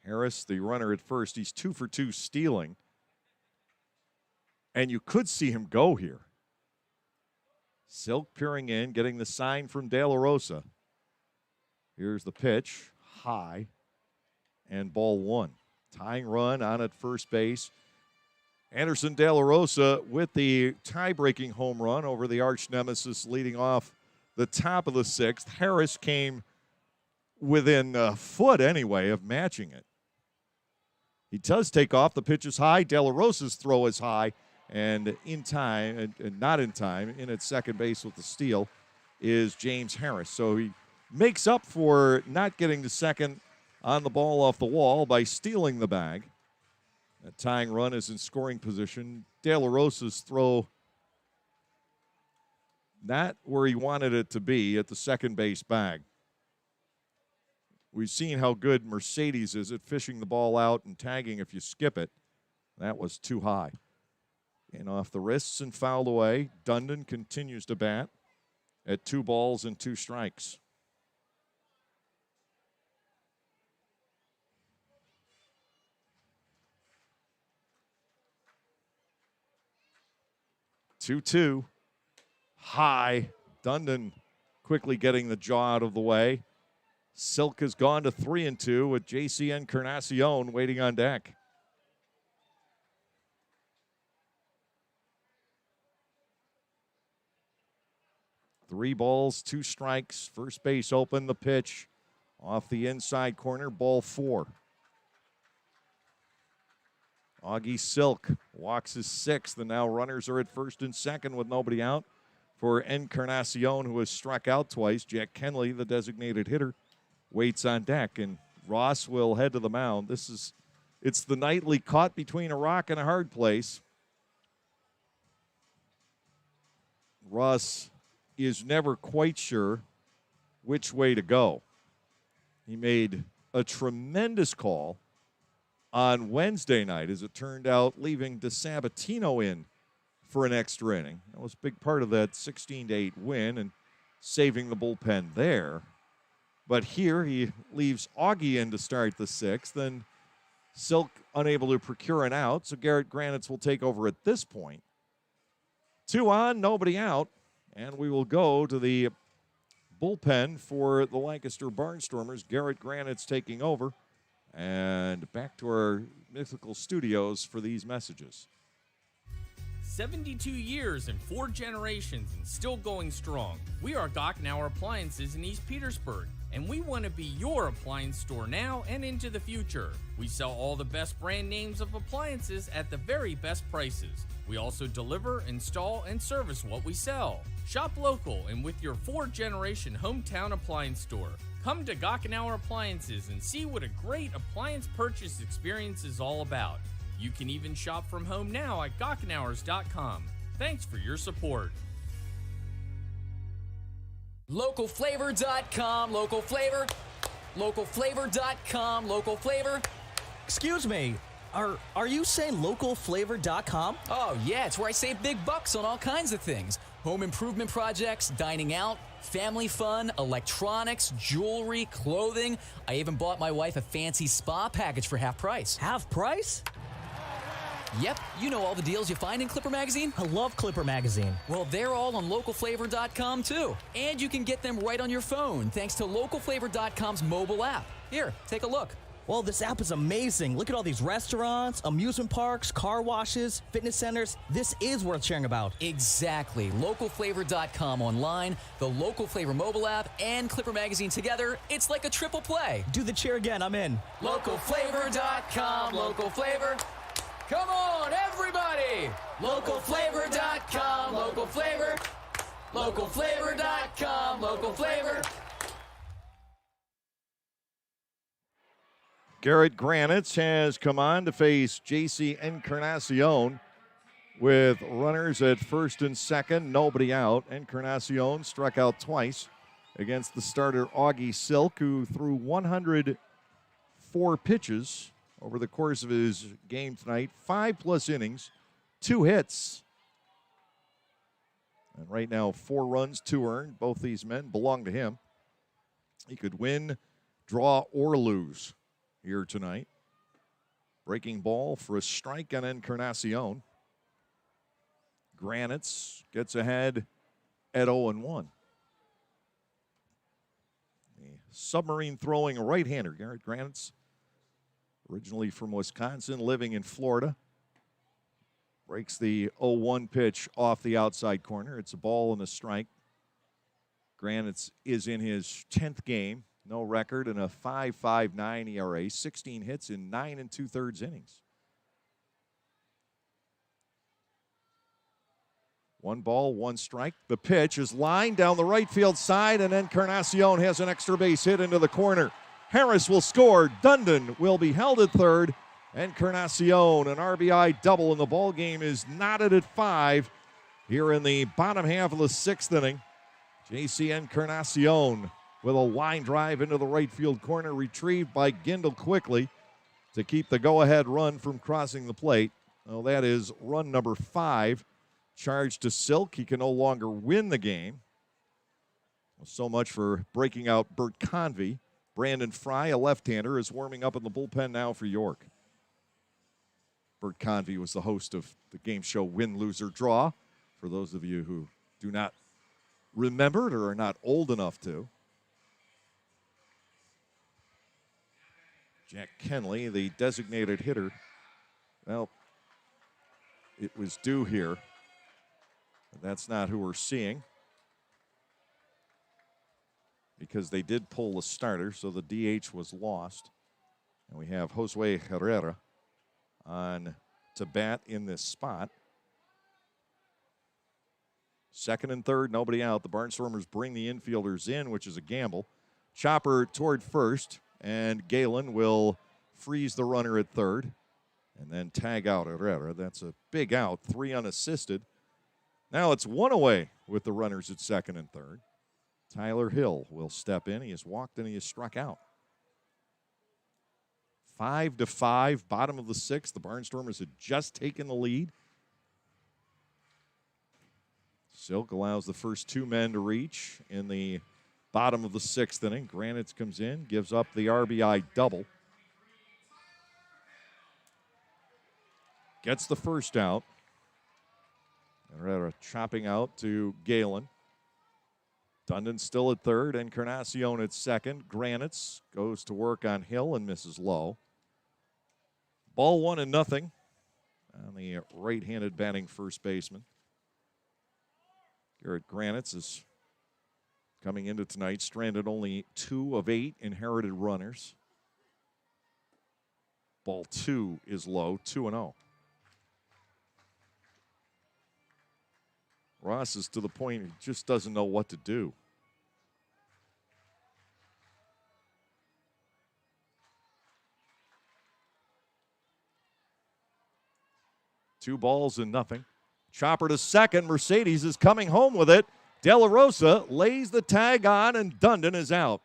S1: Harris, the runner at first, he's 2 for 2 stealing. And you could see him go here. Silk peering in, getting the sign from De La Rosa. Here's the pitch, high, and ball 1. Tying run on at first base. Anderson De La Rosa with the tie-breaking home run over the arch nemesis leading off the top of the 6th. Harris came within a foot anyway of matching it. He does take off. The pitch is high. De La Rosa's throw is high. And in time, and not in time, in at second base with the steal is James Harris. So he makes up for not getting to second on the ball off the wall by stealing the bag. That tying run is in scoring position. De La Rosa's throw not where he wanted it to be at the second base bag. We've seen how good Mercedes is at fishing the ball out and tagging if you skip it. That was too high. And off the wrists and fouled away. Dundon continues to bat at 2 balls and 2 strikes. Two-two. High. Dundon quickly getting the jaw out of the way. Silk has gone to 3-2 with J.C. Encarnacion waiting on deck. Three balls, 2 strikes. First base open. The pitch off the inside corner. Ball 4. Augie Silk walks his 6th, and now runners are at first and second with nobody out for Encarnacion, who has struck out twice. Jack Kenley, the designated hitter, waits on deck, and Ross will head to the mound. It's the nightly caught between a rock and a hard place. Ross is never quite sure which way to go. He made a tremendous call on Wednesday night, as it turned out, leaving DeSabatino in for an extra inning. That was a big part of that 16-8 win and saving the bullpen there. But here he leaves Augie in to start the 6th, and Silk unable to procure an out, so Garrett Granites will take over at this point. 2 on, nobody out, and we will go to the bullpen for the Lancaster Barnstormers. Garrett Granite's taking over. And back to our mythical studios for these messages.
S5: 72 years and 4 generations and still going strong. We are Gochenauer Appliances in East Petersburg, and we want to be your appliance store now and into the future. We sell all the best brand names of appliances at the very best prices. We also deliver, install, and service what we sell. Shop local and with your 4th-generation hometown appliance store. Come to Gochenauer Appliances and see what a great appliance purchase experience is all about. You can even shop from home now at Gochenauers.com. Thanks for your support.
S6: Localflavor.com, local flavor. Localflavor.com, local flavor.
S7: Excuse me, are you saying localflavor.com?
S6: Oh, yeah, it's where I save big bucks on all kinds of things. Home improvement projects, dining out, family fun, electronics, jewelry, clothing. I even bought my wife a fancy spa package for half price.
S7: Half price?
S6: Yep, you know all the deals you find in Clipper Magazine.
S7: I love Clipper Magazine.
S6: Well, they're all on localflavor.com too. And you can get them right on your phone thanks to localflavor.com's mobile app. Here, take a look.
S7: Well, this app is amazing. Look at all these restaurants, amusement parks, car washes, fitness centers. This is worth sharing about.
S6: Exactly. Localflavor.com online, the Local Flavor mobile app, and Clipper Magazine together. It's like a triple play.
S7: Do the cheer again. I'm in.
S6: Localflavor.com, local flavor. Come on, everybody! Localflavor.com, local flavor. Localflavor.com, local flavor.
S1: Garrett Granitz has come on to face JC Encarnacion with runners at first and second, nobody out. Encarnacion struck out twice against the starter Augie Silk, who threw 104 pitches over the course of his game tonight, 5+ innings, 2 hits. And right now, 4 runs, 2 earned. Both these men belong to him. He could win, draw, or lose here tonight. Breaking ball for a strike on Encarnacion. Granitz gets ahead at 0-1. A submarine throwing right-hander, Garrett Granitz, originally from Wisconsin, living in Florida. Breaks the 0-1 pitch off the outside corner. It's a ball and a strike. Granitz is in his 10th game. No record and a 5.59 ERA, 16 hits in 9 2/3 innings. 1 ball, 1 strike. The pitch is lined down the right field side, and Encarnacion has an extra base hit into the corner. Harris will score. Dundon will be held at third. Encarnacion, an RBI double, and the ball game is knotted at 5 here in the bottom half of the 6th inning. JC Encarnacion with a line drive into the right field corner, retrieved by Gindel quickly to keep the go-ahead run from crossing the plate. Well, that is run number 5. Charged to Silk. He can no longer win the game. Well, so much for breaking out Bert Convey. Brandon Fry, a left-hander, is warming up in the bullpen now for York. Bert Convey was the host of the game show Win, Lose, or Draw, for those of you who do not remember it or are not old enough to. Jack Kenley, the designated hitter. Well, it was due here. But that's not who we're seeing, because they did pull the starter, so the DH was lost. And we have Josue Herrera on to bat in this spot. 2nd and 3rd, nobody out. The Barnstormers bring the infielders in, which is a gamble. Chopper toward first, and Galen will freeze the runner at third and then tag out Herrera. That's a big out, 3 unassisted. Now it's 1 away with the runners at 2nd and 3rd. Tyler Hill will step in. He has walked and he has struck out. 5-5, bottom of the 6th. The Barnstormers had just taken the lead. Silk allows the first 2 men to reach in the bottom of the 6th inning. Granitz comes in, gives up the RBI double. Gets the first out. Herrera chopping out to Galen. Dundon still at third, Encarnacion at second. Granitz goes to work on Hill and misses low. Ball 1-0 on the right-handed batting first baseman. Garrett Granitz is coming into tonight, stranded only 2 of 8 inherited runners. Ball 2 is low, 2-0. Ross is to the point he just doesn't know what to do. Two balls and nothing. Chopper to second. Mercedes is coming home with it. De La Rosa lays the tag on, and Dundon is out.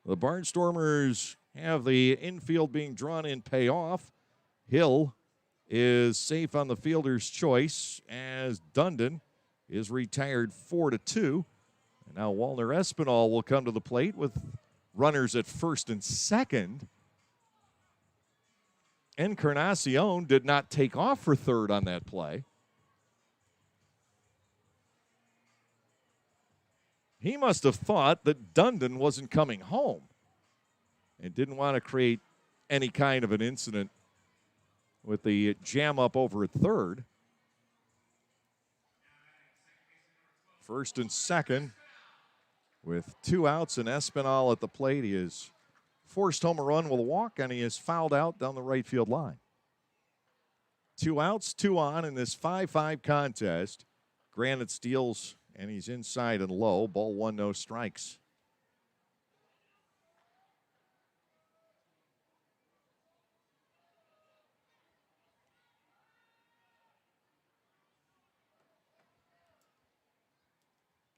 S1: The Barnstormers have the infield being drawn in payoff. Hill is safe on the fielder's choice as Dundon is retired 4-2. And now Walner Espinal will come to the plate with runners at first and second. Encarnacion did not take off for third on that play. He must have thought that Dundon wasn't coming home and didn't want to create any kind of an incident with the jam up over at third. First and second with 2 outs and Espinal at the plate. He is forced home a run with a walk, and he is fouled out down the right field line. 2 outs, 2 on in this 5-5 contest. Granite steals, and he's inside and low. Ball 1, no strikes.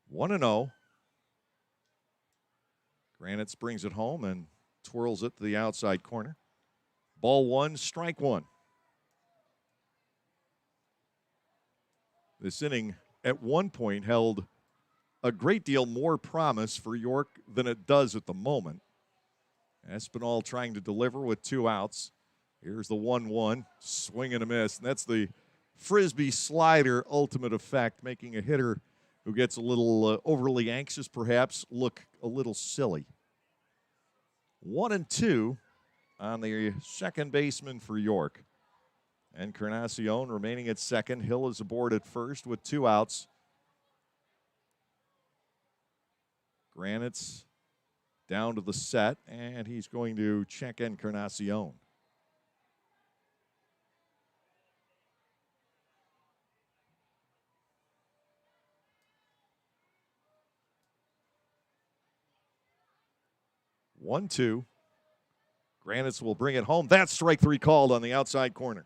S1: One and 0. Granite brings it home and twirls it to the outside corner. Ball 1, strike 1. This inning at one point held a great deal more promise for York than it does at the moment. Espinal trying to deliver with 2 outs. Here's the 1-1, swing and a miss. And that's the Frisbee slider ultimate effect, making a hitter who gets a little overly anxious perhaps look a little silly. 1-2 on the second baseman for York. Encarnacion remaining at second. Hill is aboard at first with 2 outs. Granite's down to the set, and he's going to check Encarnacion. One, 2. Granite's will bring it home. That's strike 3 called on the outside corner.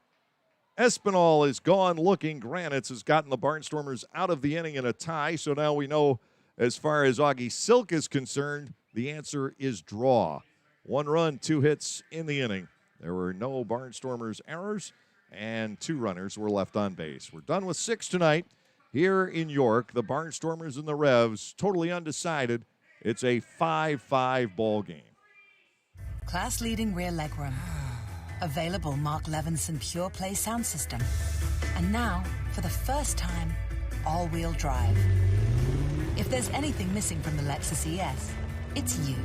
S1: Espinal is gone looking. Granite's has gotten the Barnstormers out of the inning in a tie, so now we know as far as Augie Silk is concerned, the answer is draw. 1 run, 2 hits in the inning. There were no Barnstormers errors, and 2 runners were left on base. We're done with 6 tonight here in York. The Barnstormers and the Revs, totally undecided. It's a 5-5 ball game.
S8: Class-leading rear legroom. Available Mark Levinson Pure Play sound system. And now, for the first time, all-wheel drive. If there's anything missing from the Lexus ES, it's you.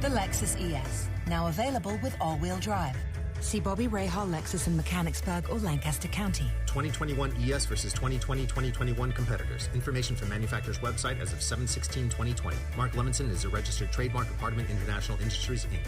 S8: The Lexus ES, now available with all-wheel drive. See Bobby Rahal Lexus in Mechanicsburg or Lancaster County.
S9: 2021 ES versus 2020-2021 competitors. Information from manufacturer's website as of 7/16/2020. Mark Levinson is a registered trademark of Hardeman International Industries, Inc.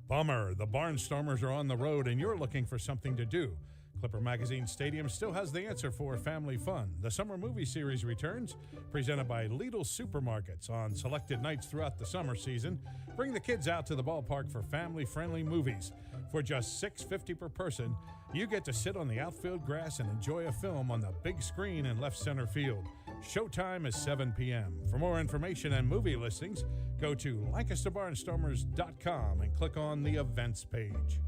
S4: Bummer. The Barnstormers are on the road and you're looking for something to do. Clipper Magazine Stadium still has the answer for family fun. The summer movie series returns, presented by Lidl Supermarkets on selected nights throughout the summer season. Bring the kids out to the ballpark for family-friendly movies. For just $6.50 per person, you get to sit on the outfield grass and enjoy a film on the big screen in left center field. Showtime is 7 p.m. For more information and movie listings, go to LancasterBarnstormers.com and click on the events page.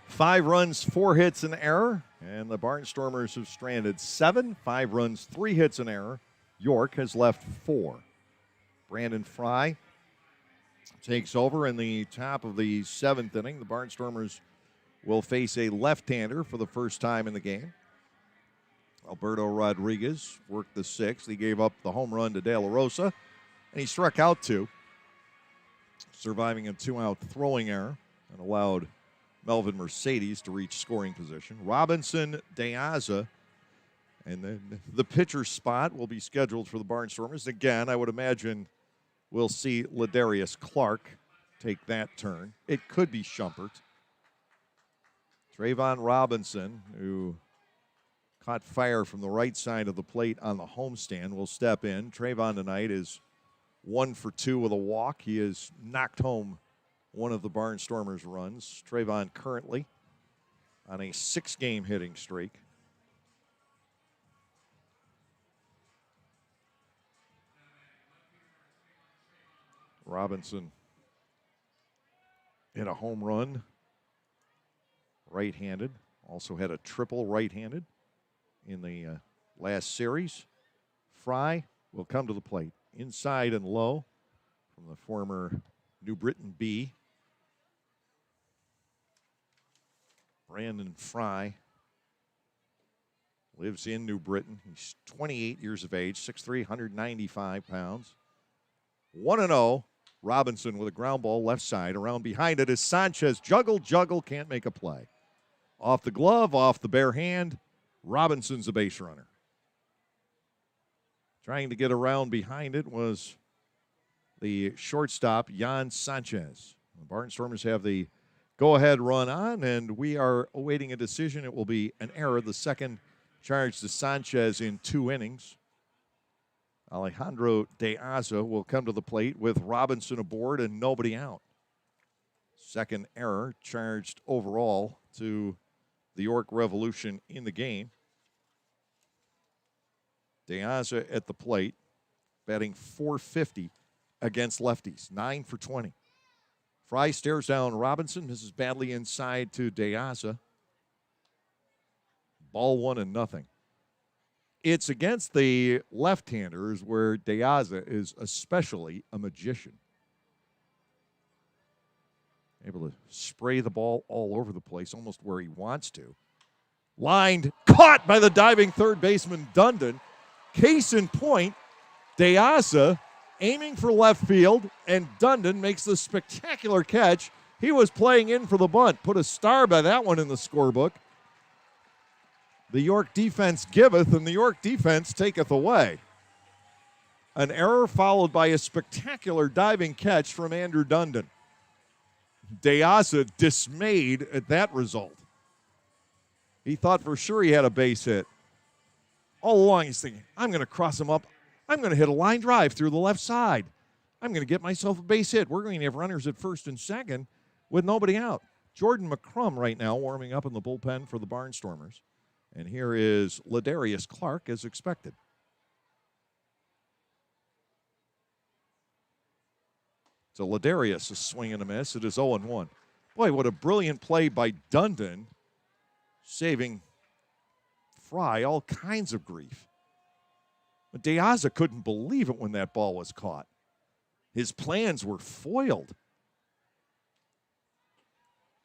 S1: Five runs, 4 hits, an error, and the Barnstormers have stranded 7. 5 runs, 3 hits, an error. York has left 4. Brandon Fry takes over in the top of the 7th inning. The Barnstormers will face a left-hander for the first time in the game. Alberto Rodriguez worked the sixth. He gave up the home run to De La Rosa, and he struck out 2, surviving a 2-out throwing error and allowed Melvin Mercedes to reach scoring position. Robinson, DeAza, and then the pitcher spot will be scheduled for the Barnstormers. Again, I would imagine we'll see Ladarius Clark take that turn. It could be Schumpert. Trayvon Robinson, who caught fire from the right side of the plate on the homestand, will step in. Trayvon tonight is 1 for 2 with a walk. He has knocked home one of the Barnstormers' runs. Trayvon currently on a 6-game hitting streak. Robinson hit a home run right-handed. Also had a triple right-handed in the last series. Fry will come to the plate. Inside and low from the former New Britain B. Brandon Fry lives in New Britain. He's 28 years of age, 6'3", 195 pounds. 1-0. Robinson with a ground ball left side. Around behind it is Sanchez. Juggle, can't make a play. Off the glove, off the bare hand. Robinson's a base runner. Trying to get around behind it was the shortstop, Jan Sanchez. The Barnstormers have the go-ahead run on, and we are awaiting a decision. It will be an error. The second charge to Sanchez in 2 innings. Alejandro DeAza will come to the plate with Robinson aboard and nobody out. Second error charged overall to the York Revolution in the game. DeAza at the plate, batting .450 against lefties, 9 for 20. Fry stares down Robinson. This is badly inside to DeAza. Ball 1-0. It's against the left-handers where DeAza is especially a magician. Able to spray the ball all over the place, almost where he wants to. Lined, caught by the diving third baseman Dundon. Case in point, DeAza aiming for left field, and Dundon makes the spectacular catch. He was playing in for the bunt. Put a star by that one in the scorebook. The York defense giveth, and the York defense taketh away. An error followed by a spectacular diving catch from Andrew Dundon. DeAza dismayed at that result. He thought for sure he had a base hit. All along he's thinking, I'm going to cross him up. I'm going to hit a line drive through the left side. I'm going to get myself a base hit. We're going to have runners at first and second with nobody out. Jordan McCrum right now warming up in the bullpen for the Barnstormers. And here is Ladarius Clark as expected. So Ladarius, a swing and a miss. It is 0-1. Boy, what a brilliant play by Dundon, saving Fry all kinds of grief. But DeAza couldn't believe it when that ball was caught. His plans were foiled.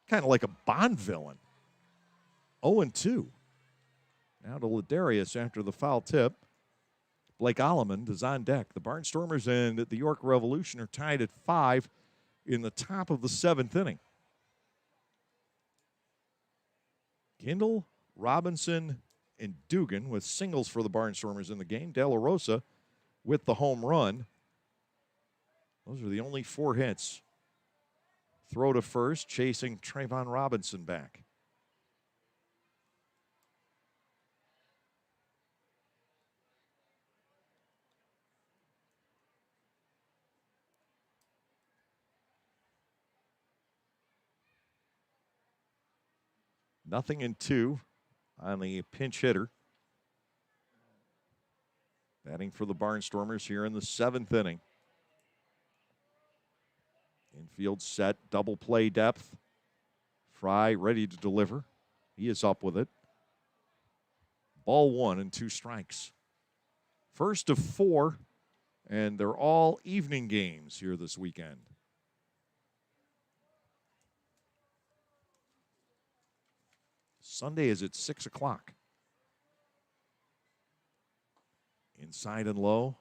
S1: Kind of like a Bond villain. 0-2. Now to Ladarius after the foul tip. Blake Alleman is on deck. The Barnstormers and the York Revolution are tied at 5 in the top of the 7th inning. Kindle, Robinson, and Dugan with singles for the Barnstormers in the game. De La Rosa with the home run. Those are the only 4 hits. Throw to first, chasing Trayvon Robinson back. Nothing in 2 on the pinch hitter. Batting for the Barnstormers here in the 7th inning. Infield set, double play depth. Fry ready to deliver. He is up with it. Ball 1 and 2 strikes. First of 4, and they're all evening games here this weekend. Sunday is at 6 o'clock. Inside and low.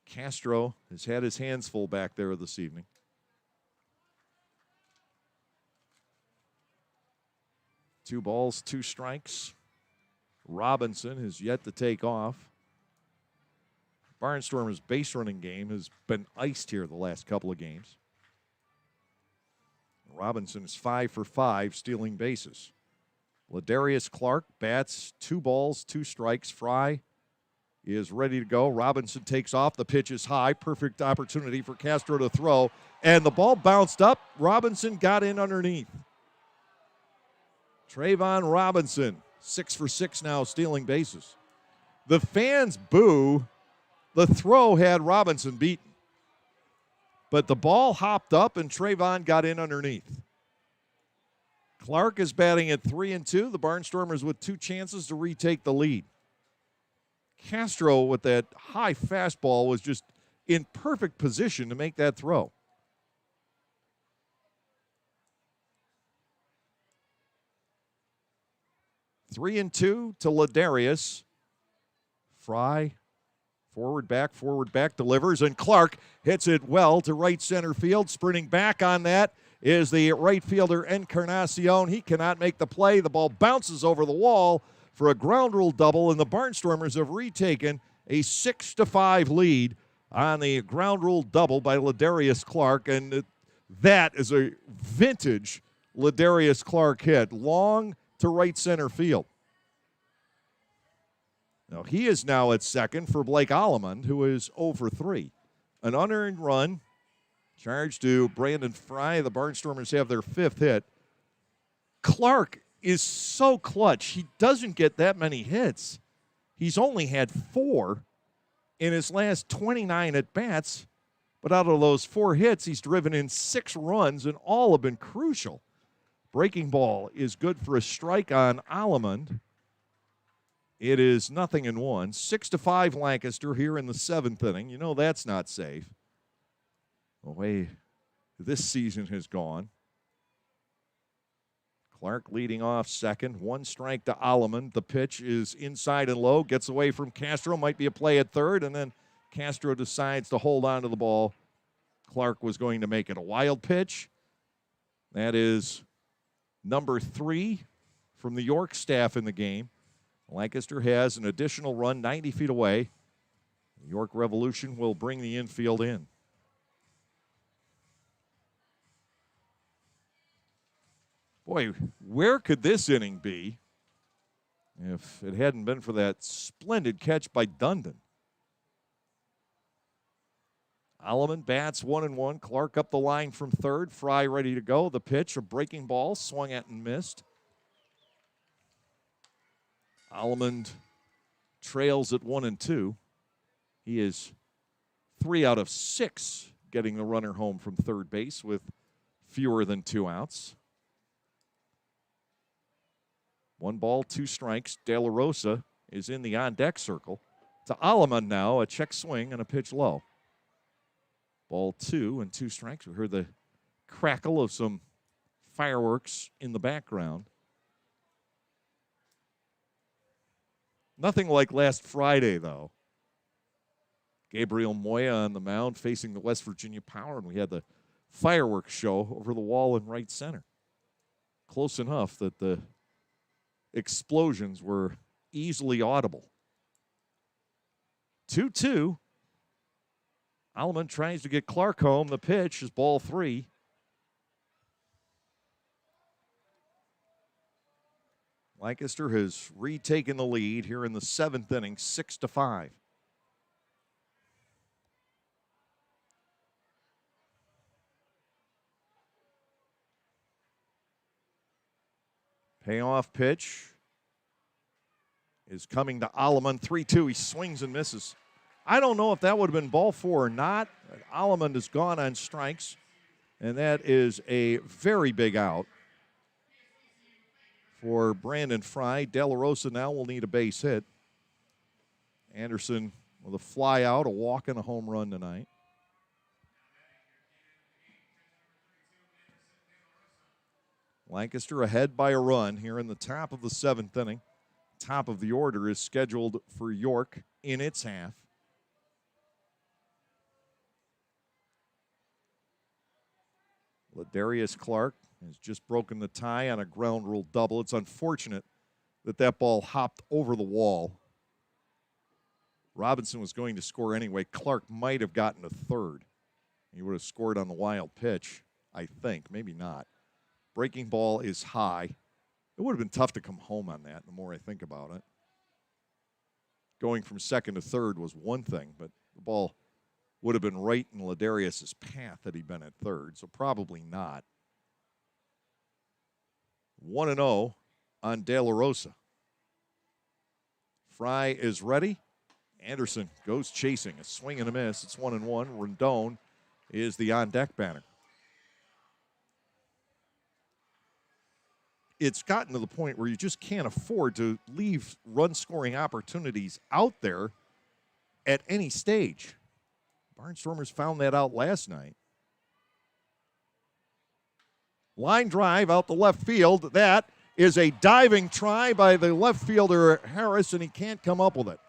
S1: Castro has had his hands full back there this evening. Two balls, two strikes. Robinson has yet to take off. Barnstormer's base running game has been iced here the last couple of games. Robinson is 5 for 5 stealing bases. Ladarius Clark bats 2 balls, 2 strikes. Fry is ready to go. Robinson takes off. The pitch is high. Perfect opportunity for Castro to throw. And the ball bounced up. Robinson got in underneath. Trayvon Robinson, 6 for 6 now, stealing bases. The fans boo. The throw had Robinson beaten. But the ball hopped up and Trayvon got in underneath. Clark is batting at 3-2. The Barnstormers with 2 chances to retake the lead. Castro with that high fastball was just in perfect position to make that throw. Three and two to Ladarius. Fry, forward, back, delivers, and Clark hits it well to right center field. Sprinting back on that is the right fielder Encarnacion. He cannot make the play. The ball bounces over the wall for a ground rule double, and the Barnstormers have retaken a 6-5 lead on the ground rule double by Ladarius Clark, and that is a vintage Ladarius Clark hit, long to right center field. Now he is now at second for Blake Allemond, who is 0 for 3. An unearned run charged to Brandon Fry. The Barnstormers have their 5th hit. Clark is so clutch. He doesn't get that many hits. He's only had 4 in his last 29 at-bats, but out of those 4 hits, he's driven in 6 runs, and all have been crucial. Breaking ball is good for a strike on Allemond. It is 0-1. 6-5 Lancaster here in the 7th inning. You know that's not safe. The way this season has gone. Clark leading off second. 1 strike to Allemond. The pitch is inside and low. Gets away from Castro. Might be a play at third. And then Castro decides to hold on to the ball. Clark was going to make it a wild pitch. That is number 3 from the York staff in the game. Lancaster has an additional run 90 feet away. The York Revolution will bring the infield in. Boy, where could this inning be if it hadn't been for that splendid catch by Dundon? Allemond bats 1-1. Clark up the line from third. Fry ready to go. The pitch, a breaking ball, swung at and missed. Allemond trails at 1-2. He is 3 out of 6 getting the runner home from third base with fewer than 2 outs. 1 ball, 2 strikes. De La Rosa is in the on-deck circle. To Allemond now, a check swing and a pitch low. Ball 2 and 2 strikes. We heard the crackle of some fireworks in the background. Nothing like last Friday, though. Gabriel Moya on the mound facing the West Virginia Power, and we had the fireworks show over the wall in right center. Close enough that the explosions were easily audible. 2-2. Allemond tries to get Clark home. The pitch is ball 3. Lancaster has retaken the lead here in the 7th inning, 6-5. Payoff pitch is coming to Allemond. 3-2. He swings and misses. I don't know if that would have been ball 4 or not. Allemond is gone on strikes, and that is a very big out for Brandon Fry. De La Rosa now will need a base hit. Anderson with a fly out, a walk, and a home run tonight. Lancaster ahead by a run here in the top of the 7th inning. Top of the order is scheduled for York in its half. Ladarius Clark has just broken the tie on a ground rule double. It's unfortunate that that ball hopped over the wall. Robinson was going to score anyway. Clark might have gotten a third. He would have scored on the wild pitch, I think. Maybe not. Breaking ball is high. It would have been tough to come home on that, the more I think about it. Going from second to third was one thing, but the ball would have been right in Ladarius' path had he been at third, so probably not. 1-0 on De La Rosa. Fry is ready. Anderson goes chasing. A swing and a miss. It's 1-1. Rendon is the on-deck batter. It's gotten to the point where you just can't afford to leave run-scoring opportunities out there at any stage. Barnstormers found that out last night. Line drive out the left field. That is a diving try by the left fielder Harris, and he can't come up with it.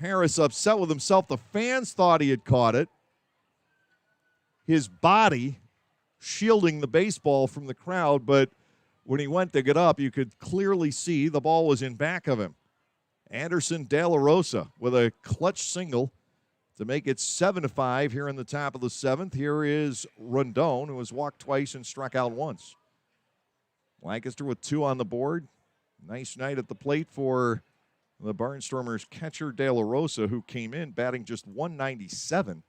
S1: Harris upset with himself. The fans thought he had caught it. His body shielding the baseball from the crowd, but when he went to get up, you could clearly see the ball was in back of him. Anderson De La Rosa with a clutch single to make it 7-5 here in the top of the 7th. Here is Rendon, who has walked twice and struck out once. Lancaster with 2 on the board. Nice night at the plate for the Barnstormers catcher De La Rosa, who came in batting just 197.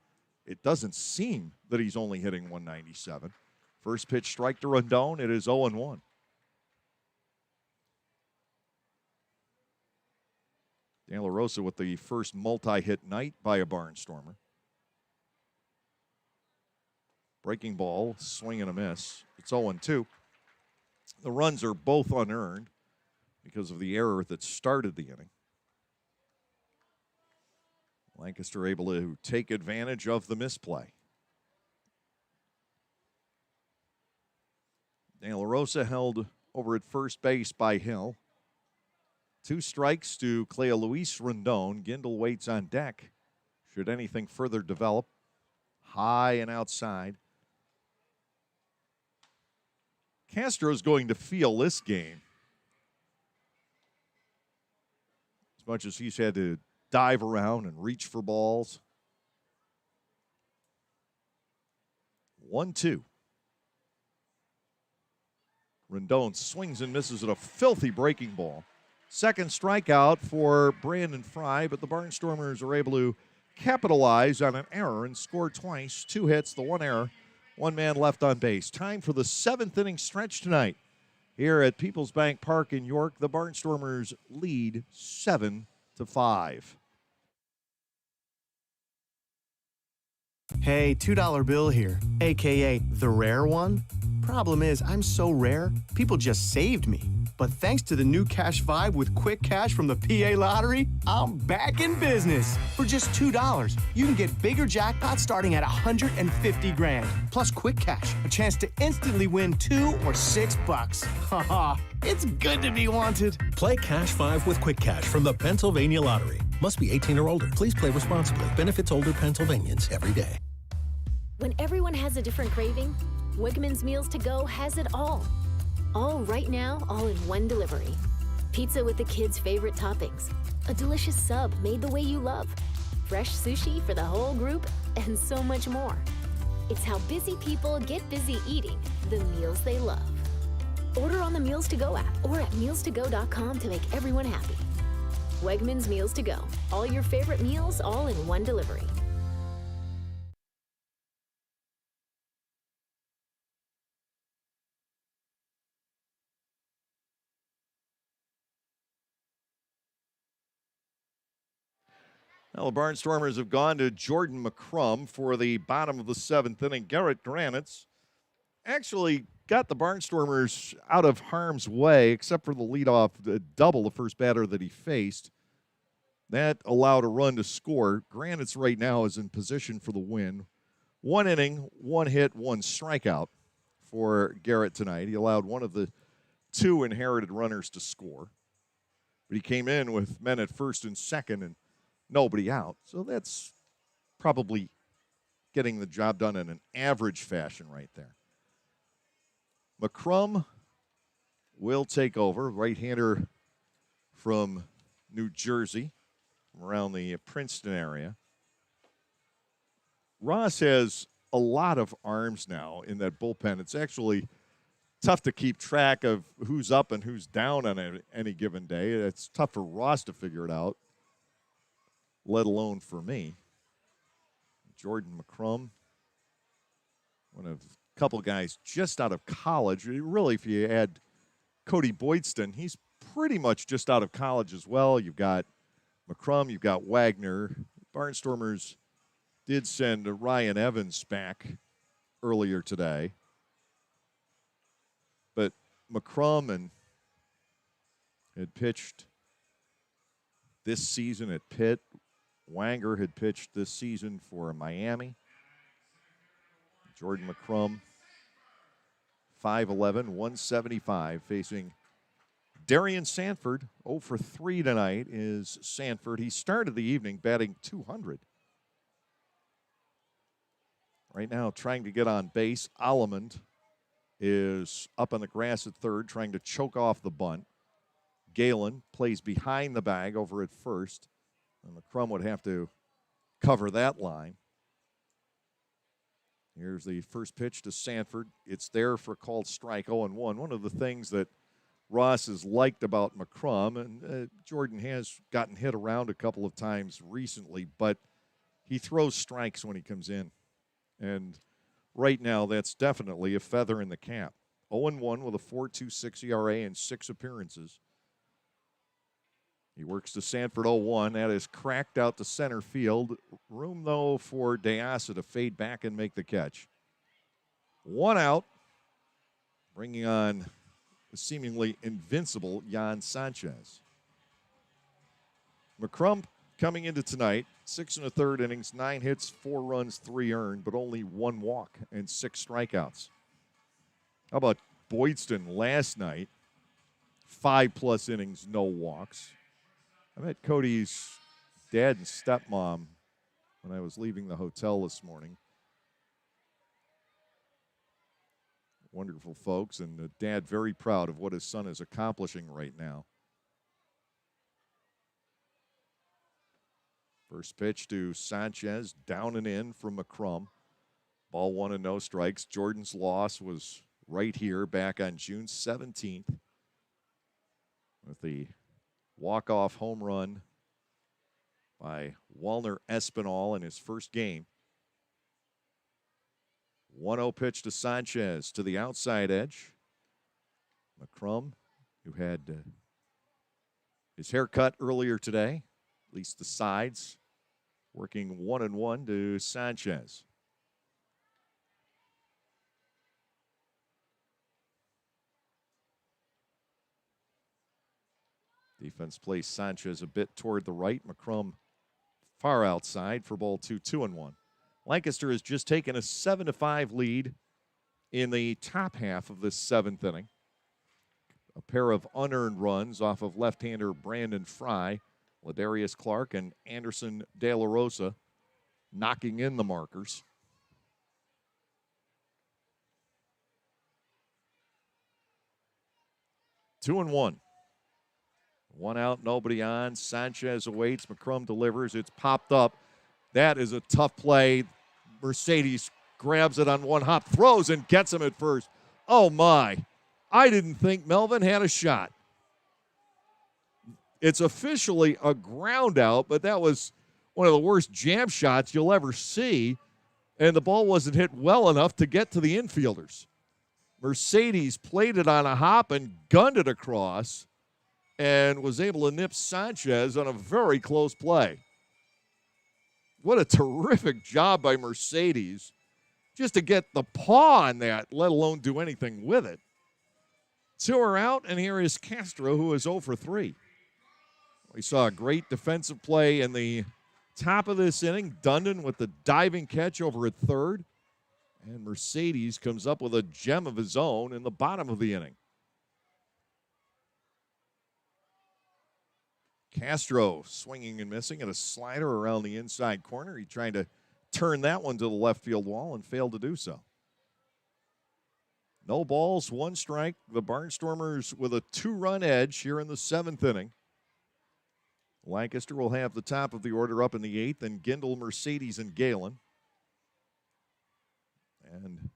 S1: It doesn't seem that he's only hitting 197. First pitch strike to Rendon. It is 0-1. De La Rosa with the first multi-hit night by a Barnstormer. Breaking ball, swing and a miss. It's 0-2. The runs are both unearned because of the error that started the inning. Lancaster able to take advantage of the misplay. De La Rosa held over at first base by Hill. 2 strikes to Cleo Luis Rendon. Gindel waits on deck. Should anything further develop. High and outside. Castro's going to feel this game. As much as he's had to dive around and reach for balls. 1-2. Rendon swings and misses at a filthy breaking ball. Second strikeout for Brandon Fry, but the Barnstormers are able to capitalize on an error and score twice. 2 hits, the 1 error, 1 man left on base. Time for the 7th inning stretch tonight. Here at Peoples Bank Park in York, the Barnstormers lead 7-5.
S10: Hey, $2 bill here, a.k.a. the rare one. Problem is, I'm so rare, people just saved me. But thanks to the new Cash Vibe with Quick Cash from the PA Lottery, I'm back in business. For just $2, you can get bigger jackpots starting at $150 grand. Plus Quick Cash, a chance to instantly win $2 or $6. Haha, it's good to be wanted.
S11: Play Cash 5 with Quick Cash from the Pennsylvania Lottery. Must be 18 or older. Please play responsibly. Benefits older Pennsylvanians every day.
S3: When everyone has a different craving, Wegmans Meals to Go has it all. All right now, all in one delivery. Pizza with the kids' favorite toppings. A delicious sub made the way you love. Fresh sushi for the whole group, and so much more. It's how busy people get busy eating the meals they love. Order on the Meals to Go app or at mealstogo.com to make everyone happy. Wegmans Meals to Go. All your favorite meals, all in one delivery.
S1: Well, the Barnstormers have gone to Jordan McCrum for the bottom of the 7th inning. Garrett Granitz actually got the Barnstormers out of harm's way, except for the leadoff double, the first batter that he faced. That allowed a run to score. Granitz right now is in position for the win. 1 inning, 1 hit, 1 strikeout. for Garrett tonight. He allowed one of the two inherited runners to score. But he came in with men at first and second and nobody out. So that's probably getting the job done in an average fashion right there. McCrum will take over, right-hander from New Jersey, from around the Princeton area. Ross has a lot of arms now in that bullpen. It's actually tough to keep track of who's up and who's down on any given day. It's tough for Ross to figure it out, let alone for me. Jordan McCrum, one of a couple guys just out of college. Really, if you add Cody Boydston, he's pretty much just out of college as well. You've got McCrum, you've got Wagner. Barnstormers did send Ryan Evans back earlier today. But McCrum had pitched this season at Pitt. Wanger had pitched this season for Miami. Jordan McCrum, 5'11", 175, facing Darian Sanford. 0 for 3 tonight is Sanford. He started the evening batting .200. Right now trying to get on base. Allemond is up on the grass at third, trying to choke off the bunt. Galen plays behind the bag over at first. And McCrum would have to cover that line. Here's the first pitch to Sanford. It's there for a called strike, 0-1. One of the things that Ross has liked about McCrum, and Jordan has gotten hit around a couple of times recently, but he throws strikes when he comes in. And right now, that's definitely a feather in the cap. 0-1 with a 4.26 ERA in 6 appearances. He works to Sanford 0-1. That is cracked out to center field. Room, though, for DeAssa to fade back and make the catch. 1 out, bringing on the seemingly invincible Jan Sanchez. McCrum coming into tonight, 6 1/3 innings, 9 hits, 4 runs, 3 earned, but only 1 walk and 6 strikeouts. How about Boydston last night? 5+ innings, no walks. I met Cody's dad and stepmom when I was leaving the hotel this morning. Wonderful folks, and the dad very proud of what his son is accomplishing right now. First pitch to Sanchez, down and in from McCrum. Ball 1 and no strikes. Jordan's loss was right here back on June 17th with the walk-off home run by Walner Espinal in his first game. 1-0 pitch to Sanchez to the outside edge. McCrum, who had his hair cut earlier today, at least the sides, working 1-1 to Sanchez. Defense plays Sanchez a bit toward the right. McCrum far outside for ball 2, 2-1. Lancaster has just taken a 7-5 lead in the top half of this 7th inning. A pair of unearned runs off of left-hander Brandon Fry, Ladarius Clark, and Anderson De La Rosa knocking in the markers. Two and one. 1 out, nobody on. Sanchez awaits. McCrum delivers. It's popped up. That is a tough play. Mercedes grabs it on one hop, throws and gets him at first. Oh, my. I didn't think Melvin had a shot. It's officially a ground out, but that was one of the worst jam shots you'll ever see, and the ball wasn't hit well enough to get to the infielders. Mercedes played it on a hop and gunned it across and was able to nip Sanchez on a very close play. What a terrific job by Mercedes just to get the paw on that, let alone do anything with it. 2 are out, and here is Castro, who is 0 for 3. We saw a great defensive play in the top of this inning. Dundon with the diving catch over at third. And Mercedes comes up with a gem of his own in the bottom of the inning. Castro swinging and missing at a slider around the inside corner. He tried to turn that one to the left field wall and failed to do so. No balls, 1 strike. The Barnstormers with a 2-run edge here in the 7th inning. Lancaster will have the top of the order up in the 8th, and Gindel, Mercedes, and Galen. And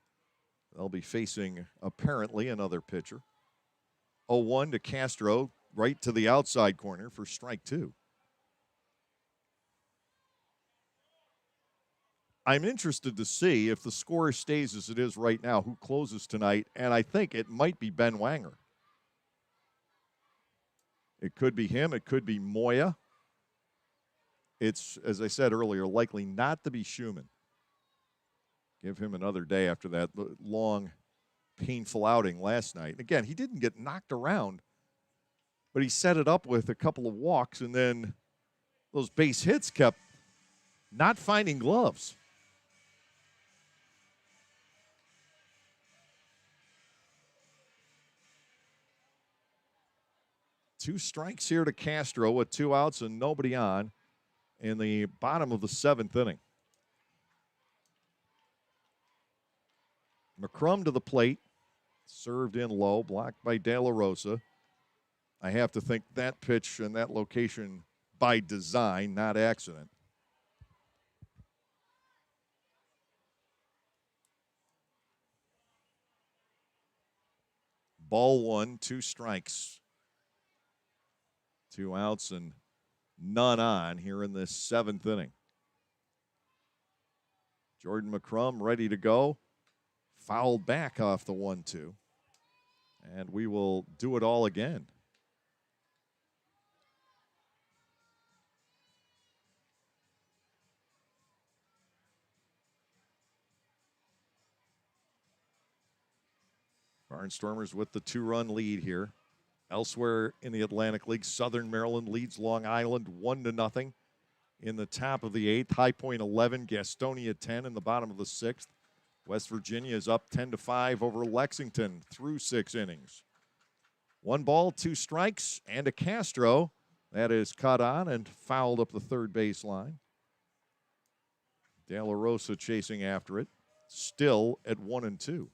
S1: they'll be facing, apparently, another pitcher. 0-1 to Castro, right to the outside corner for strike 2. I'm interested to see if the score stays as it is right now, who closes tonight, and I think it might be Ben Wanger. It could be him. It could be Moya. It's, as I said earlier, likely not to be Schumann. Give him another day after that long, painful outing last night. Again, he didn't get knocked around, but he set it up with a couple of walks, and then those base hits kept not finding gloves. Two strikes here to Castro with 2 outs and nobody on in the bottom of the 7th inning. McCrum to the plate, served in low, blocked by De La Rosa. I have to think that pitch and that location by design, not accident. Ball 1, 2 strikes. 2 outs and none on here in this 7th inning. Jordan McCrum ready to go. Fouled back off the 1-2. And we will do it all again. Barnstormers with the 2-run lead here. Elsewhere in the Atlantic League, Southern Maryland leads Long Island 1-0 in the top of the 8th. High Point 11, Gastonia 10 in the bottom of the 6th. West Virginia is up 10-5 over Lexington through 6 innings. 1 ball, 2 strikes, and a Castro that is cut on and fouled up the third base line. De La Rosa chasing after it, still at 1-2.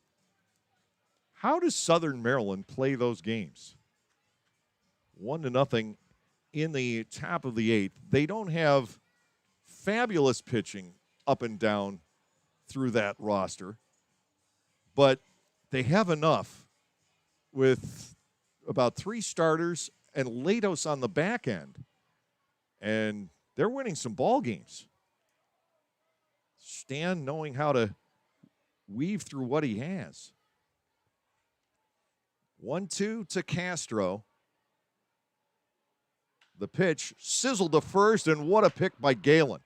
S1: How does Southern Maryland play those games? 1-0 in the top of the 8th. They don't have fabulous pitching up and down through that roster, but they have enough with about 3 starters and Latos on the back end, and they're winning some ball games. Stan knowing how to weave through what he has. 1-2 to Castro. The pitch sizzled to first, and what a pick by Galen.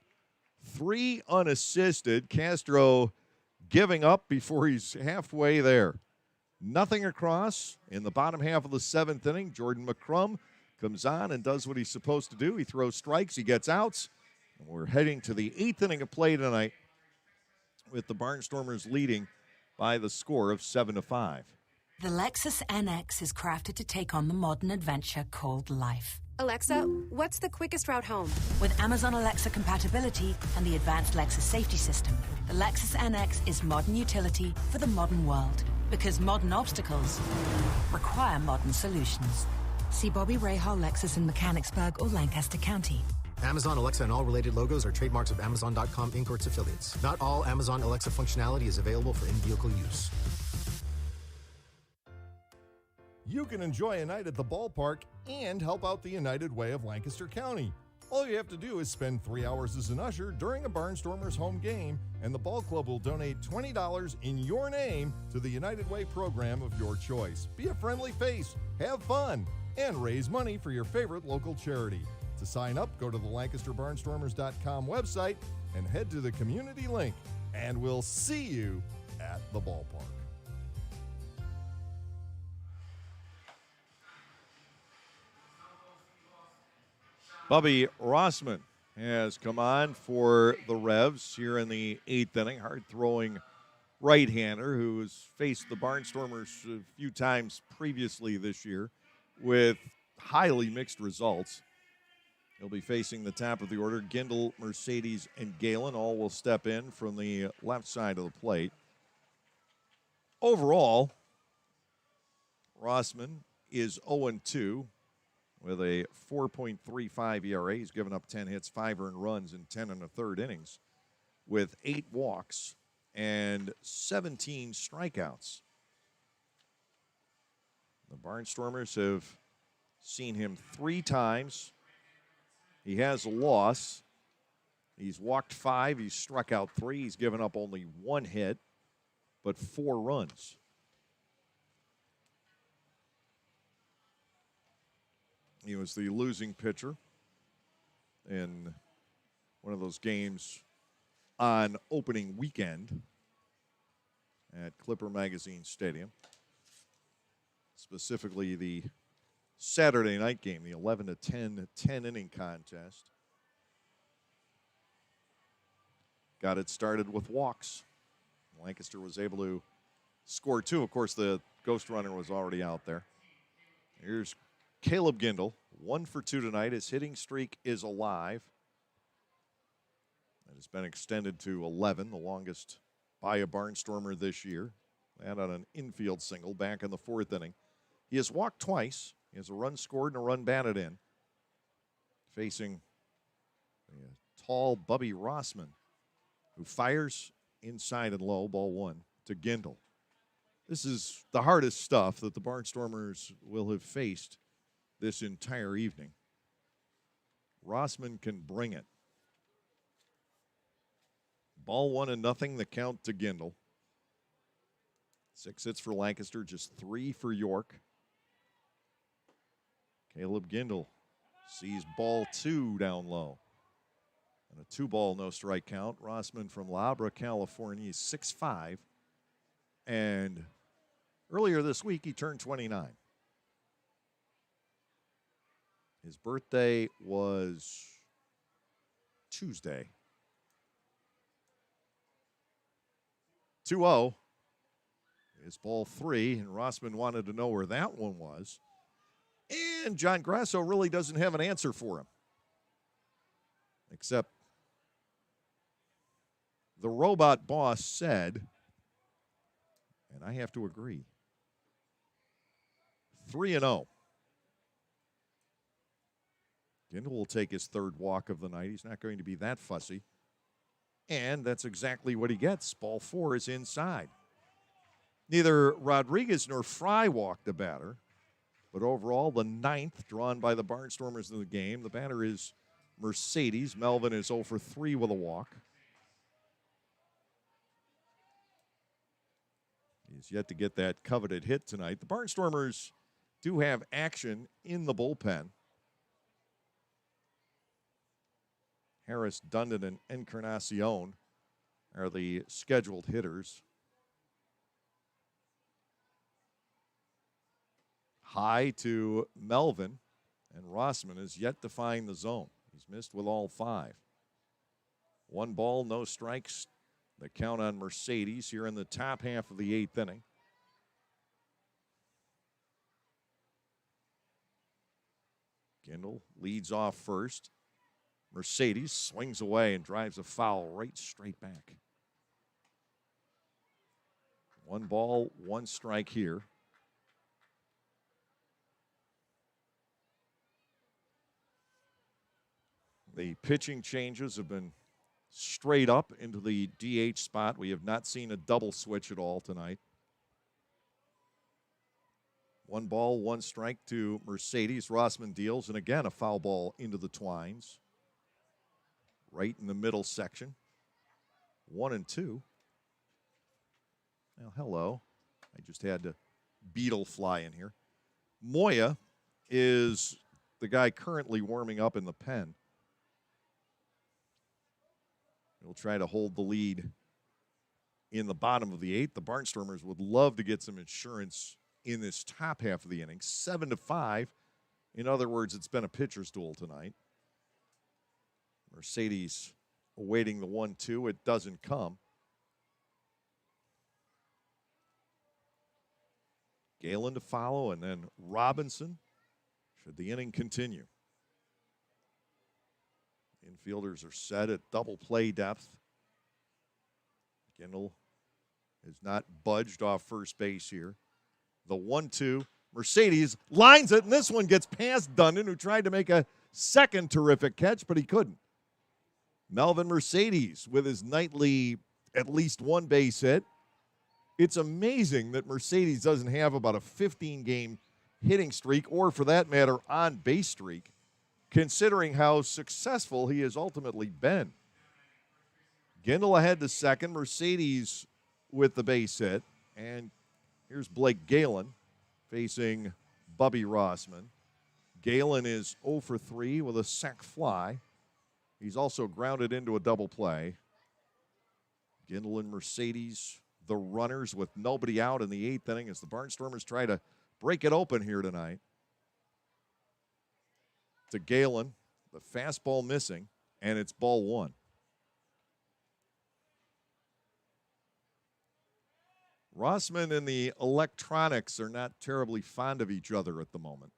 S1: 3 unassisted. Castro giving up before he's halfway there. Nothing across in the bottom half of the 7th inning. Jordan McCrum comes on and does what he's supposed to do. He throws strikes, he gets outs. And we're heading to the 8th inning of play tonight with the Barnstormers leading by the score of 7-5.
S8: The Lexus NX is crafted to take on the modern adventure called life.
S12: Alexa, what's the quickest route home?
S8: With Amazon Alexa compatibility and the advanced Lexus safety system, the Lexus NX is modern utility for the modern world. Because modern obstacles require modern solutions. See Bobby Rahal Lexus in Mechanicsburg or Lancaster County.
S9: Amazon Alexa and all related logos are trademarks of Amazon.com Inc. or its affiliates. Not all Amazon Alexa functionality is available for in-vehicle use.
S1: You can enjoy a night at the ballpark and help out the United Way of Lancaster County. All you have to do is spend 3 hours as an usher during a Barnstormers home game, and the ball club will donate $20 in your name to the United Way program of your choice. Be a friendly face, have fun, and raise money for your favorite local charity. To sign up, go to the LancasterBarnstormers.com website and head to the community link, and we'll see you at the ballpark. Bubby Rossman has come on for the Revs here in the 8th inning. Hard-throwing right-hander who has faced the Barnstormers a few times previously this year with highly mixed results. He'll be facing the top of the order. Gindel, Mercedes, and Galen all will step in from the left side of the plate. Overall, Rossman is 0-2 with a 4.35 ERA. He's given up 10 hits, 5 earned runs in 10 and a third innings with 8 walks and 17 strikeouts. The Barnstormers have seen him 3 times. He has a loss. He's walked 5. He's struck out 3. He's given up only 1 hit, but 4 runs. He was the losing pitcher in one of those games on opening weekend at Clipper Magazine Stadium. Specifically the Saturday night game, the 11-10 10-inning contest. Got it started with walks. Lancaster was able to score 2. Of course, the ghost runner was already out there. Here's Caleb Gindel, 1 for 2 tonight. His hitting streak is alive. It has been extended to 11, the longest by a Barnstormer this year. That on an infield single back in the 4th inning. He has walked twice. He has a run scored and a run batted in. Facing a tall Bubby Rossman, who fires inside and low, ball 1 to Gindel. This is the hardest stuff that the Barnstormers will have faced this entire evening. Rossman can bring it. Ball 1-0, the count to Gindel. 6 hits for Lancaster, just 3 for York. Caleb Gindel sees ball 2 down low. And a 2-ball, no strike count. Rossman from La Habra, California, is 6'5". And earlier this week, he turned 29. His birthday was Tuesday. 2-0 is ball 3, and Rossman wanted to know where that one was. And John Grasso really doesn't have an answer for him. Except the robot boss said, and I have to agree, 3-0. Gindel will take his 3rd walk of the night. He's not going to be that fussy. And that's exactly what he gets. Ball 4 is inside. Neither Rodriguez nor Fry walked the batter. But overall, the 9th drawn by the Barnstormers in the game. The batter is Mercedes. Melvin is 0 for 3 with a walk. He's yet to get that coveted hit tonight. The Barnstormers do have action in the bullpen. Harris, Dundon, and Encarnacion are the scheduled hitters. High to Melvin, and Rossman is yet to find the zone. He's missed with all 5. 1 ball, no strikes. The count on Mercedes here in the top half of the 8th inning. Gindel leads off first. Mercedes swings away and drives a foul right straight back. 1 ball, 1 strike here. The pitching changes have been straight up into the DH spot. We have not seen a double switch at all tonight. 1 ball, 1 strike to Mercedes. Rossman deals, and again, a foul ball into the twines. Right in the middle section. 1-2. Well, hello. I just had to beetle fly in here. Moya is the guy currently warming up in the pen. He'll try to hold the lead in the bottom of the 8th. The Barnstormers would love to get some insurance in this top half of the inning. 7-5. In other words, it's been a pitcher's duel tonight. Mercedes awaiting the 1-2. It doesn't come. Galen to follow, and then Robinson should the inning continue. Infielders are set at double play depth. Gindel has not budged off first base here. The 1-2. Mercedes lines it, and this one gets past Dundon, who tried to make a second terrific catch, but he couldn't. Melvin Mercedes with his nightly at least one base hit. It's amazing that Mercedes doesn't have about a 15-game hitting streak, or for that matter, on-base streak, considering how successful he has ultimately been. Gindel ahead to second. Mercedes with the base hit. And here's Blake Galen facing Bubby Rossman. Galen is 0 for 3 with a sac fly. He's also grounded into a double play. Gindel and Mercedes, the runners, with nobody out in the eighth inning as the Barnstormers try to break it open here tonight. To Galen, the fastball missing, and it's ball one. Rossman and the Electronics are not terribly fond of each other at the moment.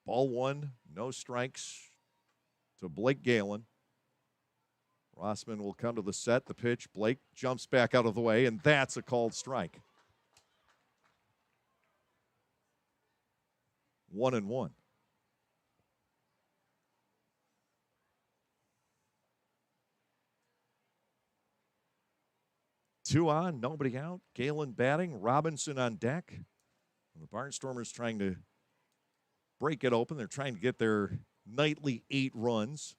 S1: Ball one, no strikes to Blake Galen. Rossman will come to the set, the pitch. Blake jumps back out of the way, and that's a called strike. 1-1. Two on, nobody out. Galen batting, Robinson on deck. And the Barnstormers trying to break it open. They're trying to get their nightly 8 runs.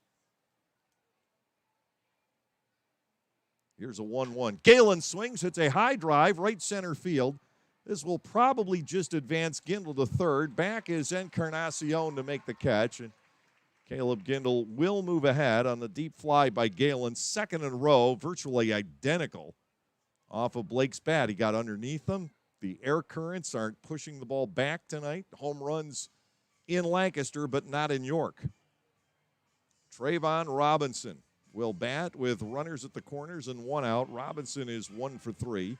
S1: Here's a 1-1. Galen swings, hits a high drive, right center field. This will probably just advance Gindel to third. Back is Encarnacion to make the catch. And Caleb Gindel will move ahead on the deep fly by Galen. Second in a row, virtually identical off of Blake's bat. He got underneath them. The air currents aren't pushing the ball back tonight. Home runs in Lancaster, but not in York. Trayvon Robinson will bat with runners at the corners and 1 out. Robinson is 1 for 3.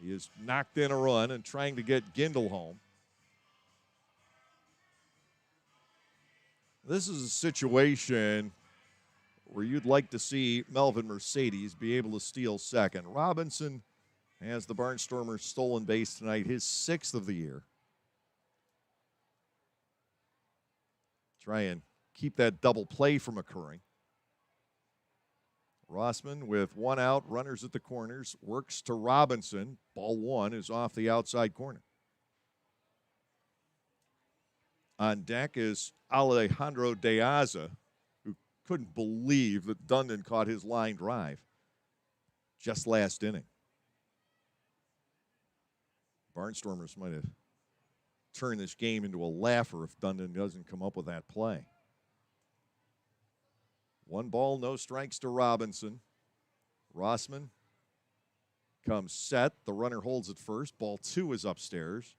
S1: He has knocked in a run and trying to get Gindel home. This is a situation where you'd like to see Melvin Mercedes be able to steal second. Robinson has the Barnstormers stolen base tonight, his 6th of the year. Try and keep that double play from occurring. Rossman with 1 out, runners at the corners, works to Robinson. Ball one is off the outside corner. On deck is Alejandro De Aza, who couldn't believe that Dundon caught his line drive just last inning. Barnstormers might have turned this game into a laugher if Dundon doesn't come up with that play. 1 ball, no strikes to Robinson. Rossman comes set. The runner holds at first. Ball 2 is upstairs.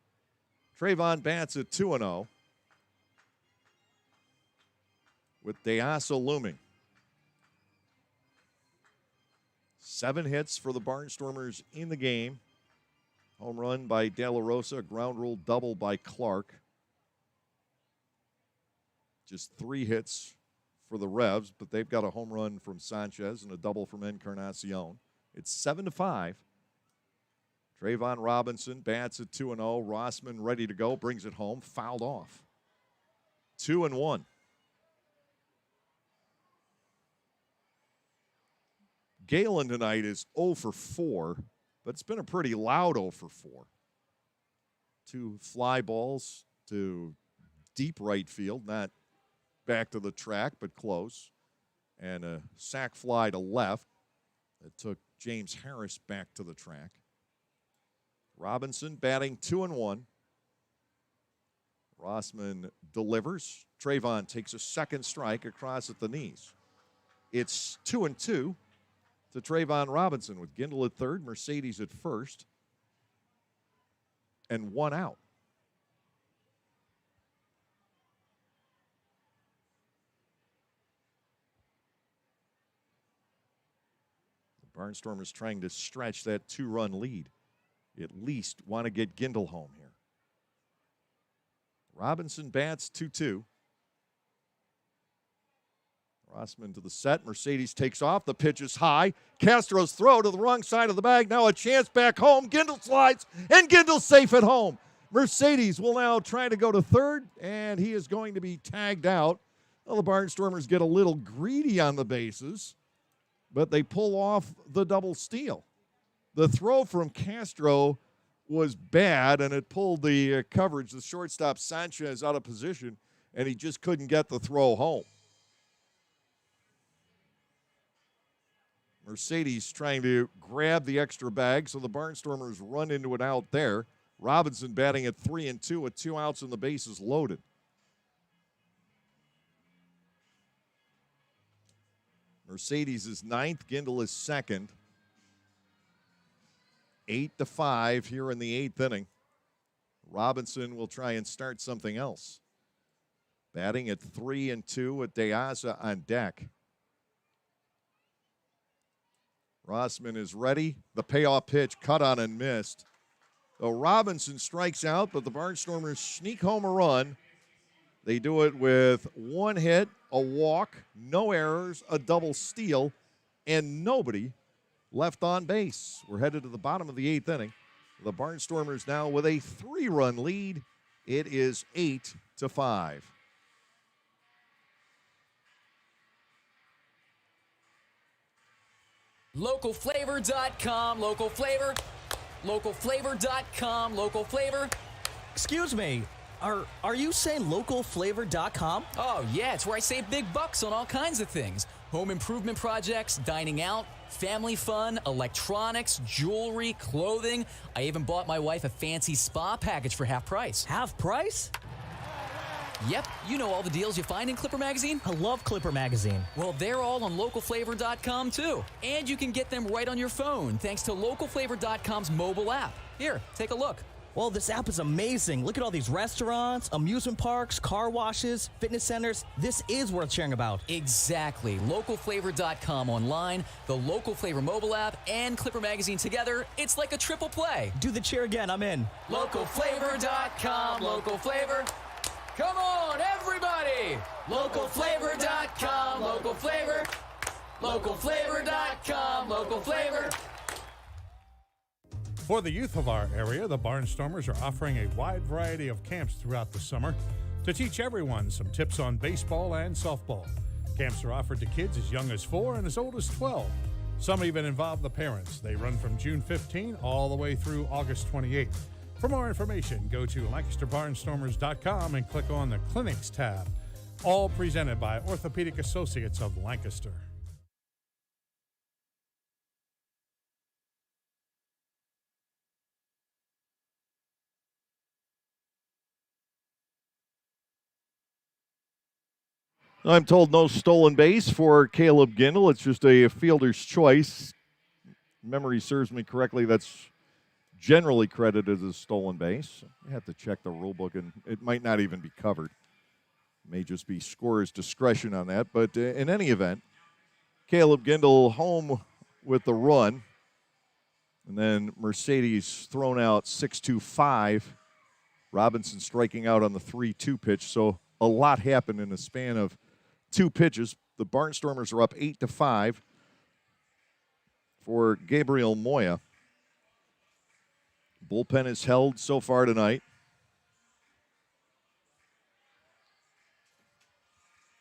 S1: Trayvon bats at 2-0 with De Aza looming. 7 hits for the Barnstormers in the game. Home run by De La Rosa, ground rule double by Clark. Just 3 hits for the Revs, but they've got a home run from Sanchez and a double from Encarnacion. It's 7-5. Trayvon Robinson bats at 2-0. Rossman ready to go, brings it home, fouled off. 2-1. Galen tonight is 0 for 4, but it's been a pretty loud 0 for 4. 2 fly balls to deep right field, not back to the track, but close. And a sac fly to left that took James Harris back to the track. Robinson batting 2-1. Rossman delivers. Trayvon takes a second strike across at the knees. It's 2-2 to Trayvon Robinson with Gindel at third, Mercedes at first, and 1 out. Barnstormers trying to stretch that 2-run lead. At least want to get Gindel home here. Robinson bats 2-2. Rossman to the set. Mercedes takes off. The pitch is high. Castro's throw to the wrong side of the bag. Now a chance back home. Gindel slides, and Gindel's safe at home. Mercedes will now try to go to third, and he is going to be tagged out. Well, the Barnstormers get a little greedy on the bases, but they pull off the double steal. The throw from Castro was bad, and it pulled the coverage, the shortstop Sanchez, out of position, and he just couldn't get the throw home. Mercedes trying to grab the extra bag, so the Barnstormers run into it out there. Robinson batting at 3-2 with 2 outs and the bases loaded. Mercedes is ninth. Gindel is second. 8-5 here in the 8th inning. Robinson will try and start something else. Batting at 3-2 with De Aza on deck. Rossman is ready. The payoff pitch cut on and missed. So Robinson strikes out, but the Barnstormers sneak home a run. They do it with 1 hit, a walk, no errors, a double steal, and nobody left on base. We're headed to the bottom of the 8th inning. The Barnstormers now with a 3-run lead. It is 8-5.
S6: Localflavor.com, local flavor. Localflavor.com, local flavor.
S7: Excuse me. Are you saying localflavor.com?
S6: Oh, yeah, it's where I save big bucks on all kinds of things. Home improvement projects, dining out, family fun, electronics, jewelry, clothing. I even bought my wife a fancy spa package for half price.
S7: Half price?
S6: Yep, you know all the deals you find in Clipper Magazine.
S7: I love Clipper Magazine.
S6: Well, they're all on localflavor.com too. And you can get them right on your phone thanks to localflavor.com's mobile app. Here, take a look.
S7: Well, this app is amazing. Look at all these restaurants, amusement parks, car washes, fitness centers. This is worth sharing about.
S6: Exactly. Localflavor.com online, the Local Flavor mobile app, and Clipper Magazine together. It's like a triple play.
S7: Do the cheer again. I'm in.
S6: Localflavor.com, local flavor. Come on, everybody! Localflavor.com, local flavor. Localflavor.com, local flavor.
S4: For the youth of our area, the Barnstormers are offering a wide variety of camps throughout the summer to teach everyone some tips on baseball and softball. Camps are offered to kids as young as 4 and as old as 12. Some even involve the parents. They run from June 15 all the way through August 28. For more information, go to LancasterBarnstormers.com and click on the Clinics tab. All presented by Orthopedic Associates of Lancaster.
S1: I'm told no stolen base for Caleb Gindel. It's just a fielder's choice. Memory serves me correctly, that's generally credited as stolen base. You have to check the rule book, and it might not even be covered. It may just be scorer's discretion on that. But in any event, Caleb Gindel home with the run. And then Mercedes thrown out 6-2-5. Robinson striking out on the 3-2 pitch. So a lot happened in a span of 2 pitches. The Barnstormers are up 8-5 for Gabriel Moya. Bullpen is held so far tonight.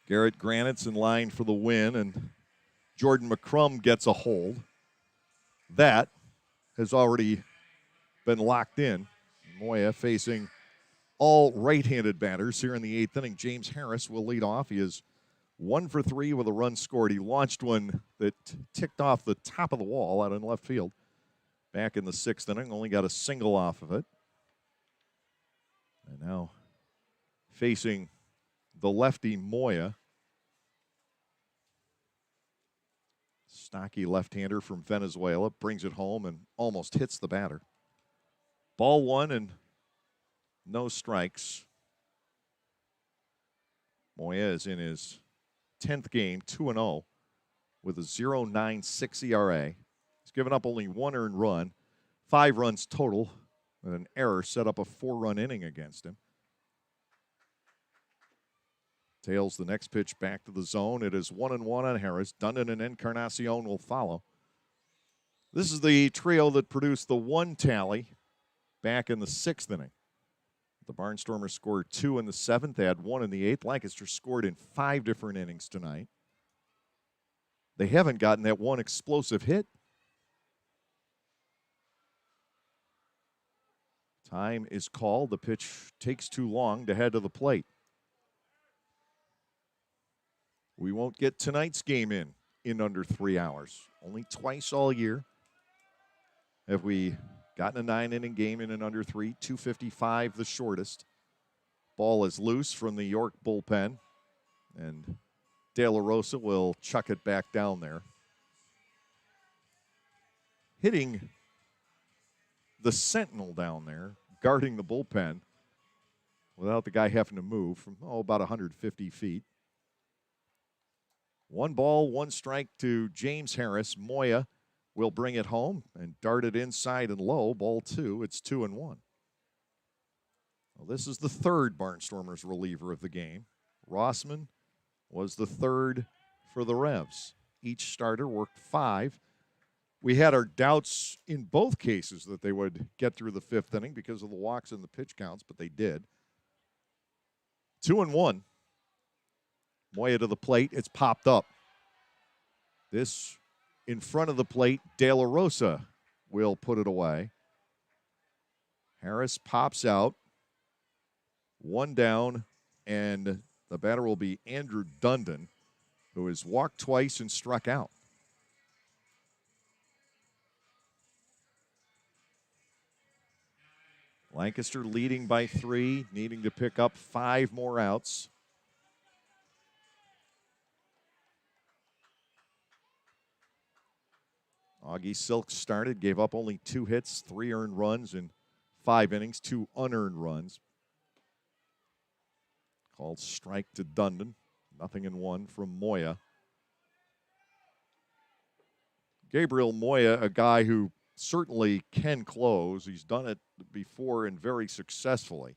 S1: Garrett Granite's in line for the win, and Jordan McCrum gets a hold. That has already been locked in. Moya facing all right-handed batters here in the 8th inning. James Harris will lead off. He is 1 for 3 with a run scored. He launched one that ticked off the top of the wall out in left field back in the 6th inning. Only got a single off of it. And now facing the lefty Moya. Stocky left-hander from Venezuela brings it home and almost hits the batter. Ball 1 and no strikes. Moya is in his 10th game, 2-0, with a 0.96 ERA. given up only 1 earned run, 5 runs total, and an error set up a 4-run inning against him. Tails the next pitch back to the zone. It is 1-1 on Harris. Dundon and Encarnacion will follow. This is the trio that produced the 1 tally back in the 6th inning. The Barnstormers scored 2 in the 7th. They had 1 in the 8th. Lancaster scored in 5 different innings tonight. They haven't gotten that one explosive hit. Time is called. The pitch takes too long to head to the plate. We won't get tonight's game in under 3 hours. Only twice all year have we gotten a 9-inning game in under 3. 2:55 the shortest. Ball is loose from the York bullpen, and De La Rosa will chuck it back down there. Hitting the sentinel down there, guarding the bullpen without the guy having to move from, about 150 feet. 1 ball, 1 strike to James Harris. Moya will bring it home and dart it inside and low. Ball 2. It's 2-1. Well, this is the 3rd Barnstormers reliever of the game. Rossman was the 3rd for the Revs. Each starter worked 5. We had our doubts in both cases that they would get through the 5th inning because of the walks and the pitch counts, but they did. 2-1. Moya to the plate. It's popped up. This in front of the plate. De La Rosa will put it away. Harris pops out. 1 down, and the batter will be Andrew Dundon, who has walked twice and struck out. Lancaster leading by 3, needing to pick up 5 more outs. Augie Silk started, gave up only 2 hits, 3 earned runs in 5 innings, 2 unearned runs. Called strike to Dundon. 0-1 from Moya. Gabriel Moya, a guy who certainly can close. He's done it before and very successfully.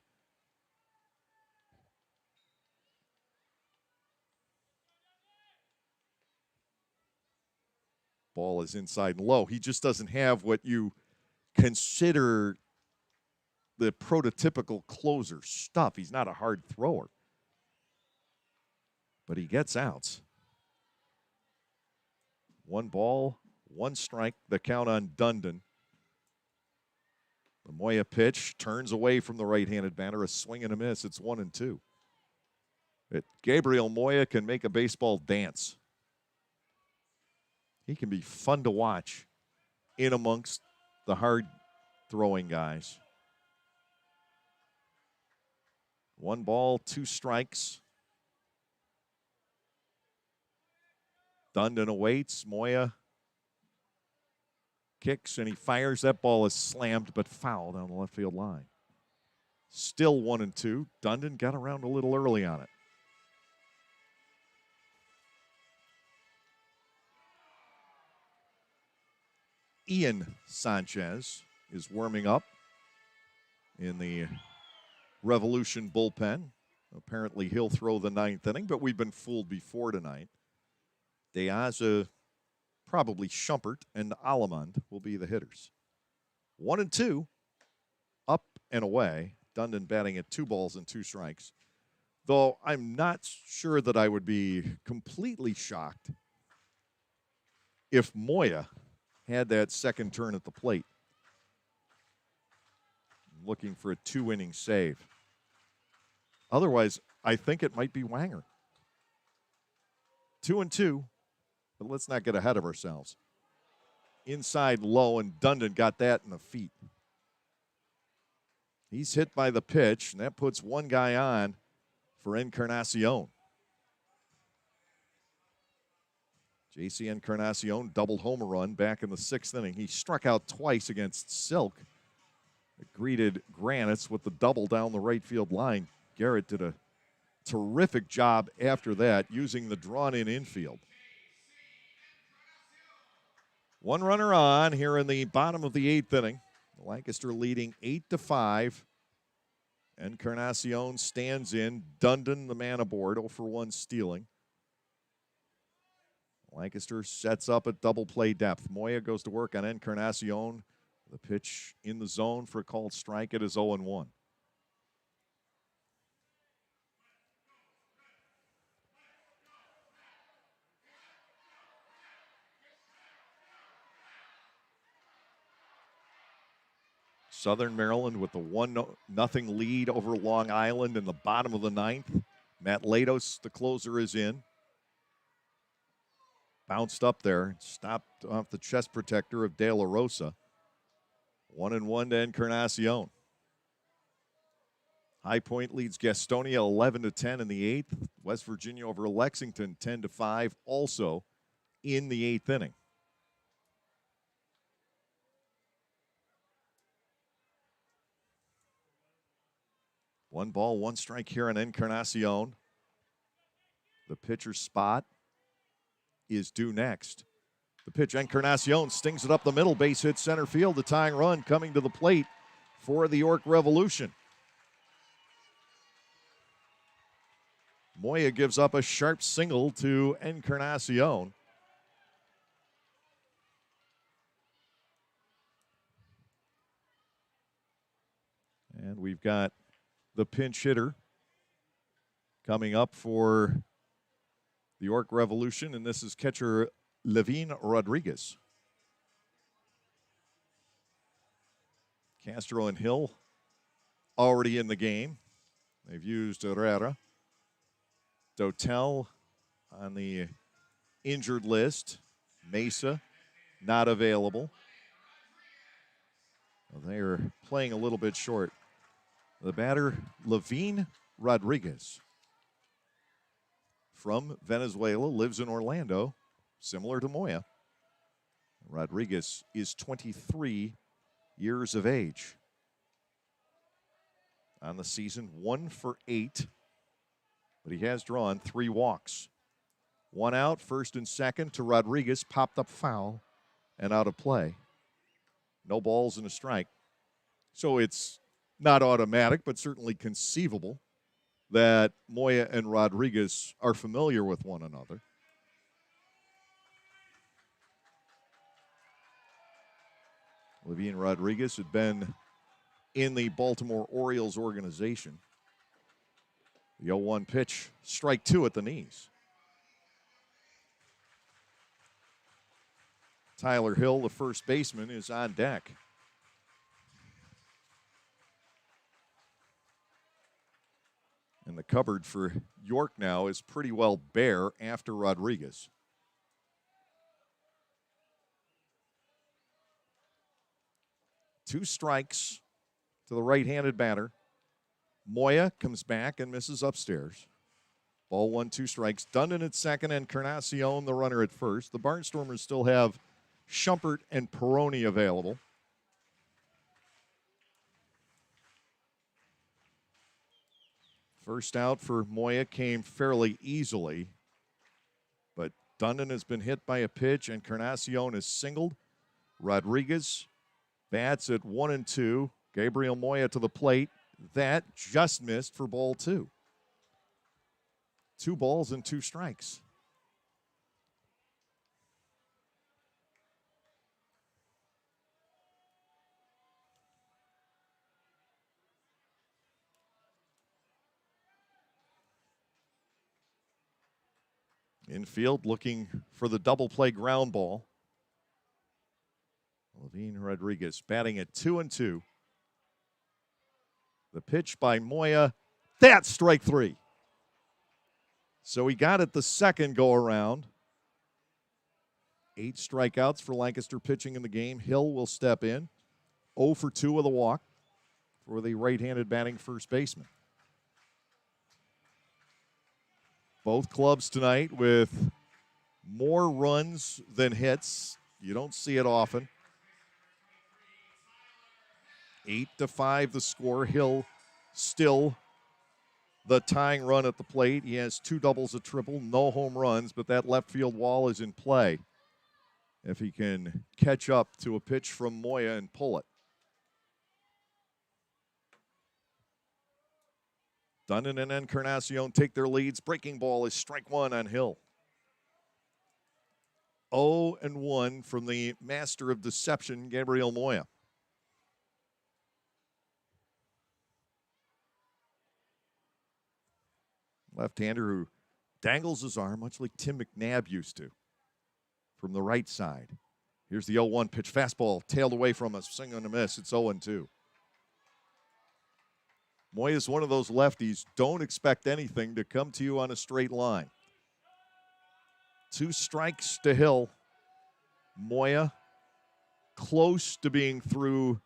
S1: Ball is inside and low. He just doesn't have what you consider the prototypical closer stuff. He's not a hard thrower. But he gets outs. 1 ball, 1 strike, the count on Dundon. The Moya pitch turns away from the right-handed batter, a swing and a miss. It's 1-2. Gabriel Moya can make a baseball dance. He can be fun to watch in amongst the hard-throwing guys. 1 ball, 2 strikes. Dundon awaits. Moya kicks, and he fires. That ball is slammed but foul down the left field line. Still 1-2. Dundon got around a little early on it. Ian Sanchez is warming up in the Revolution bullpen. Apparently he'll throw the 9th inning, but we've been fooled before tonight. De Aza, probably Schumpert, and Alamand will be the hitters. 1-2, up and away. Dundon batting at 2 balls and 2 strikes. Though I'm not sure that I would be completely shocked if Moya had that second turn at the plate. Looking for a 2-inning save. Otherwise, I think it might be Wanger. 2-2, but let's not get ahead of ourselves. Inside low, and Dundon got that in the feet. He's hit by the pitch, and that puts 1 guy on for Encarnacion. J.C. Encarnacion doubled home run back in the 6th inning. He struck out twice against Silk. It greeted Granitz with the double down the right field line. Garrett did a terrific job after that using the drawn-in infield. One runner on here in the bottom of the 8th inning. Lancaster leading 8-5. Encarnacion stands in. Dundon, the man aboard, 0 for 1 stealing. Lancaster sets up at double play depth. Moya goes to work on Encarnacion. The pitch in the zone for a called strike. It is 0-1. Southern Maryland with the 1-0 lead over Long Island in the bottom of the 9th. Matt Latos, the closer, is in. Bounced up there, stopped off the chest protector of De La Rosa. 1-1 to Encarnacion. High Point leads Gastonia 11-10 in the 8th. West Virginia over Lexington 10-5, also in the 8th inning. One ball, one strike here on Encarnacion. The pitcher's spot is due next. The pitch, Encarnacion stings it up the middle, base hit center field. The tying run coming to the plate for the York Revolution. Moya gives up a sharp single to Encarnacion. And we've got the pinch hitter coming up for the York Revolution, and this is catcher Levine Rodriguez. Castro and Hill already in the game. They've used Herrera. Dotel on the injured list. Mesa not available. Well, they are playing a little bit short. The batter, Levine Rodriguez, from Venezuela, lives in Orlando, similar to Moya. Rodriguez is 23 years of age. On the season, 1 for 8, but he has drawn 3 walks. 1 out, first and second to Rodriguez, popped up foul and out of play. No balls and a strike. So it's not automatic, but certainly conceivable that Moya and Rodriguez are familiar with one another. Levine Rodriguez had been in the Baltimore Orioles organization. The 0-1 pitch, strike 2 at the knees. Tyler Hill, the first baseman, is on deck. And the cupboard for York now is pretty well bare after Rodriguez. Two strikes to the right-handed batter. Moya comes back and misses upstairs. Ball 1, 2 strikes. Dundon at second and Encarnacion, the runner, at first. The Barnstormers still have Schumpert and Peroni available. First out for Moya came fairly easily, but Dundon has been hit by a pitch. Encarnacion is singled. Rodriguez bats at 1-2. Gabriel Moya to the plate. That just missed for ball 2. 2 balls and 2 strikes. Infield looking for the double play ground ball. Levine Rodriguez batting at 2-2. The pitch by Moya, that's strike 3. So he got it the second go around. 8 strikeouts for Lancaster pitching in the game. Hill will step in. 0 for 2 with a walk for the right-handed batting first baseman. Both clubs tonight with more runs than hits. You don't see it often. 8-5 the score. Hill still the tying run at the plate. He has 2 doubles, a triple, no home runs, but that left field wall is in play. if he can catch up to a pitch from Moya and pull it. Dundon and Encarnacion take their leads. Breaking ball is strike one on Hill. 0-1 from the master of deception, Gabriel Moya. Left-hander who dangles his arm, much like Tim McNabb used to, from the right side. Here's the 0-1 pitch. Fastball tailed away from us. Swing and a miss. It's 0-2. Moya is one of those lefties. Don't expect anything to come to you on a straight line. 2 strikes to Hill. Moya close to being through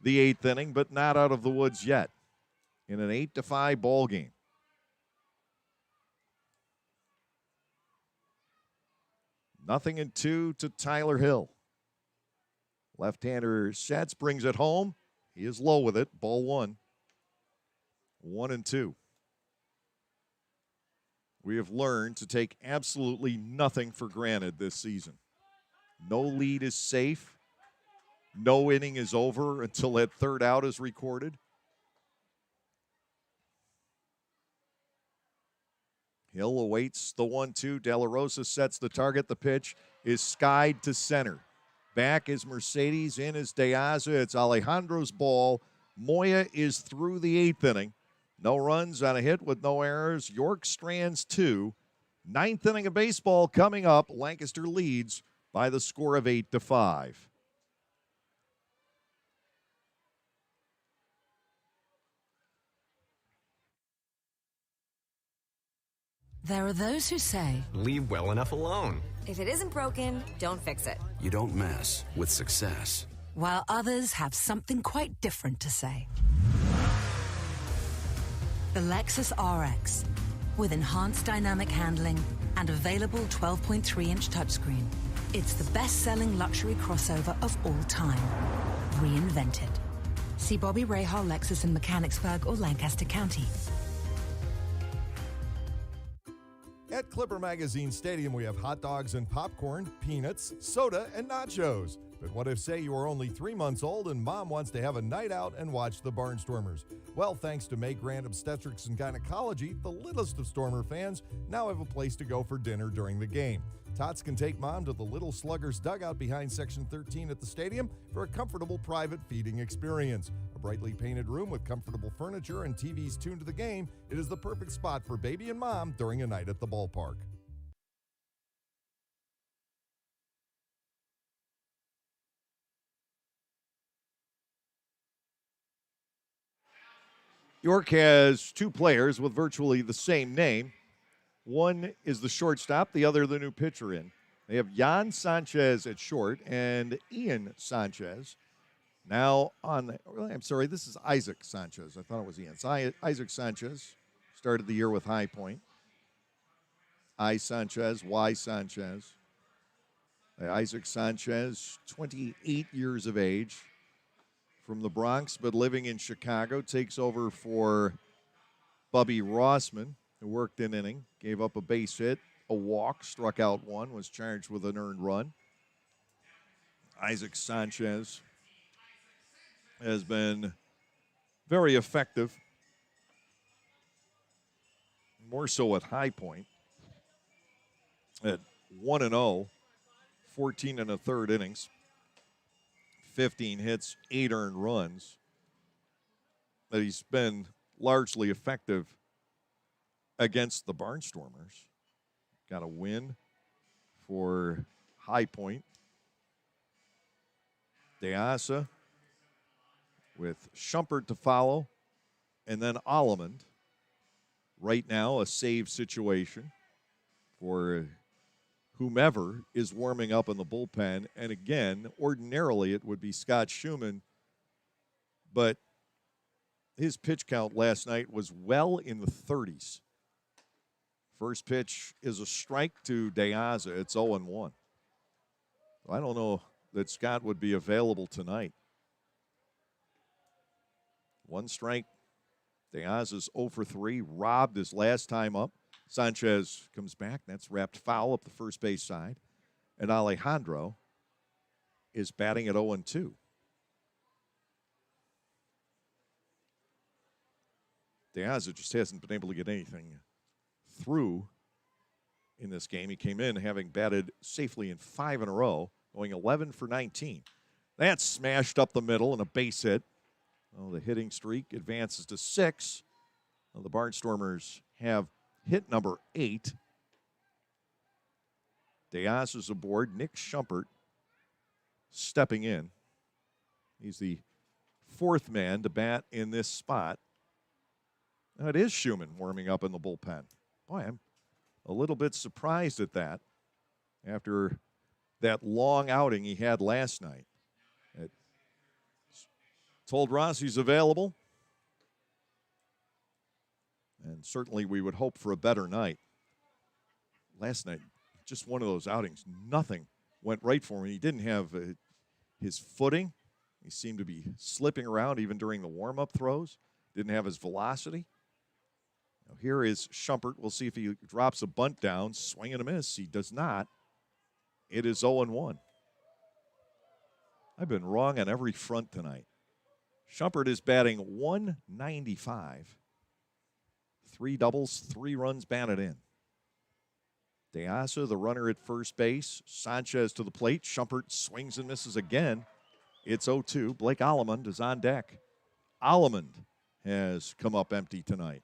S1: the 8th inning, but not out of the woods yet. In an 8-5 ball game. Nothing in 2 to Tyler Hill. Left-hander Schatz brings it home. He is low with it. Ball 1. 1-2. We have learned to take absolutely nothing for granted this season. No lead is safe. No inning is over until that third out is recorded. Hill awaits the 1-2. De La Rosa sets the target. The pitch is skied to center. Back is Mercedes. In is De Aza. It's Alejandro's ball. Moya is through the 8th inning. No runs on a hit with no errors. York strands 2. 9th inning of baseball coming up. Lancaster leads by the score of 8-5.
S8: There are those who say,
S9: leave well enough alone.
S12: If it isn't broken, don't fix it.
S14: You don't mess with success.
S8: while others have something quite different to say. The Lexus RX, with enhanced dynamic handling and available 12.3-inch touchscreen. It's the best-selling luxury crossover of all time. Reinvented. See Bobby Rahal Lexus in Mechanicsburg or Lancaster County.
S1: At Clipper Magazine Stadium, we have hot dogs and popcorn, peanuts, soda, and nachos. But what if, say, you are only 3 months old and mom wants to have a night out and watch the Barnstormers? Well, thanks to May Grant Obstetrics and Gynecology, the littlest of Stormer fans now have a place to go for dinner during the game. Tots can take mom to the Little Sluggers dugout behind Section 13 at the stadium for a comfortable private feeding experience. A brightly painted room with comfortable furniture and TVs tuned to the game, it is the perfect spot for baby and mom during a night at the ballpark. York has two players with virtually the same name. One is the shortstop, the other the new pitcher in. They have Jan Sanchez at short and Ian Sanchez. Now on the, I'm sorry, this is Isaac Sanchez. I thought it was Ian. Isaac Sanchez started the year with High Point. I Sanchez, Y Sanchez. Isaac Sanchez, 28 years of age, from the Bronx, but living in Chicago, takes over for Bubby Rossman, who worked an inning, gave up a base hit, a walk, struck out one, was charged with an earned run. Isaac Sanchez has been very effective, more so at High Point, at 1-0, 14 1/3 innings. 15 hits, 8 earned runs. That he's been largely effective against the Barnstormers. Got a win for High Point. De Asa with Schumpert to follow, and then Allemond. Right now, a save situation for whomever is warming up in the bullpen. And again, ordinarily it would be Scott Schumann, but his pitch count last night was well in the 30s. First pitch is a strike to De Aza. It's 0-1. I don't know that Scott would be available tonight. One strike. De Aza's 0 for 3, robbed his last time up. Sanchez comes back. That's wrapped foul up the first base side. And Alejandro is batting at 0-2. DeAza just hasn't been able to get anything through in this game. He came in having batted safely in 5 in a row, going 11 for 19. That's smashed up the middle and a base hit. Oh, the hitting streak advances to 6. Well, the Barnstormers have hit number 8. DeAza's aboard. Nick Schumpert stepping in. He's the 4th man to bat in this spot. Now it is Schumann warming up in the bullpen. Boy, I'm a little bit surprised at that after that long outing he had last night. It told Ross he's available. And certainly we would hope for a better night. Last night, just one of those outings. Nothing went right for him. He didn't have his footing. He seemed to be slipping around even during the warm-up throws. Didn't have his velocity. Now here is Schumpert. We'll see if he drops a bunt down. Swing and a miss. He does not. It is 0-1. I've been wrong on every front tonight. Schumpert is batting .195. 3 doubles, 3 runs batted in. DeAza, the runner at first base. Sanchez to the plate. Schumpert swings and misses again. It's 0-2. Blake Allemond is on deck. Allemond has come up empty tonight.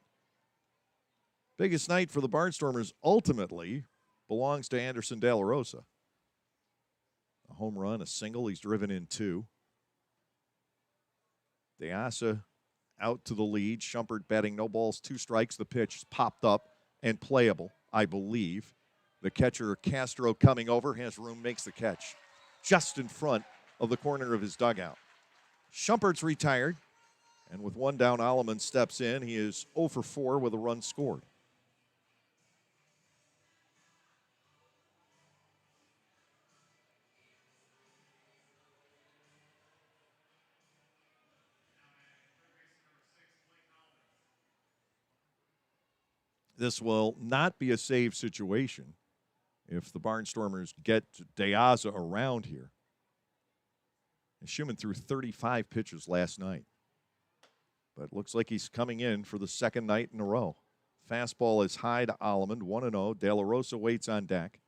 S1: Biggest night for the Barnstormers ultimately belongs to Anderson De La Rosa. A home run, a single. He's driven in 2. DeAza out to the lead. Schumpert batting no balls, 2 strikes. The pitch is popped up and playable, I believe. The catcher, Castro, coming over, has room, makes the catch just in front of the corner of his dugout. Schumpert's retired, and with 1 down, Allemond steps in. He is 0 for 4 with a run scored. This will not be a save situation if the Barnstormers get DeAza around here. And Schumann threw 35 pitches last night. But it looks like he's coming in for the 2nd night in a row. Fastball is high to Allemond, 1-0. De La Rosa waits on deck.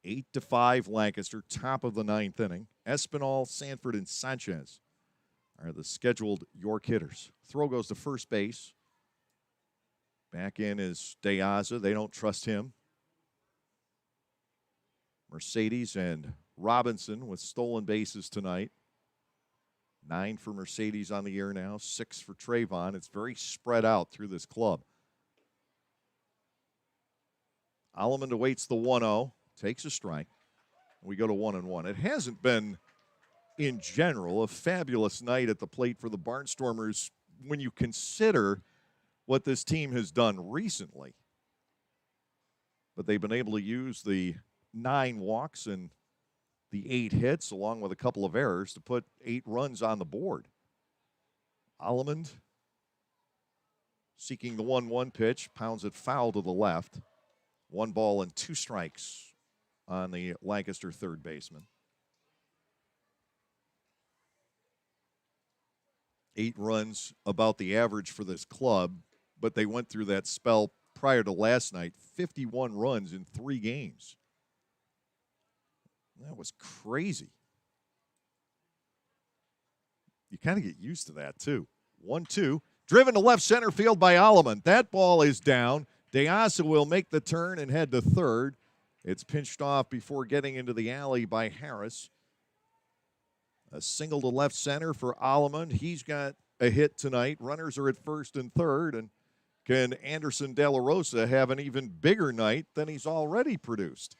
S1: 8-5 Lancaster, top of the 9th inning. Espinal, Sanford, and Sanchez are the scheduled York hitters. Throw goes to first base. Back in is DeAza. They don't trust him. Mercedes and Robinson with stolen bases tonight. 9 for Mercedes on the year now. 6 for Trayvon. It's very spread out through this club. Allemond awaits the 1-0. Takes a strike. We go to 1-1. It hasn't been, in general, a fabulous night at the plate for the Barnstormers when you consider what this team has done recently. But they've been able to use the 9 walks and the 8 hits, along with a couple of errors, to put 8 runs on the board. Allemond seeking the 1-1 pitch, pounds it foul to the left. 1 ball and 2 strikes on the Lancaster third baseman. 8 runs, about the average for this club, but they went through that spell prior to last night, 51 runs in 3 games. That was crazy. You kind of get used to that, too. 1-2, driven to left center field by Allemond. That ball is down. DeAza will make the turn and head to third. It's pinched off before getting into the alley by Harris. A single to left center for Allemond. He's got a hit tonight. Runners are at first and third. And can Anderson De La Rosa have an even bigger night than he's already produced?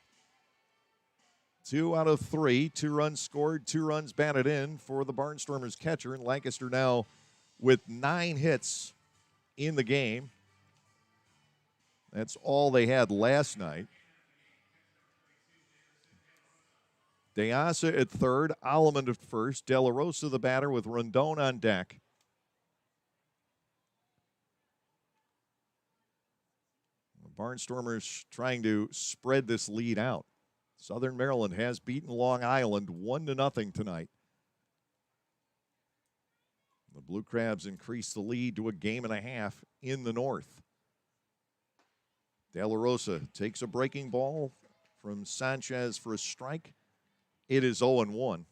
S1: 2 out of 3, 2 runs scored, 2 runs batted in for the Barnstormers catcher. And Lancaster now with 9 hits in the game. That's all they had last night. DeAza at third, Allemond at first, De La Rosa the batter with Rondon on deck. The Barnstormers trying to spread this lead out. Southern Maryland has beaten Long Island 1-0 tonight. The Blue Crabs increase the lead to a game and a half in the north. De La Rosa takes a breaking ball from Sanchez for a strike. It is 0-1.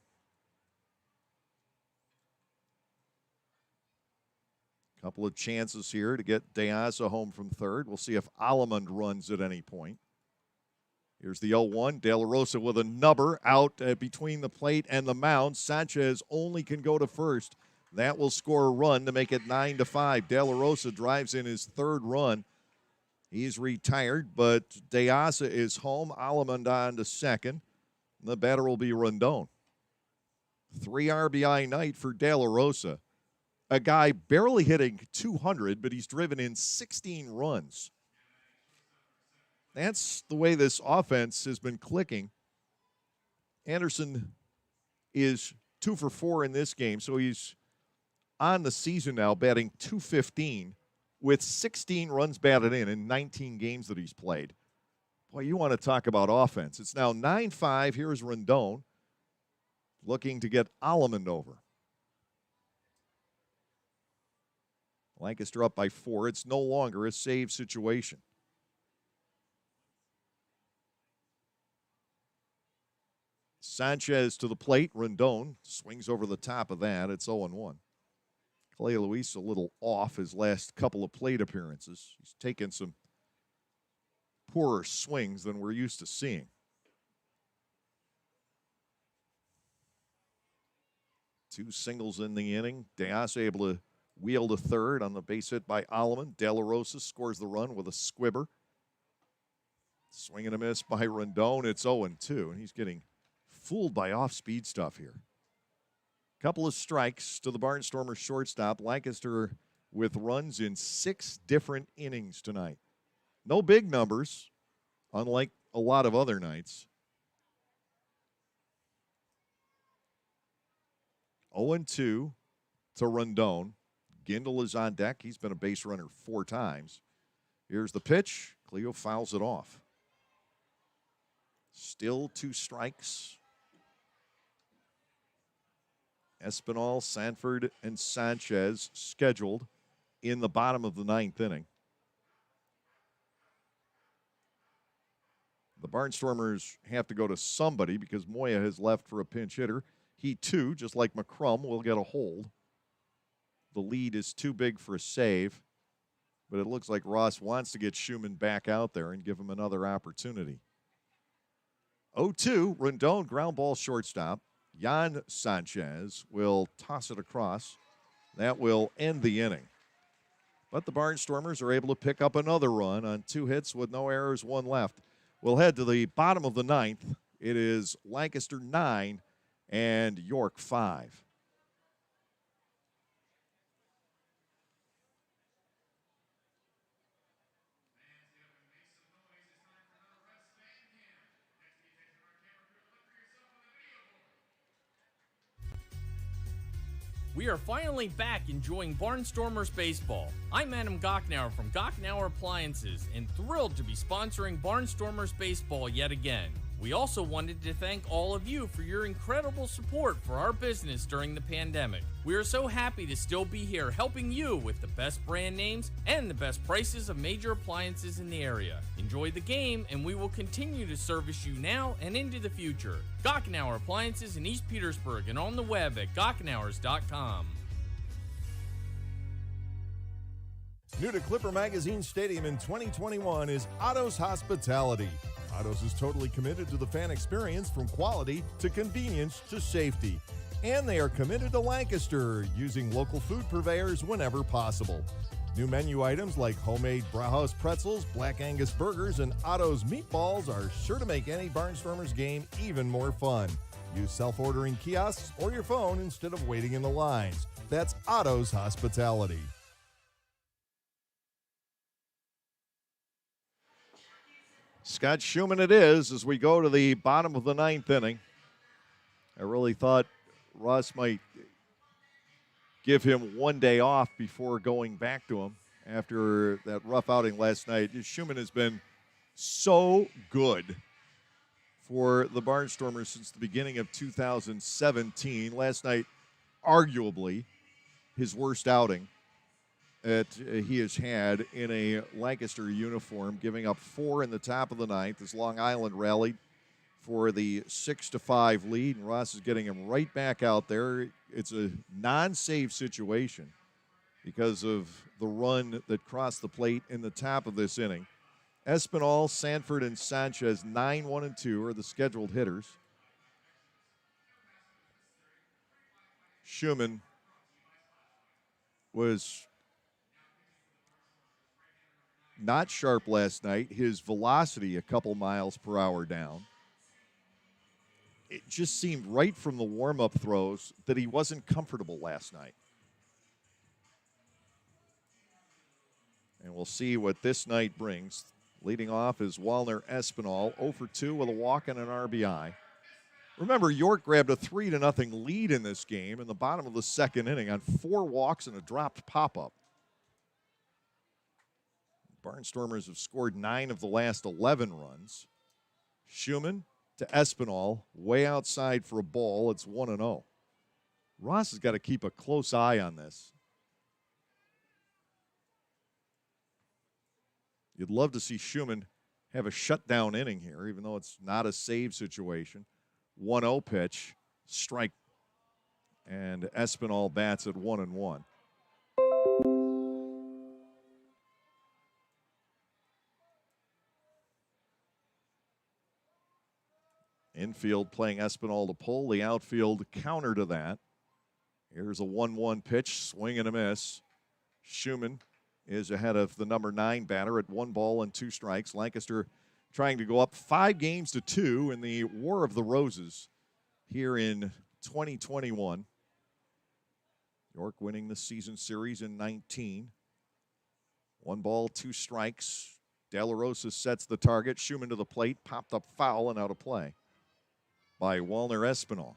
S1: Couple of chances here to get De Asa home from third. We'll see if Alamund runs at any point. Here's the 0-1. De La Rosa with a nubber out between the plate and the mound. Sanchez only can go to first. That will score a run to make it 9-5. De La Rosa drives in his third run. He's retired, but De Asa is home. Alamund on to second. The batter will be Rondon. 3 RBI night for De La Rosa. A guy barely hitting 200, but he's driven in 16 runs. That's the way this offense has been clicking. Anderson is 2 for 4 in this game, so he's on the season now batting .215 with 16 runs batted in 19 games that he's played. Boy, you want to talk about offense. It's now 9-5. Here's Rondon looking to get Alamund over. Lancaster up by 4. It's no longer a save situation. Sanchez to the plate. Rondon swings over the top of that. It's 0-1. Clay Luis a little off his last couple of plate appearances. He's taken some poorer swings than we're used to seeing. Two singles in the inning. De Asa able to wheel to third on the base hit by Alamund. De La Rosa scores the run with a squibber. Swing and a miss by Rondon. It's 0-2, and he's getting fooled by off-speed stuff here. Couple of strikes to the Barnstormers shortstop. Lancaster with runs in 6 different innings tonight. No big numbers, unlike a lot of other nights. 0-2 to Rondon. Gindel is on deck. He's been a base runner 4 times. Here's the pitch. Cleo fouls it off. Still 2 strikes. Espinal, Sanford, and Sanchez scheduled in the bottom of the 9th inning. The Barnstormers have to go to somebody because Moya has left for a pinch hitter. He, too, just like McCrum, will get a hold. The lead is too big for a save, but it looks like Ross wants to get Schumann back out there and give him another opportunity. 0-2, Rondon, ground ball shortstop. Jan Sanchez will toss it across. That will end the inning. But the Barnstormers are able to pick up another run on 2 hits with no errors, 1 left. We'll head to the bottom of the 9th. It is Lancaster 9 and York 5.
S5: We are finally back enjoying Barnstormers baseball. I'm Adam Gocknauer from Gocknauer Appliances and thrilled to be sponsoring Barnstormers baseball yet again. We also wanted to thank all of you for your incredible support for our business during the pandemic. We are so happy to still be here helping you with the best brand names and the best prices of major appliances in the area. Enjoy the game, and we will continue to service you now and into the future. Gocknauer Appliances in East Petersburg and on the web at gocknauers.com.
S1: New to Clipper Magazine Stadium in 2021 is Otto's Hospitality. Otto's is totally committed to the fan experience, from quality to convenience to safety. And they are committed to Lancaster, using local food purveyors whenever possible. New menu items like homemade Brauhaus pretzels, Black Angus burgers, and Otto's meatballs are sure to make any Barnstormers game even more fun. Use self-ordering kiosks or your phone instead of waiting in the lines. That's Otto's Hospitality. Scott Schumann it is as we go to the bottom of the 9th inning. I really thought Ross might give him 1 day off before going back to him after that rough outing last night. Schumann has been so good for the Barnstormers since the beginning of 2017. Last night, arguably, his worst outing that he has had in a Lancaster uniform, giving up 4 in the top of the ninth as Long Island rallied for the 6-5 lead, and Ross is getting him right back out there. It's a non-save situation because of the run that crossed the plate in the top of this inning. Espinal, Sanford, and Sanchez, 9, 1, and 2 are the scheduled hitters. Schumann was not sharp last night. His velocity a couple miles per hour down. It just seemed right from the warm-up throws that he wasn't comfortable last night. And we'll see what this night brings. Leading off is Walner Espinal, 0 for 2 with a walk and an RBI. Remember, York grabbed a 3-0 lead in this game in the bottom of the second inning on 4 walks and a dropped pop-up. Barnstormers have scored 9 of the last 11 runs. Schumann to Espinal, way outside for a ball. It's 1-0. Ross has got to keep a close eye on this. You'd love to see Schumann have a shutdown inning here, even though it's not a save situation. 1-0 pitch, strike, and Espinal bats at 1-1. Infield playing Espinal to pull. The outfield counter to that. Here's a 1-1 pitch, swing and a miss. Schumann is ahead of the number 9 batter at 1 ball and 2 strikes. Lancaster trying to go up 5-2 in the War of the Roses here in 2021. York winning the season series in 19. 1 ball, 2 strikes. De La Rosa sets the target. Schumann to the plate, popped up foul and out of play by Walner Espinal.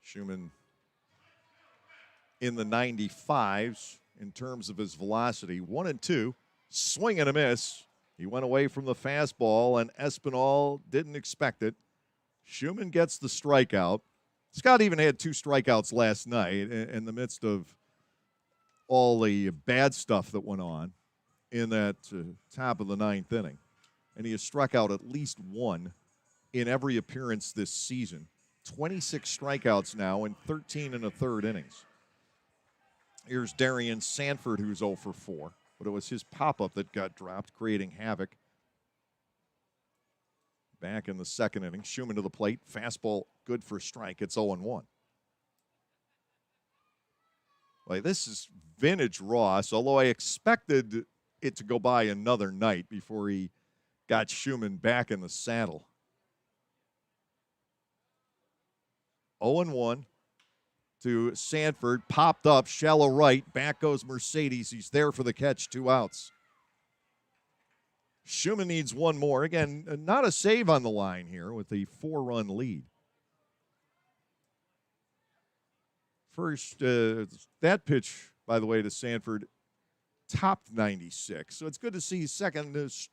S1: Schumann in the 95s in terms of his velocity. 1-2, swing and a miss. He went away from the fastball, and Espinal didn't expect it. Schumann gets the strikeout. Scott even had 2 strikeouts last night in the midst of all the bad stuff that went on in that top of the 9th inning. And he has struck out at least 1 in every appearance this season. 26 strikeouts now in 13 1/3 innings. Here's Darian Sanford, who's 0 for 4. But it was his pop-up that got dropped, creating havoc. Back in the second inning, Schumann to the plate. Fastball good for strike. It's 0-1. Well, this is vintage Ross, although I expected it to go by another night before he got Schumann back in the saddle. 0-1 to Sanford. Popped up, shallow right. Back goes Mercedes. He's there for the catch, 2 outs. Schumann needs 1 more. Again, not a save on the line here with the 4-run lead. First, that pitch, by the way, to Sanford, topped 96. So it's good to see second this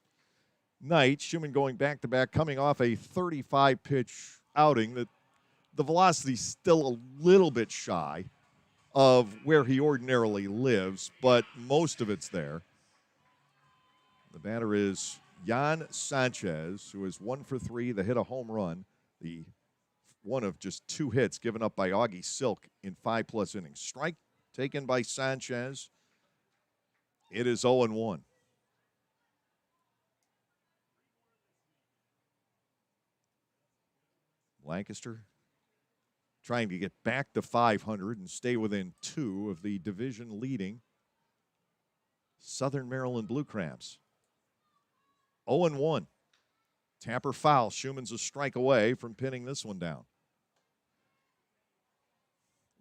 S1: night. Schumann going back-to-back, coming off a 35-pitch outing. That the velocity's still a little bit shy of where he ordinarily lives, but most of it's there. The batter is Jan Sanchez, who is 1 for 3. The hit a home run. The one of just 2 hits given up by Augie Silk in 5+ innings. Strike taken by Sanchez. It is 0-1. Lancaster trying to get back to 500 and stay within 2 of the division-leading Southern Maryland Blue Crabs. 0-1. Tapper foul. Schumann's a strike away from pinning this one down.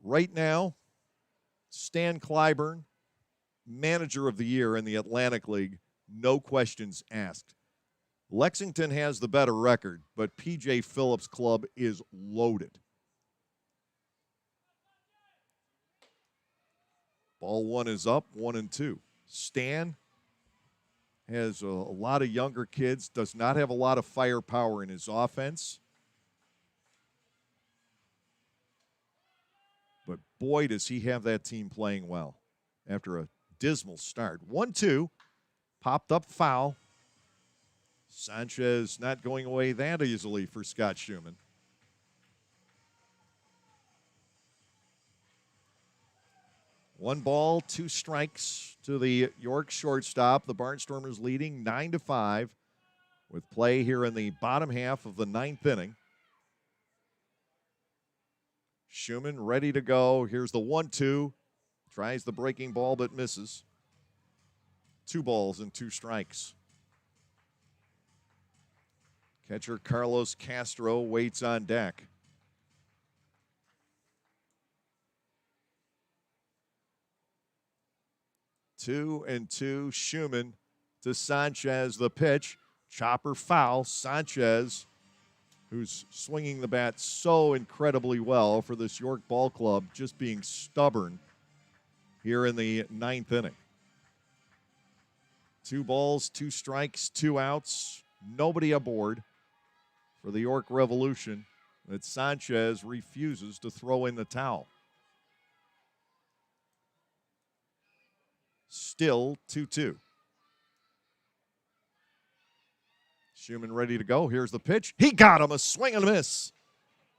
S1: Right now, Stan Clyburn, manager of the year in the Atlantic League, no questions asked. Lexington has the better record, but P.J. Phillips' club is loaded. Ball one is up, 1-2. Stan has a lot of younger kids, does not have a lot of firepower in his offense. But boy, does he have that team playing well after a dismal start. 1-2, popped up foul. Sanchez not going away that easily for Scott Schumann. One ball, two strikes to the York shortstop. The Barnstormers leading 9-5 with play here in the bottom half of the ninth inning. Schumann ready to go. Here's the 1-2. Tries the breaking ball but misses. 2 balls and 2 strikes. Catcher Carlos Castro waits on deck. 2-2. Schumann to Sanchez. The pitch. Chopper foul. Sanchez, who's swinging the bat so incredibly well for this York ball club, just being stubborn here in the ninth inning. 2 balls, 2 strikes, 2 outs. Nobody aboard for the York Revolution. That Sanchez refuses to throw in the towel. Still 2-2. Schumann ready to go. Here's the pitch. He got him. A swing and a miss.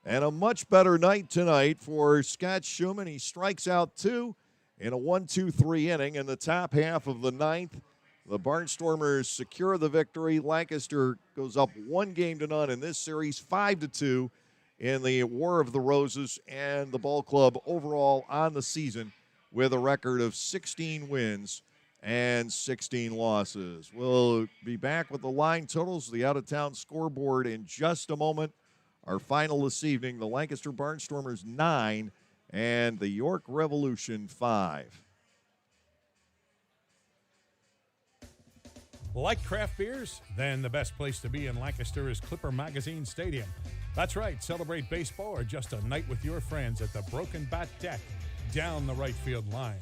S1: And a much better night tonight for Scott Schumann. He strikes out 2 in a 1-2-3 inning in the top half of the ninth. The Barnstormers secure the victory. Lancaster goes up 1-0 in this series, 5-2 in the War of the Roses, and the ball club overall on the season with a record of 16 wins and 16 losses. We'll be back with the line totals, the out-of-town scoreboard in just a moment. Our final this evening, the Lancaster Barnstormers 9 and the York Revolution 5.
S4: Like craft beers? Then the best place to be in Lancaster is Clipper Magazine Stadium. That's right, celebrate baseball or just a night with your friends at the Broken Bat Deck down the right field line.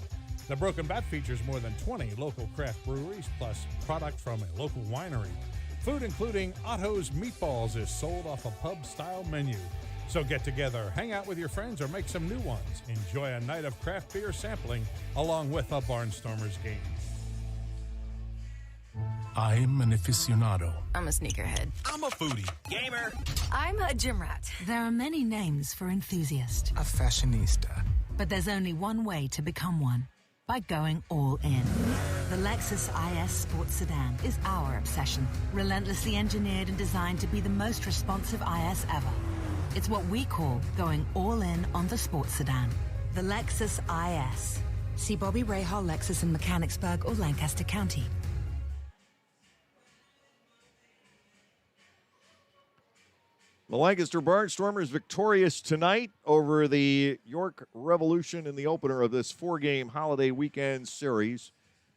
S4: The Broken Bat features more than 20 local craft breweries, plus product from a local winery. Food including Otto's Meatballs is sold off a pub-style menu. So get together, hang out with your friends, or make some new ones. Enjoy a night of craft beer sampling along with a Barnstormers game.
S13: I'm an aficionado.
S12: I'm a sneakerhead.
S13: I'm a foodie. Gamer.
S8: I'm a gym rat. There are many names for enthusiast.
S13: A fashionista.
S8: But there's only one way to become one. By going all in. The Lexus IS Sports Sedan is our obsession. Relentlessly engineered and designed to be the most responsive IS ever. It's what we call going all in on the sports sedan. The Lexus IS. See Bobby Rahal Lexus in Mechanicsburg or Lancaster County.
S1: The Lancaster Barnstormers victorious tonight over the York Revolution in the opener of this 4-game holiday weekend series.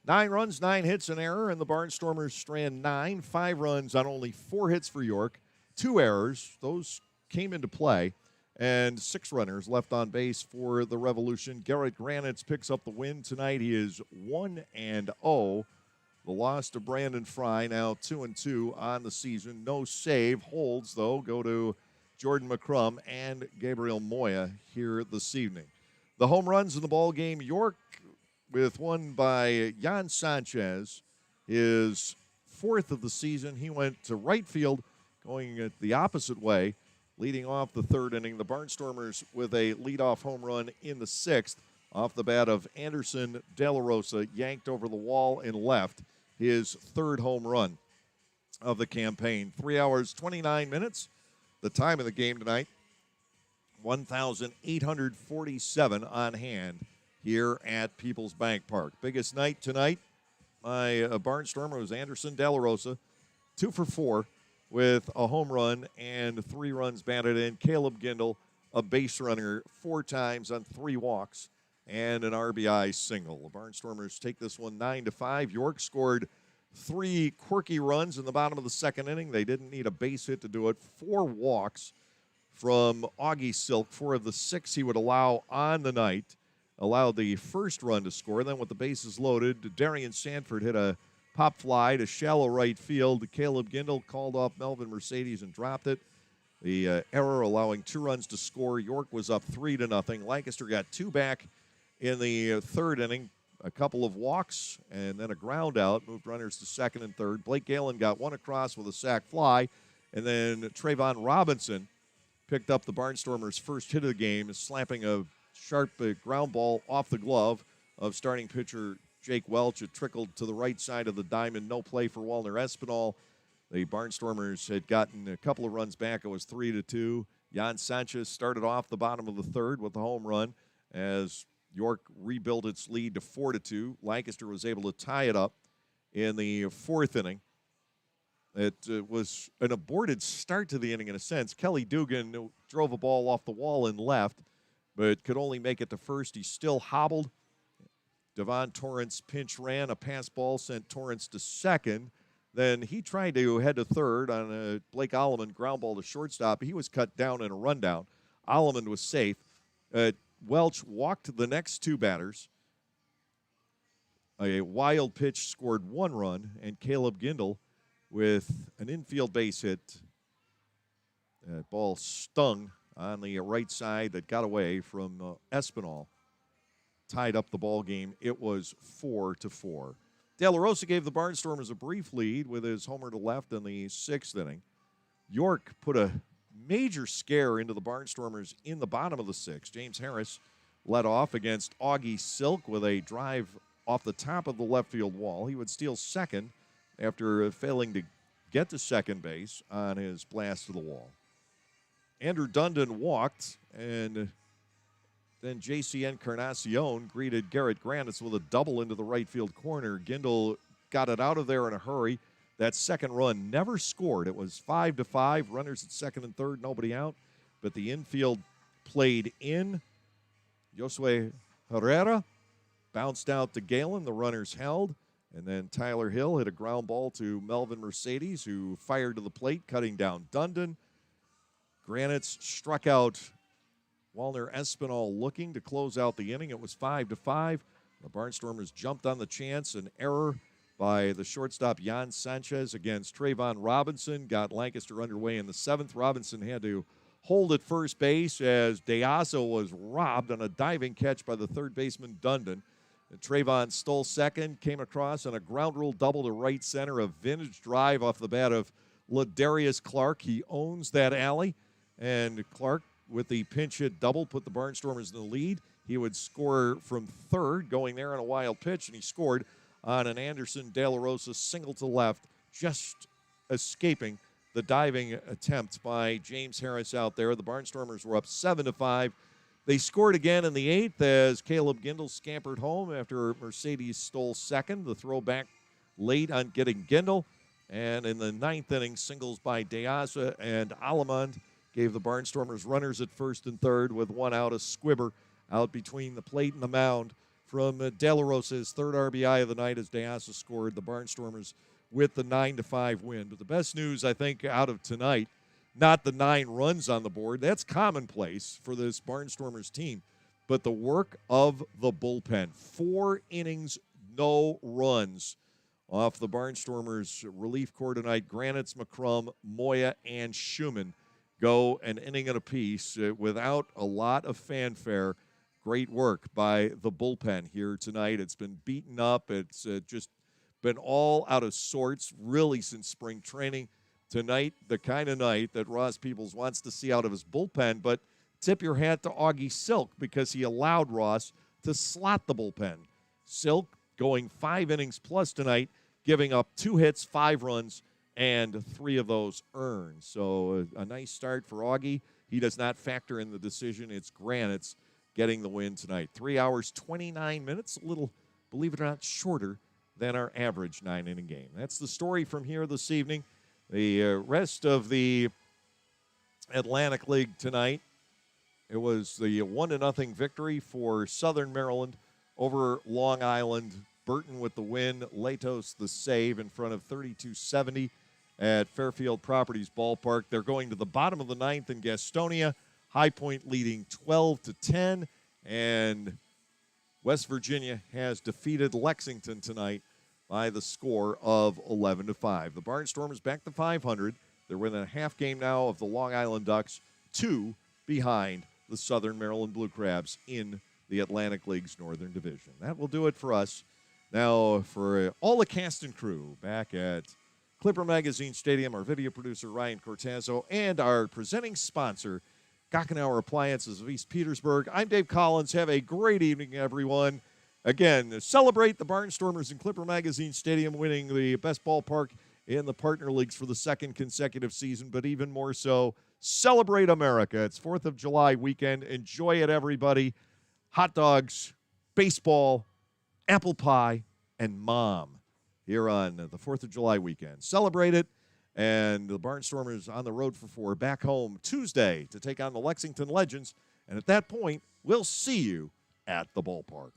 S1: 9 runs, 9 hits, an error, and the Barnstormers strand 9. 5 runs on only 4 hits for York. 2 errors. Those came into play. And 6 runners left on base for the Revolution. Garrett Granitz picks up the win tonight. He is 1-0. The loss to Brandon Fry, now 2-2 on the season. No save. Holds, though, go to Jordan McCrum and Gabriel Moya here this evening. The home runs in the ball game, York with one by Jan Sanchez, his 4th of the season. He went to right field, going the opposite way, leading off the 3rd inning. The Barnstormers with a leadoff home run in the 6th off the bat of Anderson De La Rosa, yanked over the wall and left. His 3rd home run of the campaign. 3 hours, 29 minutes. The time of the game tonight, 1,847 on hand here at Peoples Bank Park. Biggest night tonight, my Barnstormer was Anderson De La Rosa, 2 for 4 with a home run and 3 runs batted in. Caleb Gindel, a base runner 4 times on 3 walks and an RBI single. The Barnstormers take this one 9-5. York scored 3 quirky runs in the bottom of the second inning. They didn't need a base hit to do it. 4 walks from Augie Silk, 4 of the 6 he would allow on the night. Allowed the first run to score. Then with the bases loaded, Darian Sanford hit a pop fly to shallow right field. Caleb Gindel called off Melvin Mercedes and dropped it. The error allowing 2 runs to score. York was up 3-0. Lancaster got 2 back in the third inning. A couple of walks and then a ground out. Moved runners to second and third. Blake Galen got 1 across with a sac fly. And then Trayvon Robinson picked up the Barnstormers' first hit of the game, slapping a sharp ground ball off the glove of starting pitcher Jake Welch. It trickled to the right side of the diamond. No play for Walner Espinal. The Barnstormers had gotten a couple of runs back. It was 3-2. Jan Sanchez started off the bottom of the third with a home run as York rebuilt its lead to 4-2. Lancaster was able to tie it up in the fourth inning. It was an aborted start to the inning in a sense. Kelly Dugan drove a ball off the wall and left, but could only make it to first. He still hobbled. Devon Torrance pinch ran. A pass ball sent Torrance to second. Then he tried to head to third on a Blake Alleman ground ball to shortstop. He was cut down in a rundown. Alleman was safe. Welch walked the next 2 batters. A wild pitch scored 1 run, and Caleb Gindel with an infield base hit. Ball stung on the right side that got away from Espinal. Tied up the ball game. It was 4-4. De La Rosa gave the Barnstormers a brief lead with his homer to left in the 6th inning. York put a major scare into the Barnstormers in the bottom of the 6th. James Harris led off against Augie Silk with a drive off the top of the left field wall. He would steal second after failing to get to second base on his blast to the wall. Andrew Dundon walked, and then J.C. Encarnacion greeted Garrett Granitz with a double into the right field corner. Gindel got it out of there in a hurry. That second run never scored. It was 5-5. Runners at second and third, nobody out. But the infield played in. Josue Herrera bounced out to Galen. The runners held. And then Tyler Hill hit a ground ball to Melvin Mercedes, who fired to the plate, cutting down Dundon. Granitz struck out Walner Espinal looking to close out the inning. It was 5-5. The Barnstormers jumped on the chance. An error by the shortstop Jan Sanchez against Trayvon Robinson got Lancaster underway in the 7th. Robinson had to hold at first base as DeAzo was robbed on a diving catch by the third baseman Dundon. And Trayvon stole second, came across on a ground rule double to right center, a vintage drive off the bat of Ladarius Clark. He owns that alley, and Clark, with the pinch hit double, put the Barnstormers in the lead. He would score from third, going there on a wild pitch, and he scored on an Anderson De La Rosa single to left, just escaping the diving attempt by James Harris out there. The Barnstormers were up 7-5. They scored again in the 8th as Caleb Gindel scampered home after Mercedes stole second. The throw back late on getting Gindel. And in the 9th inning, singles by DeAza and Alamond gave the Barnstormers runners at first and third with 1 out. A squibber out between the plate and the mound from De La Rosa's third RBI of the night as DeAza scored. The Barnstormers with the 9-5 win. But the best news, I think, out of tonight, not the 9 runs on the board. That's commonplace for this Barnstormers team. But the work of the bullpen. 4 innings, no runs off the Barnstormers relief corps tonight. Granitz, McCrum, Moya, and Schumann go an inning and a piece without a lot of fanfare. Great work by the bullpen here tonight. It's been beaten up. It's just been all out of sorts, really, since spring training. Tonight, the kind of night that Ross Peebles wants to see out of his bullpen, but tip your hat to Augie Silk because he allowed Ross to slot the bullpen. Silk going 5 innings plus tonight, giving up 2 hits, 5 runs, and 3 of those earned. So a nice start for Augie. He does not factor in the decision. It's Granitz getting the win tonight. 3 hours, 29 minutes, a little, believe it or not, shorter than our average 9-inning game. That's the story from here this evening. The rest of the Atlantic League tonight, it was the 1-0 victory for Southern Maryland over Long Island Burton with the win. Latos the save in front of 32-70 at Fairfield Properties Ballpark. They're going to the bottom of the ninth in Gastonia. High Point leading 12-10. And West Virginia has defeated Lexington tonight by the score of 11-5. The Barnstormers back to 500. They're within a half game now of the Long Island Ducks, 2 behind the Southern Maryland Blue Crabs in the Atlantic League's Northern Division. That will do it for us. Now, for all the cast and crew back at Clipper Magazine Stadium, our video producer Ryan Cortazzo, and our presenting sponsor, Gockenauer Appliances of East Petersburg, I'm Dave Collins. Have a great evening, everyone. Again, celebrate the Barnstormers in Clipper Magazine Stadium winning the best ballpark in the partner leagues for the second consecutive season, but even more so, celebrate America. It's 4th of July weekend. Enjoy it, everybody. Hot dogs, baseball, apple pie, and mom here on the 4th of July weekend. Celebrate it, and the Barnstormers on the road for 4, back home Tuesday to take on the Lexington Legends, and at that point, we'll see you at the ballpark.